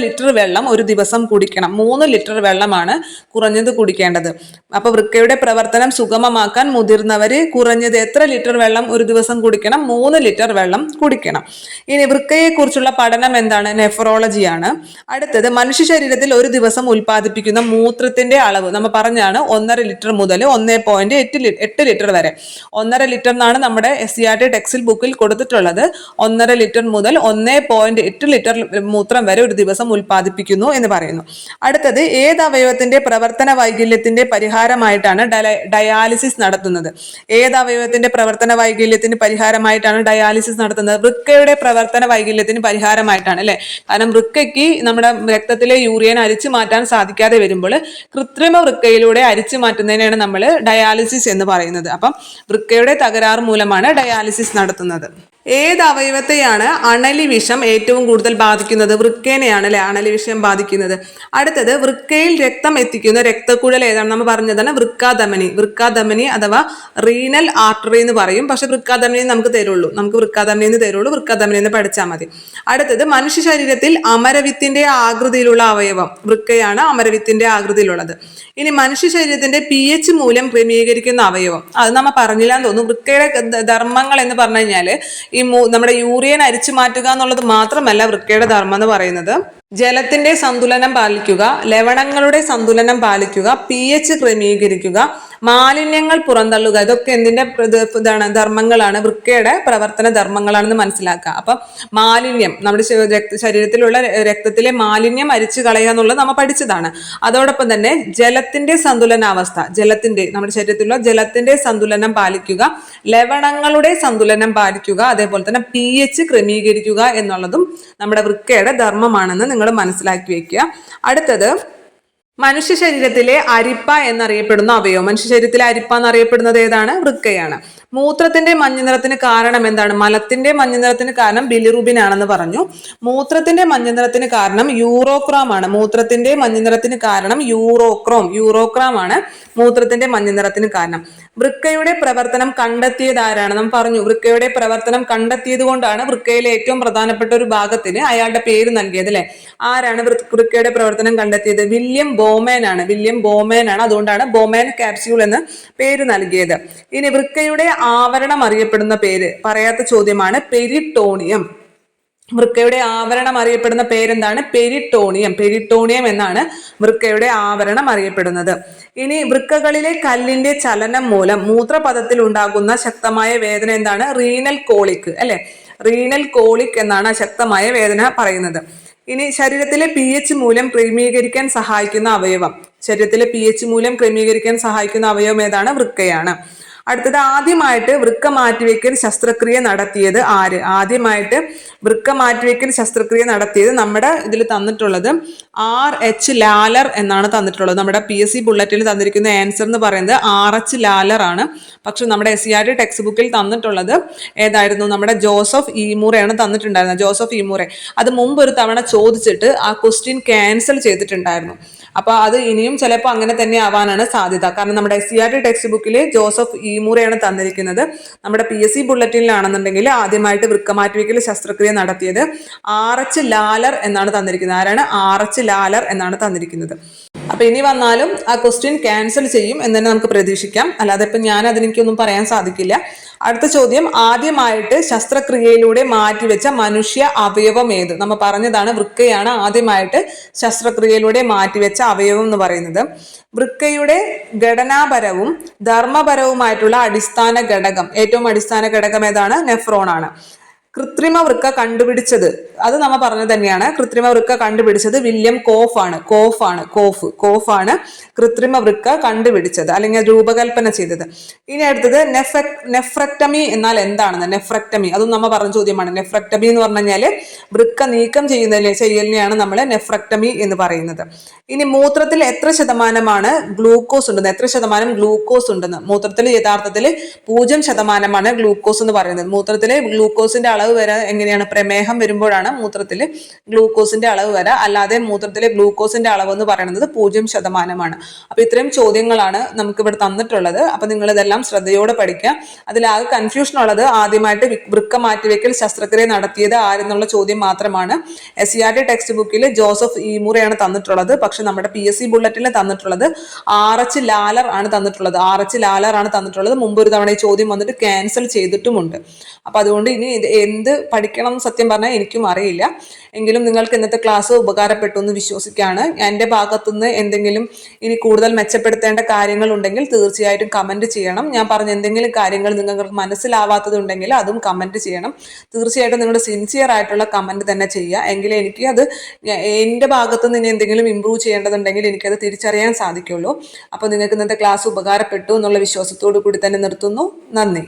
ലിറ്റർ വെള്ളം ഒരു ദിവസം കുടിക്കണം? 3 ലിറ്റർ വെള്ളമാണ് കുറഞ്ഞത് കുടിക്കേണ്ടത്. അപ്പൊ വൃക്കയുടെ പ്രവർത്തനം സുഗമമാക്കാൻ മുതിർന്നവര് കുറഞ്ഞത് എത്ര ലിറ്റർ വെള്ളം ഒരു ദിവസം കുടിക്കണം? 3 ലിറ്റർ വെള്ളം കുടിക്കണം. ഇനി വൃക്കയെ കുറിച്ചുള്ള പഠനം എന്താണ്? നെഫ്രോളജിയാണ്. അടുത്തത്, മനുഷ്യ ശരീരത്തിൽ ഒരു ദിവസം ഉൽപ്പാദിപ്പിക്കുന്ന മൂത്രത്തിന്റെ അളവ് നമ്മൾ പറഞ്ഞാണ് 1.5 ലിറ്റർ മുതൽ 1.8 ലിറ്റർ വരെ. 1.5 ലിറ്റർ എന്നാണ് നമ്മുടെ SCERT ടെക്സ്റ്റ് ബുക്കിൽ കൊടുത്തിട്ടുള്ളത്. 1.5 ലിറ്റർ മുതൽ 1.8 ലിറ്റർ മൂത്രം വരെ ഒരു ദിവസം ഉൽപ്പാദിപ്പിക്കുന്നു എന്ന് പറയുന്നു. അടുത്തത്, ഏത് അവയവത്തിന്റെ പ്രവർത്തന വൈകല്യത്തിന്റെ പരിഹാരമായിട്ടാണ് ഡയാലിസിസ് നടത്തുന്നത്? ഏത് അവയവത്തിന്റെ പ്രവർത്തന വൈകല്യത്തിന് പരിഹാരമായിട്ടാണ് ഡയാലിസിസ് നടത്തുന്നത്? വൃക്കയുടെ പ്രവർത്തന വൈകല്യത്തിന് പരിഹാരമായിട്ടാണ് അല്ലെ. കാരണം വൃക്കയ്ക്ക് നമ്മുടെ രക്തത്തിലെ യൂറിയൻ അരിച്ചു മാറ്റാൻ സാധിക്കാതെ വരുമ്പോൾ കൃത്രിമ വൃക്കയിലൂടെ അരിച്ചു മാറ്റുന്നതിനാണ് നമ്മൾ ഡയാലിസിസ് എന്ന് പറയുന്നത്. അപ്പം വൃക്കയുടെ തകരാറ് മൂലമാണ് ഡയാലിസിസ് നടത്തുന്നത്. ഏത് അവയവത്തെയാണ് അണലി വിഷം ഏറ്റവും കൂടുതൽ ബാധിക്കുന്നത്? വൃക്കേനെയാണ് അല്ലെ അണലി വിഷം ബാധിക്കുന്നത്. അടുത്തത്, വൃക്കയിൽ രക്തം എത്തിക്കുന്ന രക്തക്കുഴൽ ഏതാണ്? നമ്മൾ പറഞ്ഞതാണ് വൃക്കാധമനി. വൃക്കാധമനി അഥവാ റീനൽ ആർട്ടറി എന്ന് പറയും. പക്ഷെ വൃക്കാധമനി നമുക്ക് വൃക്കാധമനി എന്ന് തരുള്ളൂ. വൃക്കാധമനി എന്ന് പഠിച്ചാൽ മതി. അടുത്തത്, മനുഷ്യ ശരീരത്തിൽ അമരവിത്തിന്റെ ആകൃതിയിലുള്ള അവയവം വൃക്കയാണ്. അമരവിത്തിന്റെ ആകൃതിയിലുള്ളത്. ഇനി മനുഷ്യ ശരീരത്തിന്റെ pH മൂല്യം ക്രമീകരിക്കുന്ന അവയവം, അത് നമ്മൾ പറഞ്ഞില്ലാന്ന് തോന്നുന്നു. വൃക്കയുടെ ധർമ്മങ്ങൾ എന്ന് പറഞ്ഞു കഴിഞ്ഞാല് നമ്മുടെ യൂറിയൻ അരിച്ചു മാറ്റുക എന്നുള്ളത് മാത്രമല്ല വൃക്കയുടെ ധർമ്മം എന്ന് പറയുന്നത്. ജലത്തിന്റെ സന്തുലനം പാലിക്കുക, ലവണങ്ങളുടെ സന്തുലനം പാലിക്കുക, pH ക്രമീകരിക്കുക, മാലിന്യങ്ങൾ പുറന്തള്ളുക. ഇതൊക്കെ എന്തിന്റെ ധർമ്മങ്ങളാണ്? വൃക്കയുടെ പ്രവർത്തന ധർമ്മങ്ങളാണെന്ന് മനസ്സിലാക്കുക. അപ്പം മാലിന്യം, നമ്മുടെ ശരീരത്തിലുള്ള രക്തത്തിലെ മാലിന്യം അരിച്ചു കളയുക എന്നുള്ളത് നമ്മൾ പഠിച്ചതാണ്. അതോടൊപ്പം തന്നെ ജലത്തിന്റെ സന്തുലനാവസ്ഥ, നമ്മുടെ ശരീരത്തിലുള്ള ജലത്തിന്റെ സന്തുലനം പാലിക്കുക, ലവണങ്ങളുടെ സന്തുലനം പാലിക്കുക, അതേപോലെ തന്നെ pH ക്രമീകരിക്കുക എന്നുള്ളതും നമ്മുടെ വൃക്കയുടെ ധർമ്മമാണെന്ന് നിങ്ങൾ മനസ്സിലാക്കി വെക്കുക. അടുത്തത്, മനുഷ്യ ശരീരത്തിലെ അരിപ്പ എന്നറിയപ്പെടുന്ന അവയവം. മനുഷ്യ ശരീരത്തിലെ അരിപ്പ എന്നറിയപ്പെടുന്നത് ഏതാണ്? വൃക്കയാണ്. മൂത്രത്തിന്റെ മഞ്ഞനിറത്തിന് കാരണം എന്താണ്? മലത്തിന്റെ മഞ്ഞനിറത്തിന് കാരണം ബിലിറുബിൻ ആണെന്ന് പറഞ്ഞു. മൂത്രത്തിന്റെ മഞ്ഞനിറത്തിന് കാരണം യൂറോക്രോം ആണ്. മൂത്രത്തിന്റെ മഞ്ഞനിറത്തിന് കാരണം യൂറോക്രോം ആണ് മൂത്രത്തിന്റെ മഞ്ഞനിറത്തിന് കാരണം. വൃക്കയുടെ പ്രവർത്തനം കണ്ടെത്തിയത് ആരാണ്? നാം പറഞ്ഞു വൃക്കയുടെ പ്രവർത്തനം കണ്ടെത്തിയത് കൊണ്ടാണ് വൃക്കയിലെ ഏറ്റവും പ്രധാനപ്പെട്ട ഒരു ഭാഗത്തിന് അയാളുടെ പേര് നൽകിയത് അല്ലെ. ആരാണ് വൃക്കയുടെ പ്രവർത്തനം കണ്ടെത്തിയത്? വില്യം ബോമൻ ആണ്. അതുകൊണ്ടാണ് ബോമൻ ക്യാപ്സ്യൂൾ എന്ന് പേര് നൽകിയത്. ഇനി വൃക്കയുടെ ആവരണം അറിയപ്പെടുന്ന പേര്, പറയാത്ത ചോദ്യമാണ്, പെരിട്ടോണിയം. വൃക്കയുടെ ആവരണം അറിയപ്പെടുന്ന പേരെന്താണ്? പെരിട്ടോണിയം എന്നാണ് വൃക്കയുടെ ആവരണം അറിയപ്പെടുന്നത്. ഇനി വൃക്കകളിലെ കല്ലിന്റെ ചലനം മൂലം മൂത്രപഥത്തിൽ ഉണ്ടാകുന്ന ശക്തമായ വേദന എന്താണ്? റീനൽ കോളിക് അല്ലെ. റീനൽ കോളിക് എന്നാണ് ശക്തമായ വേദന പറയുന്നത്. ഇനി ശരീരത്തിലെ pH മൂല്യം ക്രമീകരിക്കാൻ സഹായിക്കുന്ന അവയവം ഏതാണ്? വൃക്കയാണ്. അടുത്തത്, ആദ്യമായിട്ട് വൃക്ക മാറ്റിവെക്കൽ ശസ്ത്രക്രിയ നടത്തിയത് ആര്? നമ്മുടെ ഇതിൽ തന്നിട്ടുള്ളത് RH ലാലർ എന്നാണ് തന്നിട്ടുള്ളത്. നമ്മുടെ PSC ബുള്ളറ്റിൽ തന്നിരിക്കുന്ന ആൻസർ എന്ന് പറയുന്നത് RH ലാലർ ആണ്. പക്ഷെ നമ്മുടെ SCERT ടെക്സ്റ്റ് ബുക്കിൽ തന്നിട്ടുള്ളത് ഏതായിരുന്നു? നമ്മുടെ ജോസഫ് ഈമൂറയാണ് തന്നിട്ടുണ്ടായിരുന്നത്. അത് മുമ്പ് ഒരു തവണ ചോദിച്ചിട്ട് ആ ക്വസ്റ്റ്യൻ ക്യാൻസൽ ചെയ്തിട്ടുണ്ടായിരുന്നു. അപ്പൊ അത് ഇനിയും ചിലപ്പോൾ അങ്ങനെ തന്നെ ആവാനാണ് സാധ്യത. കാരണം നമ്മുടെ SCERT ടെക്സ്റ്റ് ബുക്കിൽ ജോസഫ് ഈമൂറയാണ് തന്നിരിക്കുന്നത്. നമ്മുടെ PSC ബുള്ളറ്റിനിലാണെന്നുണ്ടെങ്കിൽ ആദ്യമായിട്ട് വൃക്ക മാറ്റിവെക്കൽ ശസ്ത്രക്രിയ നടത്തിയത് RH ലാലർ എന്നാണ് തന്നിരിക്കുന്നത്. ആരാണ്? RH ലാലർ എന്നാണ് തന്നിരിക്കുന്നത്. അപ്പൊ ഇനി വന്നാലും ആ ക്വസ്റ്റ്യൻ ക്യാൻസൽ ചെയ്യും എന്ന് തന്നെ നമുക്ക് പ്രതീക്ഷിക്കാം. അല്ലാതെ ഇപ്പൊ ഞാൻ അതിനെനിക്കൊന്നും പറയാൻ സാധിക്കില്ല. അടുത്ത ചോദ്യം, ആദ്യമായിട്ട് ശസ്ത്രക്രിയയിലൂടെ മാറ്റിവെച്ച മനുഷ്യ അവയവം ഏത്? നമ്മൾ പറഞ്ഞതാണ് വൃക്കയാണ് ആദ്യമായിട്ട് ശസ്ത്രക്രിയയിലൂടെ മാറ്റിവെച്ച അവയവം എന്ന് പറയുന്നത്. വൃക്കയുടെ ഘടനാപരവും ധർമ്മപരവുമായിട്ടുള്ള ഏറ്റവും അടിസ്ഥാന ഘടകം ഏതാണ്? നെഫ്രോൺ ആണ്. കൃത്രിമ വൃക്ക കണ്ടുപിടിച്ചത് അത് നമ്മ പറഞ്ഞത് തന്നെയാണ്. കൃത്രിമ വൃക്ക കണ്ടുപിടിച്ചത് വില്യം കോഫ് ആണ് കൃത്രിമ വൃക്ക കണ്ടുപിടിച്ചത് അല്ലെങ്കിൽ രൂപകൽപ്പന ചെയ്തത്. ഇനി അടുത്തത് നെഫ്രക്ടമി എന്നാൽ എന്താണെന്ന്. നെഫ്രക്ടമി അതും നമ്മ പറഞ്ഞ ചോദ്യമാണ്. നെഫ്രക്ടമി എന്ന് പറഞ്ഞു കഴിഞ്ഞാല് വൃക്ക നീക്കം ചെയ്യലിനെയാണ് നമ്മൾ നെഫ്രക്ടമി എന്ന് പറയുന്നത്. ഇനി മൂത്രത്തിൽ എത്ര ശതമാനമാണ് ഗ്ലൂക്കോസ് ഉണ്ടെന്ന്. എത്ര ശതമാനം ഗ്ലൂക്കോസ് ഉണ്ടെന്ന്. മൂത്രത്തിൽ യഥാർത്ഥത്തിൽ 0% ഗ്ലൂക്കോസ് എന്ന് പറയുന്നത്. മൂത്രത്തിലെ ഗ്ലൂക്കോസിന്റെ അളവ് വരെ എങ്ങനെയാണ്, പ്രമേഹം വരുമ്പോഴാണ് മൂത്രത്തിൽ ഗ്ലൂക്കോസിന്റെ അളവ് വരെ, അല്ലാതെ മൂത്രത്തിലെ ഗ്ലൂക്കോസിന്റെ അളവ് എന്ന് പറയുന്നത് 0%. അപ്പൊ ഇത്രയും ചോദ്യങ്ങളാണ് നമുക്ക് ഇവിടെ തന്നിട്ടുള്ളത്. അപ്പൊ നിങ്ങൾ ഇതെല്ലാം ശ്രദ്ധയോടെ പഠിക്കുക. അതിലാകെ കൺഫ്യൂഷൻ ഉള്ളത് ആദ്യമായിട്ട് വൃക്ക മാറ്റിവെക്കൽ ശസ്ത്രക്രിയ നടത്തിയത് ആരെന്നുള്ള ചോദ്യം മാത്രമാണ്. SCERT ടെക്സ്റ്റ് ബുക്കിൽ ജോസഫ് ഈമുറയാണ് തന്നിട്ടുള്ളത്. പക്ഷെ നമ്മുടെ PSC ബുള്ളറ്റിൽ തന്നിട്ടുള്ളത് RH ലാലർ ആണ് തന്നിട്ടുള്ളത്. മുമ്പ് ഒരു തവണ ഈ ചോദ്യം വന്നിട്ട് ക്യാൻസൽ ചെയ്തിട്ടുമുണ്ട്. അപ്പൊ അതുകൊണ്ട് ഇനി എന്ത് പഠിക്കണം സത്യം പറഞ്ഞാൽ എനിക്കും അറിയില്ല. എങ്കിലും നിങ്ങൾക്ക് ഇന്നത്തെ ക്ലാസ് ഉപകാരപ്പെട്ടു എന്ന് വിശ്വസിക്കുകയാണ്. എൻ്റെ ഭാഗത്തുനിന്ന് എന്തെങ്കിലും ഇനി കൂടുതൽ മെച്ചപ്പെടുത്തേണ്ട കാര്യങ്ങൾ ഉണ്ടെങ്കിൽ തീർച്ചയായിട്ടും കമന്റ് ചെയ്യണം. ഞാൻ പറഞ്ഞ എന്തെങ്കിലും കാര്യങ്ങൾ നിങ്ങൾക്ക് മനസ്സിലാവാത്തതുണ്ടെങ്കിൽ അതും കമന്റ് ചെയ്യണം. തീർച്ചയായിട്ടും നിങ്ങളുടെ സിൻസിയർ ആയിട്ടുള്ള കമന്റ് തന്നെ ചെയ്യുക. എങ്കിലും എനിക്ക് അത് എൻ്റെ ഭാഗത്തുനിന്ന് ഇനി എന്തെങ്കിലും ഇമ്പ്രൂവ് ചെയ്യേണ്ടതുണ്ടെങ്കിൽ എനിക്കത് തിരിച്ചറിയാൻ സാധിക്കുള്ളൂ. അപ്പോൾ നിങ്ങൾക്ക് ഇന്നത്തെ ക്ലാസ് ഉപകാരപ്പെട്ടു എന്നുള്ള വിശ്വാസത്തോടു കൂടി തന്നെ നിർത്തുന്നു. നന്ദി.